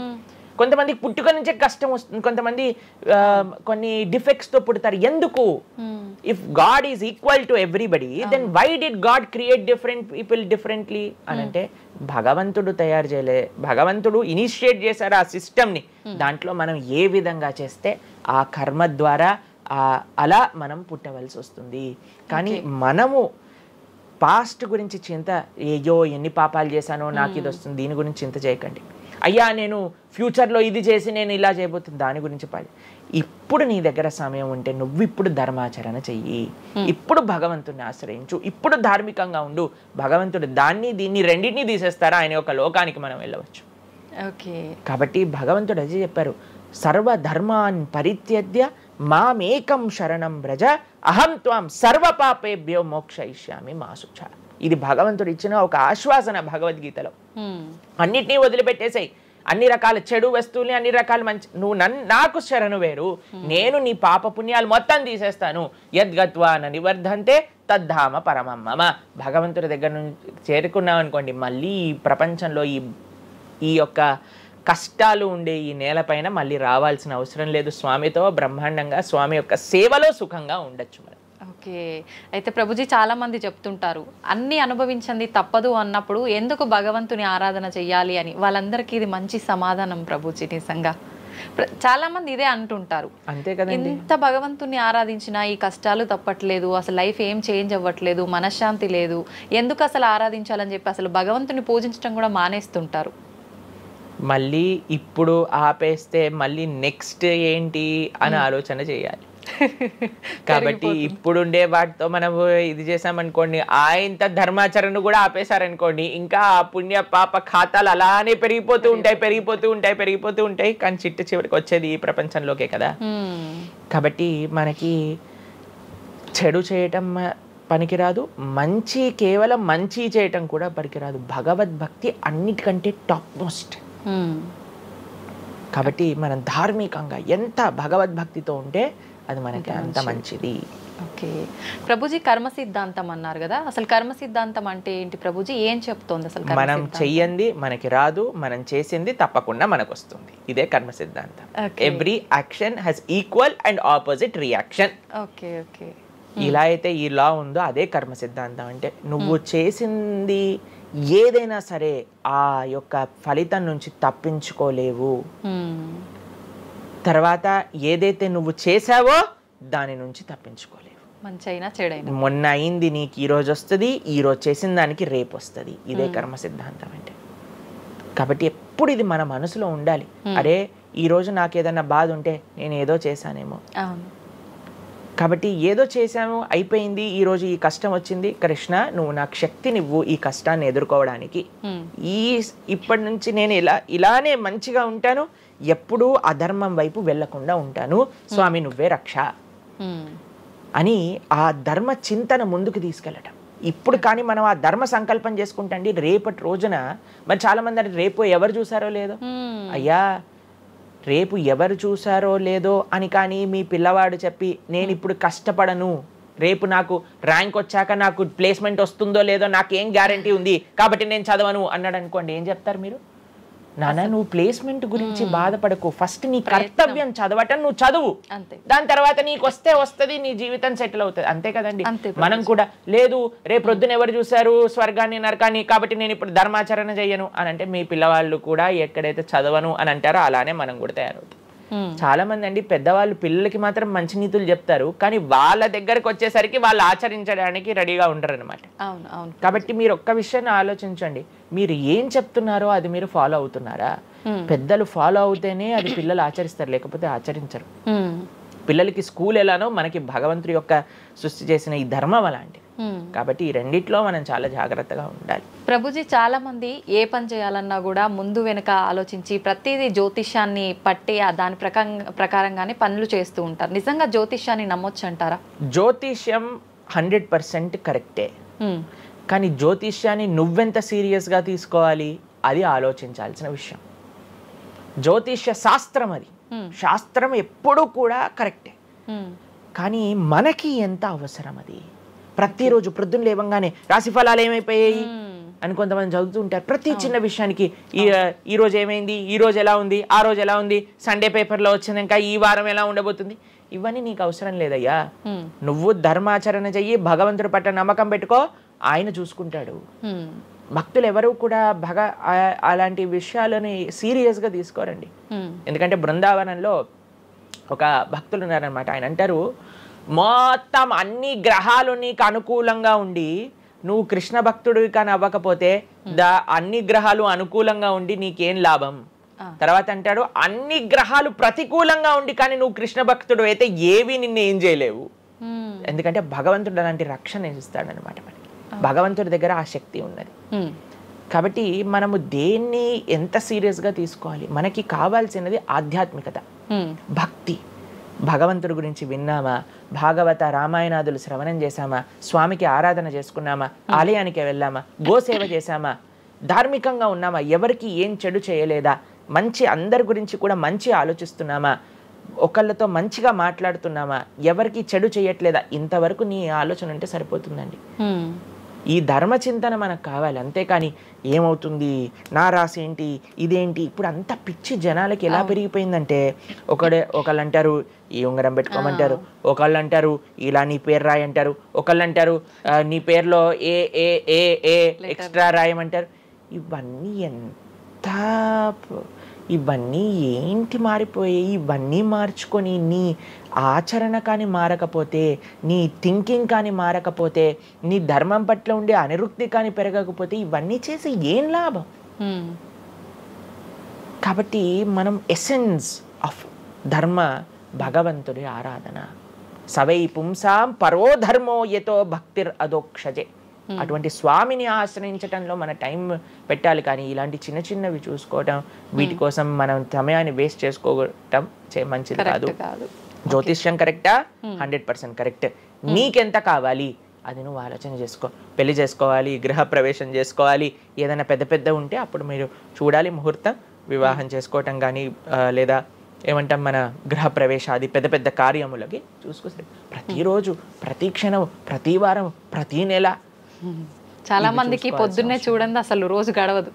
కొంతమందికి పుట్టుక నుంచే కష్టం వస్తుంది, కొంతమంది కొన్ని డిఫెక్ట్స్ తో పుడతారు. ఎందుకు? If God is equal to everybody, then why did God create different people differently అని అంటే, భగవంతుడు తయారు చేయలే, భగవంతుడు ఇనిషియేట్ చేశారు ఆ సిస్టమ్ని. దాంట్లో మనం ఏ విధంగా చేస్తే ఆ కర్మ ద్వారా అలా మనం పుట్టవలసి వస్తుంది. కానీ మనము పాస్ట్ గురించి చింత, అయ్యో ఎన్ని పాపాలు చేశానో నాకు ఇది వస్తుంది, దీని గురించి చింత చేయకండి. అయ్యా నేను ఫ్యూచర్లో ఇది చేసి నేను ఇలా చేయబోతుంది, దాని గురించి పాడి. ఇప్పుడు నీ దగ్గర సమయం ఉంటే నువ్వు ఇప్పుడు ధర్మాచరణ చెయ్యి, ఇప్పుడు భగవంతుడిని ఆశ్రయించు, ఇప్పుడు ధార్మికంగా ఉండు. భగవంతుడు దాన్ని దీన్ని రెండింటినీ తీసేస్తారా, ఆయన యొక్క లోకానికి మనం వెళ్ళవచ్చు. కాబట్టి భగవంతుడు అదే చెప్పారు, సర్వధర్మాన్ పరిత్యజ్య మామేకం శరణం వ్రజ అహం త్వాం సర్వ పాపేభ్యో మోక్షయిష్యామి మా శుచ. ఇది భగవంతుడు ఇచ్చిన ఒక ఆశ్వాసన భగవద్గీతలో. అన్నిటినీ వదిలిపెట్టేసాయి, అన్ని రకాల చెడు వస్తువుల్ని, అన్ని రకాల మంచి, నువ్వు నాకు శరణు వేరు, నేను నీ పాప పుణ్యాలు మొత్తం తీసేస్తాను. యద్గత్వా న నివర్ధంతే తద్ధామ పరమం మమ. భగవంతుడి దగ్గర నుంచి చేరుకున్నాం అనుకోండి, మళ్ళీ ఈ ప్రపంచంలో ఈ యొక్క కష్టాలు ఉండే ఈ నేలపైన మళ్ళీ రావాల్సిన అవసరం లేదు. స్వామితో బ్రహ్మాండంగా స్వామి యొక్క సేవలో సుఖంగా ఉండొచ్చు మనం. అయితే ప్రభుజీ చాలా మంది చెప్తుంటారు, అన్ని అనుభవించింది తప్పదు అన్నప్పుడు ఎందుకు భగవంతుని ఆరాధన చెయ్యాలి అని. వాళ్ళందరికీ ఇది మంచి సమాధానం ప్రభుజీ. నిజంగా చాలా మంది ఇదే అంటుంటారు, అంతే కదండి, ఇంత భగవంతుని ఆరాధించినా ఈ కష్టాలు తప్పట్లేదు, అసలు లైఫ్ ఏం చేంజ్ అవ్వట్లేదు, మనశ్శాంతి లేదు, ఎందుకు అసలు ఆరాధించాలని చెప్పి అసలు భగవంతుని పూజించడం కూడా మానేస్తుంటారు. మళ్ళీ ఇప్పుడు ఆపేస్తే మళ్ళీ నెక్స్ట్ ఏంటి అని ఆలోచన చేయాలి. కాబట్టి ఇప్పుడుండే వాటితో మనం ఇది చేసామనుకోండి, ఇంత ధర్మాచరణ కూడా ఆపేశారనుకోండి, ఇంకా ఆ పుణ్య పాప ఖాతాలు అలానే పెరిగిపోతూ ఉంటాయి. కానీ చివరికి వచ్చేది ఈ ప్రపంచంలోకే కదా. కాబట్టి మనకి చెడు చేయటం పనికిరాదు, కేవలం మంచి చేయటం కూడా పనికిరాదు. భగవద్భక్తి అన్నిటికంటే టాప్ మోస్ట్. కాబట్టి మనం ధార్మికంగా ఎంత భగవద్భక్తితో ఉంటే అది మనకి అంత మంచిది. ఓకే ప్రభుజీ, కర్మ సిద్ధాంతం అన్నారు కదా, అసలు కర్మ సిద్ధాంతం అంటే ఏంటి ప్రభుజీ? ఏం చెప్తోంది అసలు? మనం చెయ్యంది మనకి రాదు, మనం చేసింది తప్పకుండా మనకు వస్తుంది. ఇదే కర్మ సిద్ధాంతం. Every action has equal and opposite reaction. Okay okay. ఇలా అయితే ఈ లా ఉందో అదే కర్మ సిద్ధాంతం. అంటే నువ్వు చేసింది ఏదైనా సరే ఆ యొక్క ఫలితం నుంచి తప్పించుకోలేవు. తర్వాత ఏదైతే నువ్వు చేసావో దాని నుంచి తప్పించుకోలేవు. మంచి అయినా చెడైనా మొన్న అయింది నీకు ఈ రోజు వస్తుంది, ఈ రోజు చేసిన దానికి రేపు వస్తుంది. ఇదే కర్మ సిద్ధాంతం అంటే. కాబట్టి ఎప్పుడు ఇది మన మనసులో ఉండాలి. అరే ఈ రోజు నాకు ఏదైనా బాధ ఉంటే నేను ఏదో చేశానేమో, కాబట్టి ఏదో చేశాము అయిపోయింది, ఈ రోజు ఈ కష్టం వచ్చింది, కృష్ణ నువ్వు నాకు శక్తినివ్వు ఈ కష్టాన్ని ఎదుర్కోవడానికి. ఇప్పటి నుంచి నేను ఇలానే మంచిగా ఉంటాను, ఎప్పుడూ అధర్మం వైపు వెళ్లకుండా ఉంటాను, స్వామి నువ్వే రక్ష అని ఆ ధర్మ చింతన ముందుకు తీసుకెళ్ళటం. ఇప్పుడు కానీ మనం ఆ ధర్మ సంకల్పం చేసుకుంటండి రేపటి రోజున. మరి చాలా మంది రేపు ఎవరు చూసారో లేదో, అయ్యా రేపు ఎవరు చూసారో లేదో అని కానీ మీ పిల్లవాడు చెప్పి నేను ఇప్పుడు కష్టపడను, రేపు నాకు ర్యాంక్ వచ్చాక నాకు ప్లేస్మెంట్ వస్తుందో లేదో నాకేం గ్యారంటీ ఉంది కాబట్టి నేను చదవను అన్నాడు అనుకోండి, ఏం చెప్తారు మీరు? నాన్న నువ్వు ప్లేస్మెంట్ గురించి బాధపడకు, ఫస్ట్ నీ కర్తవ్యం చదవటం నువ్వు చదువు, దాని తర్వాత నీకు వస్తుంది, నీ జీవితం సెటిల్ అవుతుంది. అంతే కదండి. మనం కూడా లేదు రేపు ప్రొద్దున ఎవరు చూసారు స్వర్గాన్ని నరకాన్ని కాబట్టి నేను ఇప్పుడు ధర్మాచరణ చెయ్యను అని అంటే మీ పిల్లవాళ్ళు కూడా ఎక్కడైతే చదవను అని అంటారో అలానే మనం కూడా తయారవుతాం. చాలా మంది అండి పెద్దవాళ్ళు పిల్లలకి మాత్రం మంచి నీతులు చెప్తారు, కానీ వాళ్ళ దగ్గరకు వచ్చేసరికి వాళ్ళు ఆచరించడానికి రెడీగా ఉండరు అనమాట. కాబట్టి మీరు ఒక్క విషయాన్ని ఆలోచించండి, మీరు ఏం చెప్తున్నారో అది మీరు ఫాలో అవుతున్నారా? పెద్దలు ఫాలో అవుతేనే అది పిల్లలు ఆచరిస్తారు, లేకపోతే ఆచరించరు. పిల్లలకి స్కూల్ ఎలానో మనకి భగవంతుడి యొక్క సృష్టి చేసిన ఈ ధర్మం అలాంటి. కాబట్టి ఈ రెండిట్లో మనం చాలా జాగ్రత్తగా ఉండాలి. ప్రభుజీ చాలా మంది ఏ పని చేయాలన్నా కూడా ముందు వెనుక ఆలోచించి ప్రతిదీ జ్యోతిష్యాన్ని పట్టి దాని ప్రకారంగానే పనులు చేస్తూ ఉంటారు. నిజంగా జ్యోతిష్యాన్ని నమ్మొచ్చు అంటారా? జ్యోతిష్యం 100% కరెక్టే, కానీ జ్యోతిష్యాన్ని నువ్వెంత సీరియస్గా తీసుకోవాలి అది ఆలోచించాల్సిన విషయం. జ్యోతిష్య శాస్త్రం అది, శాస్త్రం ఎప్పుడూ కూడా కరెక్టే, కానీ మనకి ఎంత అవసరం అది. ప్రతిరోజు ప్రొద్దున లేవంగానే రాశి ఫలాలు ఏమైపోయాయి అని కొంతమంది చదువుతూ ఉంటారు. ప్రతి చిన్న విషయానికి ఈ రోజు ఏమైంది, ఈ రోజు ఎలా ఉంది, ఆ రోజు ఎలా ఉంది, సండే పేపర్లో వచ్చింది ఇంకా ఈ వారం ఎలా ఉండబోతుంది, ఇవన్నీ నీకు అవసరం లేదయ్యా. నువ్వు ధర్మాచరణ చెయ్యి, భగవంతుడి పట్ల నమ్మకం పెట్టుకో, ఆయన చూసుకుంటాడు. భక్తులు ఎవరు కూడా అలాంటి విషయాలని సీరియస్గా తీసుకోరండి. ఎందుకంటే బృందావనంలో ఒక భక్తులు ఉన్నారనమాట. ఆయన అంటారు, మొత్తం అన్ని గ్రహాలు నీకు అనుకూలంగా ఉండి నువ్వు కృష్ణ భక్తుడివి కానీ అవ్వకపోతే అన్ని గ్రహాలు అనుకూలంగా ఉండి నీకేం లాభం. తర్వాత అంటాడు, అన్ని గ్రహాలు ప్రతికూలంగా ఉండి కానీ నువ్వు కృష్ణ భక్తుడు అయితే ఏవి నిన్ను ఏం చేయలేవు. ఎందుకంటే భగవంతుడు అలాంటి రక్షణ ఇస్తాడు అనమాట. మనకి భగవంతుడి దగ్గర ఆ శక్తి ఉన్నది. కాబట్టి మనము దేన్ని ఎంత సీరియస్గా తీసుకోవాలి? మనకి కావాల్సినది ఆధ్యాత్మికత, భక్తి. భగవంతుడి గురించి విన్నామా, భాగవత రామాయణాదులు శ్రవణం చేశామా, స్వామికి ఆరాధన చేసుకున్నామా, ఆలయానికి వెళ్ళామా, గోసేవ చేశామా, ధార్మికంగా ఉన్నామా, ఎవరికి ఏం చెడు చేయలేదా, మంచి అందరి గురించి కూడా మంచి ఆలోచిస్తున్నామా, ఒకళ్ళతో మంచిగా మాట్లాడుతున్నామా, ఎవరికి చెడు చేయట్లేదా, ఇంతవరకు నీ ఆలోచన ఉంటే సరిపోతుందండి. ఈ ధర్మ చింతన మనకు కావాలి. అంతేకాని ఏమవుతుంది, నా రాసి ఏంటి, ఇదేంటి, ఇప్పుడు అంత పిచ్చి జనాలకి ఎలా పెరిగిపోయిందంటే ఒకళ్ళు అంటారు ఈ ఉంగరం పెట్టుకోమంటారు, ఒకళ్ళు అంటారు ఇలా నీ పేరు రాయి అంటారు, ఒకళ్ళు అంటారు నీ పేరులో ఏ ఏ ఏ ఏ ఎక్స్ట్రా రాయమంటారు. ఇవన్నీ ఏంటి మారిపోయాయి? ఇవన్నీ మార్చుకొని నీ ఆచరణ కానీ మారకపోతే, నీ థింకింగ్ కానీ మారకపోతే, నీ ధర్మం పట్ల ఉండే అనిరుక్తి కానీ పెరగకపోతే ఇవన్నీ చేసి ఏం లాభం? కాబట్టి మనం ఎసెన్స్ ఆఫ్ ధర్మ భగవంతుడి ఆరాధన. సవై పుంసాం పరో ధర్మో యతో భక్తిర్ అదోక్షజే. అటువంటి స్వామిని ఆశ్రయించటంలో మన టైం పెట్టాలి, కానీ ఇలాంటి చిన్న చిన్నవి చూసుకోవటం, వీటి కోసం మనం సమయాన్ని వేస్ట్ చేసుకోవటం మంచిది కాదు. జ్యోతిష్యం కరెక్టా? 100% కరెక్ట్. నీకెంత కావాలి అది నువ్వు ఆలోచన చేసుకో. పెళ్లి చేసుకోవాలి, గృహ ప్రవేశం చేసుకోవాలి, ఏదైనా పెద్ద ఉంటే అప్పుడు మీరు చూడాలి ముహూర్తం, వివాహం చేసుకోవటం కానీ లేదా ఏమంటాం మన గృహ ప్రవేశాది పెద్ద పెద్ద కార్యములకి చూసుకొస్తే ప్రతిరోజు ప్రతి క్షణం ప్రతి వారం ప్రతి నెల చాలా మందికి పొద్దున్నే చూడండి అసలు రోజు గడవదు.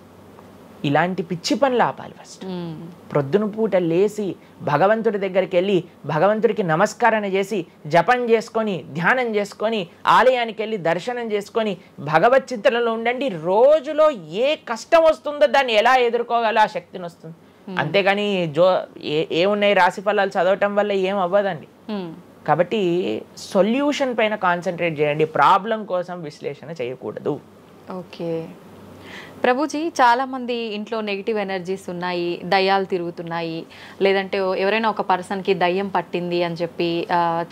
ఇలాంటి పిచ్చి పనులు ఆపాలి. ఫస్ట్ ప్రొద్దున పూట లేచి భగవంతుడి దగ్గరికి వెళ్ళి భగవంతుడికి నమస్కారం చేసి జపం చేసుకొని ధ్యానం చేసుకొని ఆలయానికి వెళ్ళి దర్శనం చేసుకొని భగవత్ చింతనలో ఉండండి. రోజులో ఏ కష్టం వస్తుందో దాన్ని ఎలా ఎదుర్కోగలో ఆ శక్తిని వస్తుంది. అంతేగాని ఏమున్నాయి రాశి ఫలాలు చదవటం వల్ల ఏం అవ్వదండి. కాబట్టి సొల్యూషన్ పైన కాన్సన్ట్రేట్ చేయండి, ప్రాబ్లం కోసం విశ్లేషణ చేయకూడదు. ఓకే ప్రభుజీ, చాలామంది ఇంట్లో నెగిటివ్ ఎనర్జీస్ ఉన్నాయి, దయ్యాలు తిరుగుతున్నాయి, లేదంటే ఎవరైనా ఒక పర్సన్కి దయ్యం పట్టింది అని చెప్పి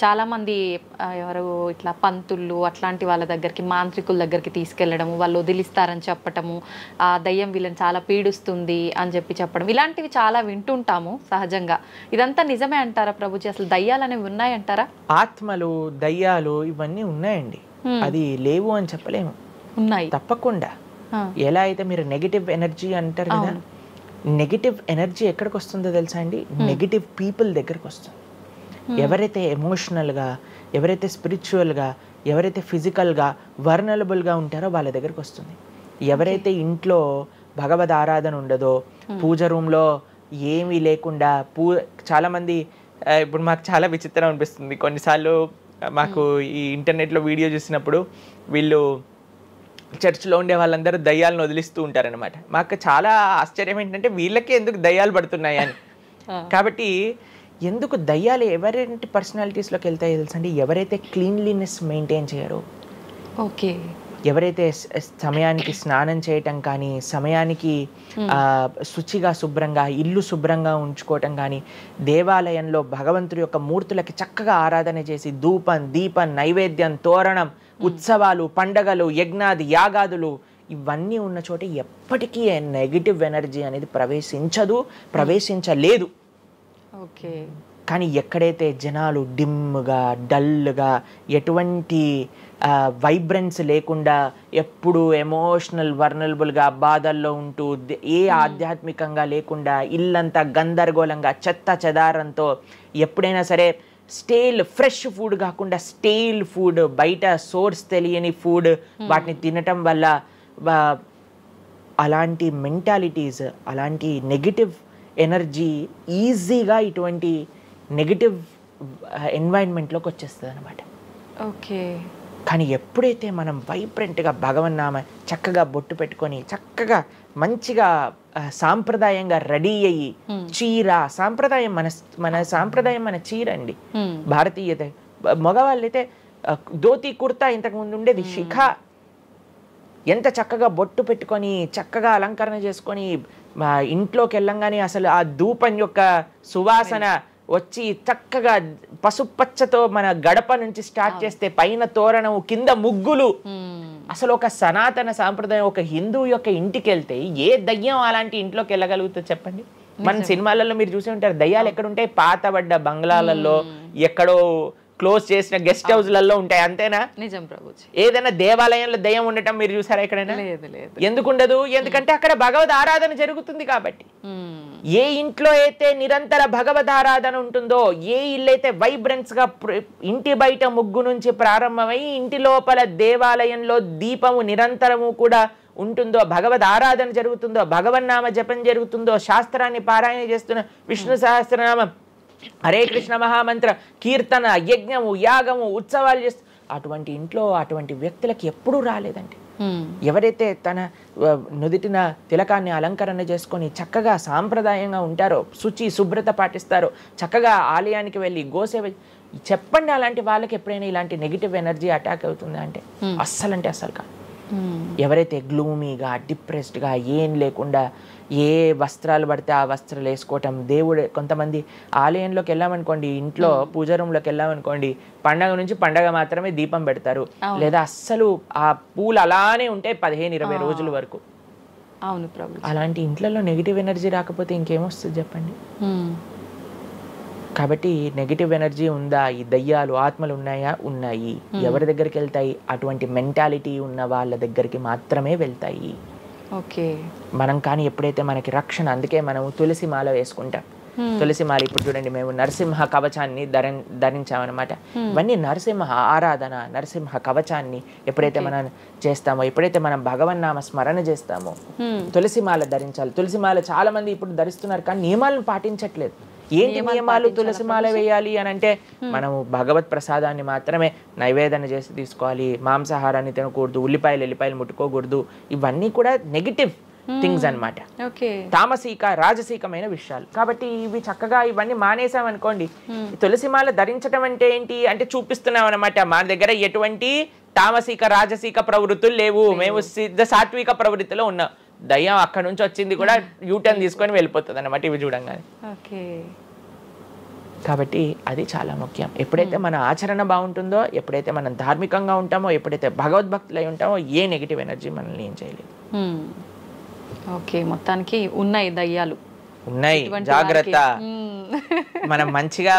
చాలామంది ఎవరు ఇట్లా పంతుళ్ళు అట్లాంటి వాళ్ళ దగ్గరికి మాంత్రికుల దగ్గరికి తీసుకెళ్ళడము, వాళ్ళు వదిలిస్తారని చెప్పటము, ఆ దయ్యం వీళ్ళని చాలా పీడిస్తుంది అని చెప్పడం, ఇలాంటివి చాలా వింటుంటాము సహజంగా. ఇదంతా నిజమే అంటారా ప్రభుజీ? అసలు దయ్యాలు అనేవి ఉన్నాయంటారా? ఆత్మలు దయ్యాలు ఇవన్నీ ఉన్నాయండి, అది లేవు అని చెప్పలేము, ఉన్నాయి తప్పకుండా. ఎలా అయితే మీరు నెగిటివ్ ఎనర్జీ అంటారు కదా, నెగిటివ్ ఎనర్జీ ఎక్కడికి వస్తుందో తెలుసా అండి? నెగిటివ్ పీపుల్ దగ్గరికి వస్తుంది. ఎవరైతే ఎమోషనల్గా, ఎవరైతే స్పిరిచువల్గా, ఎవరైతే ఫిజికల్గా వర్నలబుల్గా ఉంటారో వాళ్ళ దగ్గరికి వస్తుంది. ఎవరైతే ఇంట్లో భగవద్ ఆరాధన ఉండదో, పూజ రూమ్లో ఏమీ లేకుండా చాలామంది ఇప్పుడు మాకు చాలా విచిత్రం అనిపిస్తుంది కొన్నిసార్లు. మాకు ఈ ఇంటర్నెట్లో వీడియో చూసినప్పుడు వీళ్ళు చర్చ్లో ఉండే వాళ్ళందరూ దయ్యాలను వదిలిస్తూ ఉంటారనమాట. మాకు చాలా ఆశ్చర్యం ఏంటంటే వీళ్ళకే ఎందుకు దయ్యాలు పడుతున్నాయి అని. కాబట్టి ఎందుకు దయ్యాలు ఎవరింటి పర్సనాలిటీస్లోకి వెళ్తాయో తెలుసండి? ఎవరైతే క్లీన్లీనెస్ మెయింటైన్ చేయరో, ఓకే, ఎవరైతే సమయానికి స్నానం చేయటం కానీ, సమయానికి శుచిగా శుభ్రంగా ఇల్లు శుభ్రంగా ఉంచుకోవటం కానీ, దేవాలయంలో భగవంతుడి యొక్క మూర్తులకి చక్కగా ఆరాధన చేసి ధూపం దీపం నైవేద్యం తోరణం ఉత్సవాలు పండగలు యజ్ఞాది యాగాదులు ఇవన్నీ ఉన్న చోట ఎప్పటికీ నెగిటివ్ ఎనర్జీ అనేది ప్రవేశించలేదు. ఓకే. కానీ ఎక్కడైతే జనాలు డిమ్గా డల్గా ఎటువంటి వైబ్రెన్స్ లేకుండా ఎప్పుడు ఎమోషనల్ వర్నలబుల్గా బాధల్లో ఉంటూ ఆధ్యాత్మికంగా లేకుండా ఇల్లంతా గందరగోళంగా చెత్త చెదారంతో ఎప్పుడైనా సరే ఫ్రెష్ ఫుడ్ కాకుండా స్టేల్ ఫుడ్, బయట సోర్స్ తెలియని ఫుడ్ వాటిని తినటం వల్ల అలాంటి మెంటాలిటీస్, అలాంటి నెగిటివ్ ఎనర్జీ ఈజీగా ఇటువంటి నెగిటివ్ ఎన్వైరన్మెంట్లోకి వచ్చేస్తుంది అనమాట. ఓకే. కానీ ఎప్పుడైతే మనం వైబ్రెంట్గా భగవన్నామ చక్కగా బొట్టు పెట్టుకొని చక్కగా మంచిగా సాంప్రదాయంగా రెడీ అయ్యి చీర సాంప్రదాయం మన సాంప్రదాయం మన చీర అండి. భారతీయత మగవాళ్ళైతే ధోతి కుర్తా ఇంతకుముందు ఉండేది, శిఖ ఎంత చక్కగా బొట్టు పెట్టుకొని చక్కగా అలంకరణ చేసుకొని ఇంట్లోకి వెళ్ళంగానే అసలు ఆ ధూపం యొక్క సువాసన వచ్చి చక్కగా పసుపచ్చతో మన గడప నుంచి స్టార్ట్ చేస్తే పైన తోరణం కింద ముగ్గులు, అసలు ఒక సనాతన సాంప్రదాయం. ఒక హిందువు యొక్క ఇంటికి వెళ్తే ఏ దయ్యం అలాంటి ఇంట్లోకి వెళ్ళగలుగుతుంది చెప్పండి? మన సినిమాలలో మీరు చూసి ఉంటారు, దయ్యాలు ఎక్కడుంటాయి? పాతబడ్డ బంగ్లాలలో, ఎక్కడో క్లోజ్ చేసిన గెస్ట్ హౌస్లలో ఉంటాయి, అంతేనా? నిజం ప్రభుజీ. ఏదైనా దేవాలయంలో దయ్యం ఉండటం మీరు చూసారా ఎక్కడైనా? ఎందుకు ఉండదు? ఎందుకంటే అక్కడ భగవద్ ఆరాధన జరుగుతుంది కాబట్టి. ఏ ఇంట్లో అయితే నిరంతర భగవద్ ఆరాధన ఉంటుందో, ఏ ఇల్లు అయితే వైబ్రెన్స్ గా ఇంటి బయట ముగ్గు నుంచి ప్రారంభమై ఇంటి లోపల దేవాలయంలో దీపము నిరంతరము కూడా ఉంటుందో, భగవద్ ఆరాధన జరుగుతుందో, భగవన్నామ జపం జరుగుతుందో, శాస్త్రాన్ని పారాయణ చేస్తున్న విష్ణు సహస్రనామం, హరే కృష్ణ మహామంత్ర కీర్తన యజ్ఞము యాగము ఉత్సవాలు చేస్తూ అటువంటి ఇంట్లో అటువంటి వ్యక్తులకి ఎప్పుడూ రాలేదండి. ఎవరైతే తన నుదిటిన తిలకాన్ని అలంకరణ చేసుకొని చక్కగా సాంప్రదాయంగా ఉంటారో, శుచి శుభ్రత పాటిస్తారో, చక్కగా ఆలయానికి వెళ్ళి గోసేవ చెప్పండి, అలాంటి వాళ్ళకి ఎప్పుడైనా ఇలాంటి నెగిటివ్ ఎనర్జీ అటాక్ అవుతుందా అంటే అస్సలు అంటే అస్సలు కాదు. ఎవరైతే గ్లూమీగా డిప్రెస్డ్గా ఏం లేకుండా ఏ వస్త్రాలు పడితే ఆ వస్త్రాలు వేసుకోవటం, దేవుడు కొంతమంది ఆలయంలోకి వెళ్ళామనుకోండి, ఇంట్లో పూజ రూమ్లోకి వెళ్ళామనుకోండి, పండగ నుంచి పండగ మాత్రమే దీపం పెడతారు, లేదా అస్సలు ఆ పూలు అలానే ఉంటాయి 15-20 రోజుల వరకు. అవును ప్రభు. అలాంటి ఇంట్లలో నెగిటివ్ ఎనర్జీ రాకపోతే ఇంకేమొస్తుంది చెప్పండి? కాబట్టి నెగిటివ్ ఎనర్జీ ఉందా? ఈ దయ్యాలు ఆత్మలు ఉన్నాయా? ఉన్నాయి. ఎవరి దగ్గరికి వెళ్తాయి? అటువంటి మెంటాలిటీ ఉన్న వాళ్ళ దగ్గరికి మాత్రమే వెళ్తాయి. ఓకే. మనం కానీ ఎప్పుడైతే మనకి రక్షణ, అందుకే మనం తులసి మాల వేసుకుంటాం. తులసి మాల ఇప్పుడు చూడండి, మేము నరసింహ కవచాన్ని ధరించామన్నమాట. ఇవన్నీ నరసింహ ఆరాధన, నరసింహ కవచాన్ని ఎప్పుడైతే మనం చేస్తామో, ఎప్పుడైతే మనం భగవన్నామ స్మరణ చేస్తామో తులసి మాల ధరించాలి. తులసి మాల చాలా మంది ఇప్పుడు ధరిస్తున్నారు కానీ నియమాలను పాటించట్లేదు. ఏంటి నియమాలు? తులసి మాల వేయాలి అని అంటే మనము భగవత్ ప్రసాదాన్ని మాత్రమే నైవేదన చేసి తీసుకోవాలి, మాంసాహారాన్ని తినకూడదు, ఎల్లిపాయలు ముట్టుకోకూడదు. ఇవన్నీ కూడా నెగిటివ్ థింగ్స్ అన్నమాట, తామసిక రాజసికమైన విషయాలు. కాబట్టి ఇవి చక్కగా ఇవన్నీ మానేసాం అనుకోండి. తులసిమాల ధరించడం అంటే ఏంటి అంటే చూపిస్తున్నాం అనమాట, మన దగ్గర ఎటువంటి తామసిక రాజసిక ప్రవృత్తులు లేవు, మేము సిద్ధ సాత్విక ప్రవృత్తిలో ఉన్నాం. దయ్యం అక్కడ నుంచి వచ్చింది కూడా యూటర్న్ తీసుకొని వెళ్ళిపోతుంది అన్నమాట ఇవి చూడంగానే. కాబట్టి అది చాలా ముఖ్యం. ఎప్పుడైతే మన ఆచరణ బాగుంటుందో, ఎప్పుడైతే మనం ధార్మికంగా ఉంటామో, ఎప్పుడైతే భగవద్భక్తులై ఉంటామో, ఏ నెగిటివ్ ఎనర్జీ మనల్ని ఏం చేయలేదు. ఓకే, మొత్తానికి ఉన్నాయి దయ్యాలు, ఉన్నాయి, జాగ్రత్త. మనం మంచిగా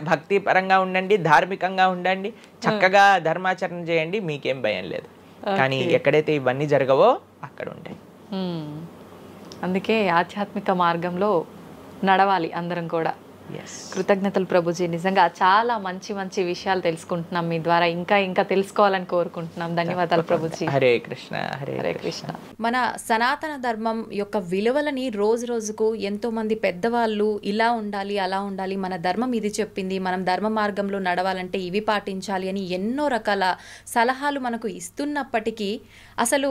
భక్తి పరంగా ఉండండి, ధార్మికంగా ఉండండి, చక్కగా ధర్మాచరణ చేయండి, మీకేం భయం లేదు. కానీ ఎక్కడైతే ఇవన్నీ జరగవో అక్కడ ఉంటాయి. అందుకే ఆధ్యాత్మిక మార్గంలో నడవాలి అందరం కూడా. కృతజ్ఞతలు ప్రభుజీ, నిజంగా చాలా మంచి మంచి విషయాలు తెలుసుకుంటున్నాం మీ ద్వారా, ఇంకా ఇంకా తెలుసుకోవాలని కోరుకుంటున్నాం. ధన్యవాదాలు ప్రభుజీ. హరే కృష్ణ. హరే కృష్ణ. మన సనాతన ధర్మం యొక్క విలువలని రోజు రోజుకు ఎంతో మంది పెద్దవాళ్ళు ఇలా ఉండాలి అలా ఉండాలి, మన ధర్మం ఇది చెప్పింది, మనం ధర్మ మార్గంలో నడవాలంటే ఇవి పాటించాలి అని ఎన్నో రకాల సలహాలు మనకు ఇస్తున్నప్పటికీ అసలు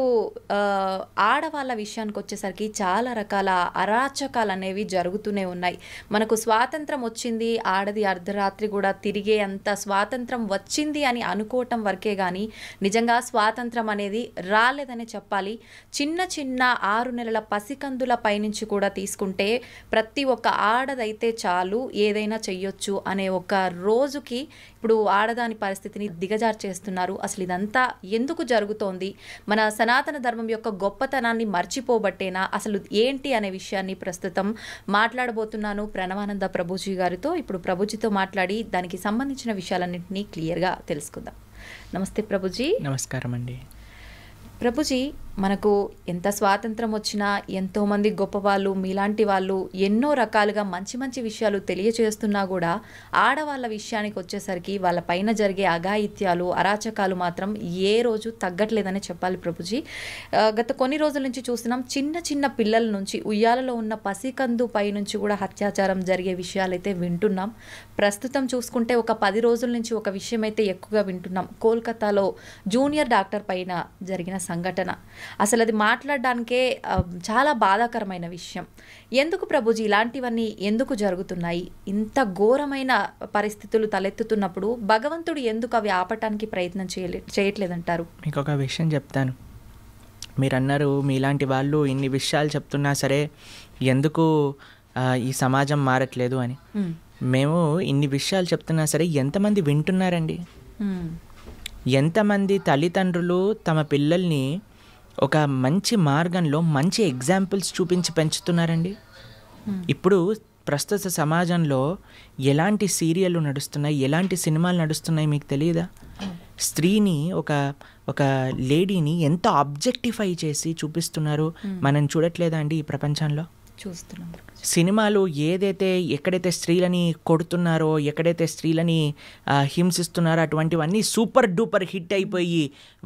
ఆడవాళ్ళ విషయానికి వచ్చేసరికి చాలా రకాల అరాచకాలు అనేవి జరుగుతూనే ఉన్నాయి. మనకు స్వాతంత్రం వచ్చింది, ఆడది అర్ధరాత్రి కూడా తిరిగే అంత స్వాతంత్రం వచ్చింది అని అనుకోవటం వరకే కానీ నిజంగా స్వాతంత్రం అనేది రాలేదని చెప్పాలి. చిన్న చిన్న 6 నెలల పసికందుల పైనుంచి కూడా తీసుకుంటే ప్రతి ఒక్క ఆడదైతే చాలు ఏదైనా చెయ్యొచ్చు అనే ఒక రోజుకి ఇప్పుడు ఆడదాని పరిస్థితిని దిగజారు చేస్తున్నారు. అసలు ఇదంతా ఎందుకు జరుగుతోంది? మన సనాతన ధర్మం యొక్క గొప్పతనాన్ని మర్చిపోబట్టేనా, అసలు ఏంటి అనే విషయాన్ని ప్రస్తుతం మాట్లాడబోతున్నాను ప్రణవానంద ప్రభుజీ గారితో. ఇప్పుడు ప్రభుజీతో మాట్లాడి దానికి సంబంధించిన విషయాలన్నింటినీ క్లియర్గా తెలుసుకుందాం. నమస్తే ప్రభుజీ. నమస్కారం అండి. ప్రభుజీ, మనకు ఎంత స్వాతంత్రం వచ్చినా ఎంతోమంది గొప్పవాళ్ళు మీలాంటి వాళ్ళు ఎన్నో రకాలుగా మంచి మంచి విషయాలు తెలియచేస్తున్నా కూడా ఆడవాళ్ళ విషయానికి వచ్చేసరికి వాళ్ళ పైన జరిగే అఘాయిత్యాలు అరాచకాలు మాత్రం ఏ రోజు తగ్గట్లేదని చెప్పాలి ప్రభుజీ. గత కొన్ని రోజుల నుంచి చూస్తున్నాం, చిన్న చిన్న పిల్లల నుంచి ఉయ్యాలలో ఉన్న పసికందు పై నుంచి కూడా అత్యాచారం జరిగే విషయాలైతే వింటున్నాం. ప్రస్తుతం చూసుకుంటే ఒక 10 రోజుల నుంచి ఒక విషయం అయితే ఎక్కువగా వింటున్నాం. కోల్కతాలో జూనియర్ డాక్టర్ పైన జరిగిన సంఘటన, అసలు అది మాట్లాడడానికే చాలా బాధాకరమైన విషయం. ఎందుకు ప్రభుజీ ఇలాంటివన్నీ ఎందుకు జరుగుతున్నాయి? ఇంత ఘోరమైన పరిస్థితులు తలెత్తుతున్నప్పుడు భగవంతుడు ఎందుకు అవి ఆపటానికి ప్రయత్నం చేయట్లేదంటారు? మీకు ఒక విషయం చెప్తాను. మీరు అన్నారు మీలాంటి వాళ్ళు ఇన్ని విషయాలు చెప్తున్నా సరే ఎందుకు ఈ సమాజం మారట్లేదు అని. మేము ఇన్ని విషయాలు చెప్తున్నా సరే ఎంతమంది వింటున్నారండి? ఎంతమంది తల్లిదండ్రులు తమ పిల్లల్ని ఒక మంచి మార్గంలో మంచి ఎగ్జాంపుల్స్ చూపించి పెంచుతున్నారండి? ఇప్పుడు ప్రస్తుత సమాజంలో ఎలాంటి సీరియళ్ళు నడుస్తున్నాయి, ఎలాంటి సినిమాలు నడుస్తున్నాయి మీకు తెలియదా? స్త్రీని ఒక లేడీని ఎంత ఆబ్జెక్టిఫై చేసి చూపిస్తున్నారు, మనం చూడట్లేదా అండి ఈ ప్రపంచంలో? చూస్తున్నాం. సినిమాలు ఎక్కడైతే స్త్రీలని కొడుతున్నారో, ఎక్కడైతే స్త్రీలని హింసిస్తున్నారో అటువంటివన్నీ సూపర్ డూపర్ హిట్ అయిపోయి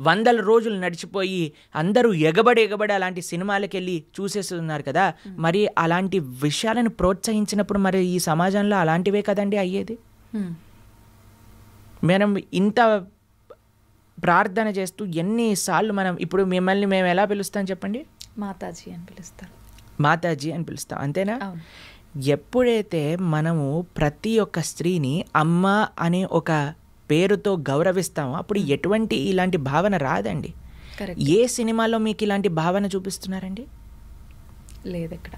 100 రోజులు నడిచిపోయి అందరూ ఎగబడి అలాంటి సినిమాలకు వెళ్ళి చూసేస్తున్నారు కదా. మరి అలాంటి విషయాలను ప్రోత్సహించినప్పుడు మరి ఈ సమాజంలో అలాంటివే కదండి అయ్యేది. మనం ఇంత ప్రార్థన చేస్తూ ఎన్నిసార్లు మనం ఇప్పుడు మిమ్మల్ని మేము ఎలా పిలుస్తాం చెప్పండి? మాతాజీ అని పిలుస్తాం. మాతాజీ అని పిలుస్తాం, అంతేనా? ఎప్పుడైతే మనము ప్రతి ఒక్క స్త్రీని అమ్మ అనే ఒక పేరుతో గౌరవిస్తామో అప్పుడు ఎటువంటి ఇలాంటి భావన రాదండి. ఏ సినిమాలో మీకు ఇలాంటి భావన చూపిస్తున్నారండి? లేదు. ఎక్కడ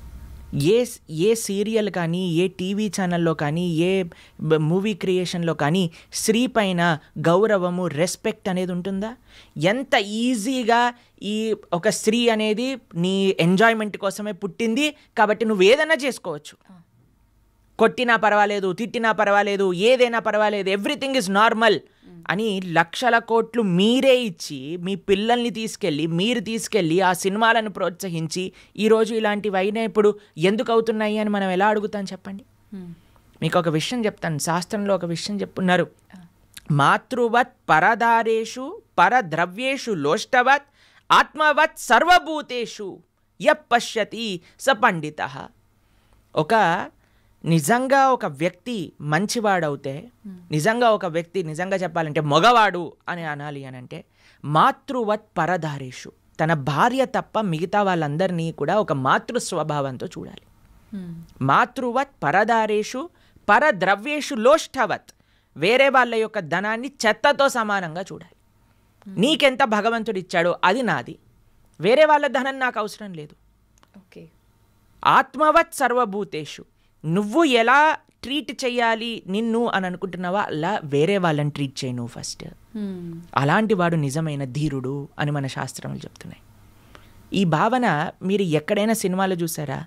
ఏ సీరియల్ కానీ, ఏ టీవీ ఛానల్లో కానీ, ఏ మూవీ క్రియేషన్లో కానీ స్త్రీ పైన గౌరవము, రెస్పెక్ట్ అనేది ఉంటుందా? ఎంత ఈజీగా ఈ ఒక స్త్రీ అనేది నీ ఎంజాయ్మెంట్ కోసమే పుట్టింది కాబట్టి నువ్వు ఏదైనా చేసుకోవచ్చు. కొట్టినా పర్వాలేదు, తిట్టినా పర్వాలేదు, ఏదైనా పర్వాలేదు, ఎవ్రీథింగ్ ఈజ్ నార్మల్ అని లక్షల కోట్లు మీరే ఇచ్చి మీ పిల్లల్ని మీరు తీసుకెళ్ళి ఆ సినిమాలను ప్రోత్సహించి ఈరోజు ఇలాంటివి అయినా ఇప్పుడు ఎందుకు అవుతున్నాయి అని మనం ఎలా అడుగుతాం చెప్పండి. మీకు ఒక విషయం చెప్తాను, శాస్త్రంలో ఒక విషయం చెప్పున్నారు. మాతృవత్ పరదారేషు పరద్రవ్యేషు లోష్టవత్ ఆత్మవత్ సర్వభూతేషు యః పశ్యతి స పండితః. నిజంగా ఒక వ్యక్తి మంచివాడవుతే, నిజంగా ఒక వ్యక్తి నిజంగా చెప్పాలంటే మగవాడు అని అనాలి అని అంటే మాతృవత్ పరదారేషు, తన భార్య తప్ప మిగతా వాళ్ళందరినీ కూడా ఒక మాతృ స్వభావంతో చూడాలి. మాతృవత్ పరదారేషు పరద్రవ్యేషు లోష్టవత్, వేరే వాళ్ళ యొక్క ధనాన్ని చెత్తతో సమానంగా చూడాలి. నీకెంత భగవంతుడు ఇచ్చాడో అది నాది, వేరే వాళ్ళ ధనం నాకు అవసరం లేదు. ఓకే. ఆత్మవత్ సర్వభూతేషు, నువ్వు ఎలా ట్రీట్ చేయాలి నిన్ను అని అనుకుంటున్నావా అలా వేరే వాళ్ళని ట్రీట్ చేయి నువ్వు ఫస్ట్. అలాంటి వాడు నిజమైన ధీరుడు అని మన శాస్త్రములు చెప్తున్నాయి. ఈ భావన మీరు ఎక్కడైనా సినిమాలో చూసారా,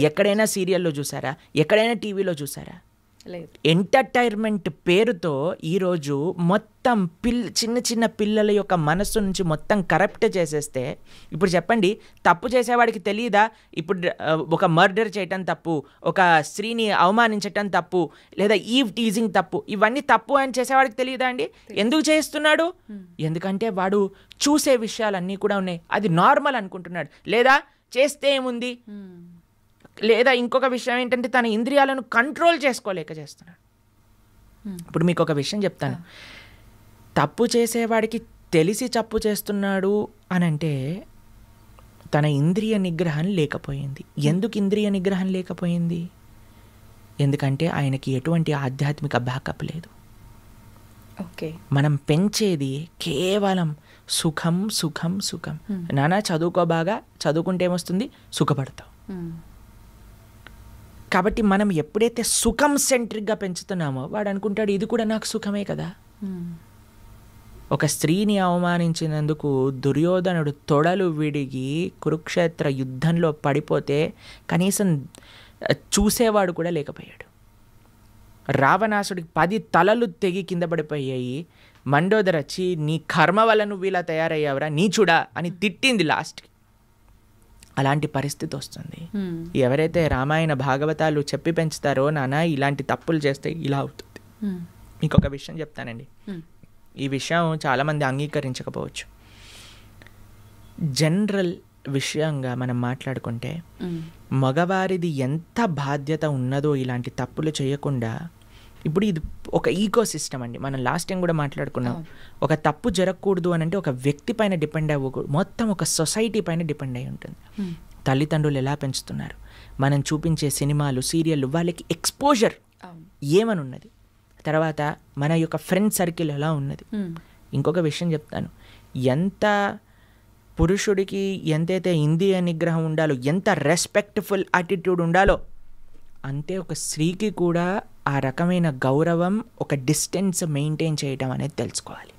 ఎక్కడైనా సీరియల్లో చూసారా, ఎక్కడైనా టీవీలో చూసారా? ఎంటర్టైన్మెంట్ పేరుతో ఈరోజు మొత్తం చిన్న చిన్న పిల్లల యొక్క మనస్సు నుంచి మొత్తం కరప్ట్ చేసేస్తే, ఇప్పుడు చెప్పండి, తప్పు చేసేవాడికి తెలియదా ఇప్పుడు ఒక మర్డర్ చేయటం తప్పు, ఒక స్త్రీని అవమానించటం తప్పు, లేదా ఈవ్ టీజింగ్ తప్పు, ఇవన్నీ తప్పు అని చేసేవాడికి తెలియదా అండి? ఎందుకు చేస్తున్నాడు? ఎందుకంటే వాడు చూసే విషయాలన్నీ కూడా ఉన్నాయి, అది నార్మల్ అనుకుంటున్నాడు. లేదా చేస్తే ఏముంది, లేదా ఇంకొక విషయం ఏంటంటే తన ఇంద్రియాలను కంట్రోల్ చేసుకోలేక చేస్తున్నాడు. ఇప్పుడు మీకు ఒక విషయం చెప్తాను, తప్పు చేసేవాడికి తెలిసి తప్పు చేస్తున్నాడు అని అంటే తన ఇంద్రియ నిగ్రహం లేకపోయింది. ఎందుకు ఇంద్రియ నిగ్రహం లేకపోయింది? ఎందుకంటే ఆయనకి ఎటువంటి ఆధ్యాత్మిక బ్యాకప్ లేదు. ఓకే. మనం పెంచేది కేవలం సుఖం సుఖం సుఖం. నానా చదువుకో, బాగా చదువుకుంటే ఏమొస్తుంది, సుఖపడతావు. కాబట్టి మనం ఎప్పుడైతే సుఖం సెంట్రిక్గా పెంచుతున్నామో వాడు అనుకుంటాడు ఇది కూడా నాకు సుఖమే కదా. ఒక స్త్రీని అవమానించినందుకు దుర్యోధనుడు తొడలు విడిగి కురుక్షేత్ర యుద్ధంలో పడిపోతే కనీసం చూసేవాడు కూడా లేకపోయాడు. రావణాసుడికి 10 తలలు తెగి కింద పడిపోయాయి. మండోదరి వచ్చి నీ కర్మ వల్ల నువ్వు ఇలా తయారయ్యావురా నీచుడా అని తిట్టింది లాస్ట్కి. అలాంటి పరిస్థితి వస్తుంది. ఎవరైతే రామాయణ భాగవతాలు చెప్పి పెంచుతారో నాన్న ఇలాంటి తప్పులు చేస్తే ఇలా అవుతుంది. మీకు ఒక విషయం చెప్తానండి, ఈ విషయం చాలామంది అంగీకరించకపోవచ్చు. జనరల్ విషయంగా మనం మాట్లాడుకుంటే మగవారిది ఎంత బాధ్యత ఉన్నదో ఇలాంటి తప్పులు చేయకుండా. ఇప్పుడు ఇది ఒక ఈకో సిస్టమ్ అండి, మనం లాస్ట్ టైం కూడా మాట్లాడుకున్నాం. ఒక తప్పు జరగకూడదు అని అంటే ఒక వ్యక్తి పైన డిపెండ్ అవ్వకూడదు, మొత్తం ఒక సొసైటీ పైన డిపెండ్ అయి ఉంటుంది. తల్లిదండ్రులు ఎలా పెంచుతున్నారు, మనం చూపించే సినిమాలు సీరియళ్ళు వాళ్ళకి ఎక్స్పోజర్ ఏమని ఉన్నది, తర్వాత మన యొక్క ఫ్రెండ్ సర్కిల్ ఎలా ఉన్నది. ఇంకొక విషయం చెప్తాను, ఎంత పురుషుడికి ఎంతైతే ఇంద్రియ నిగ్రహం ఉండాలో, ఎంత రెస్పెక్ట్ఫుల్ యాటిట్యూడ్ ఉండాలో, అంతే ఒక స్త్రీకి కూడా ఆ రకమైన గౌరవం, ఒక డిస్టెన్స్ మెయింటైన్ చేయడం అనేది తెలుసుకోవాలి.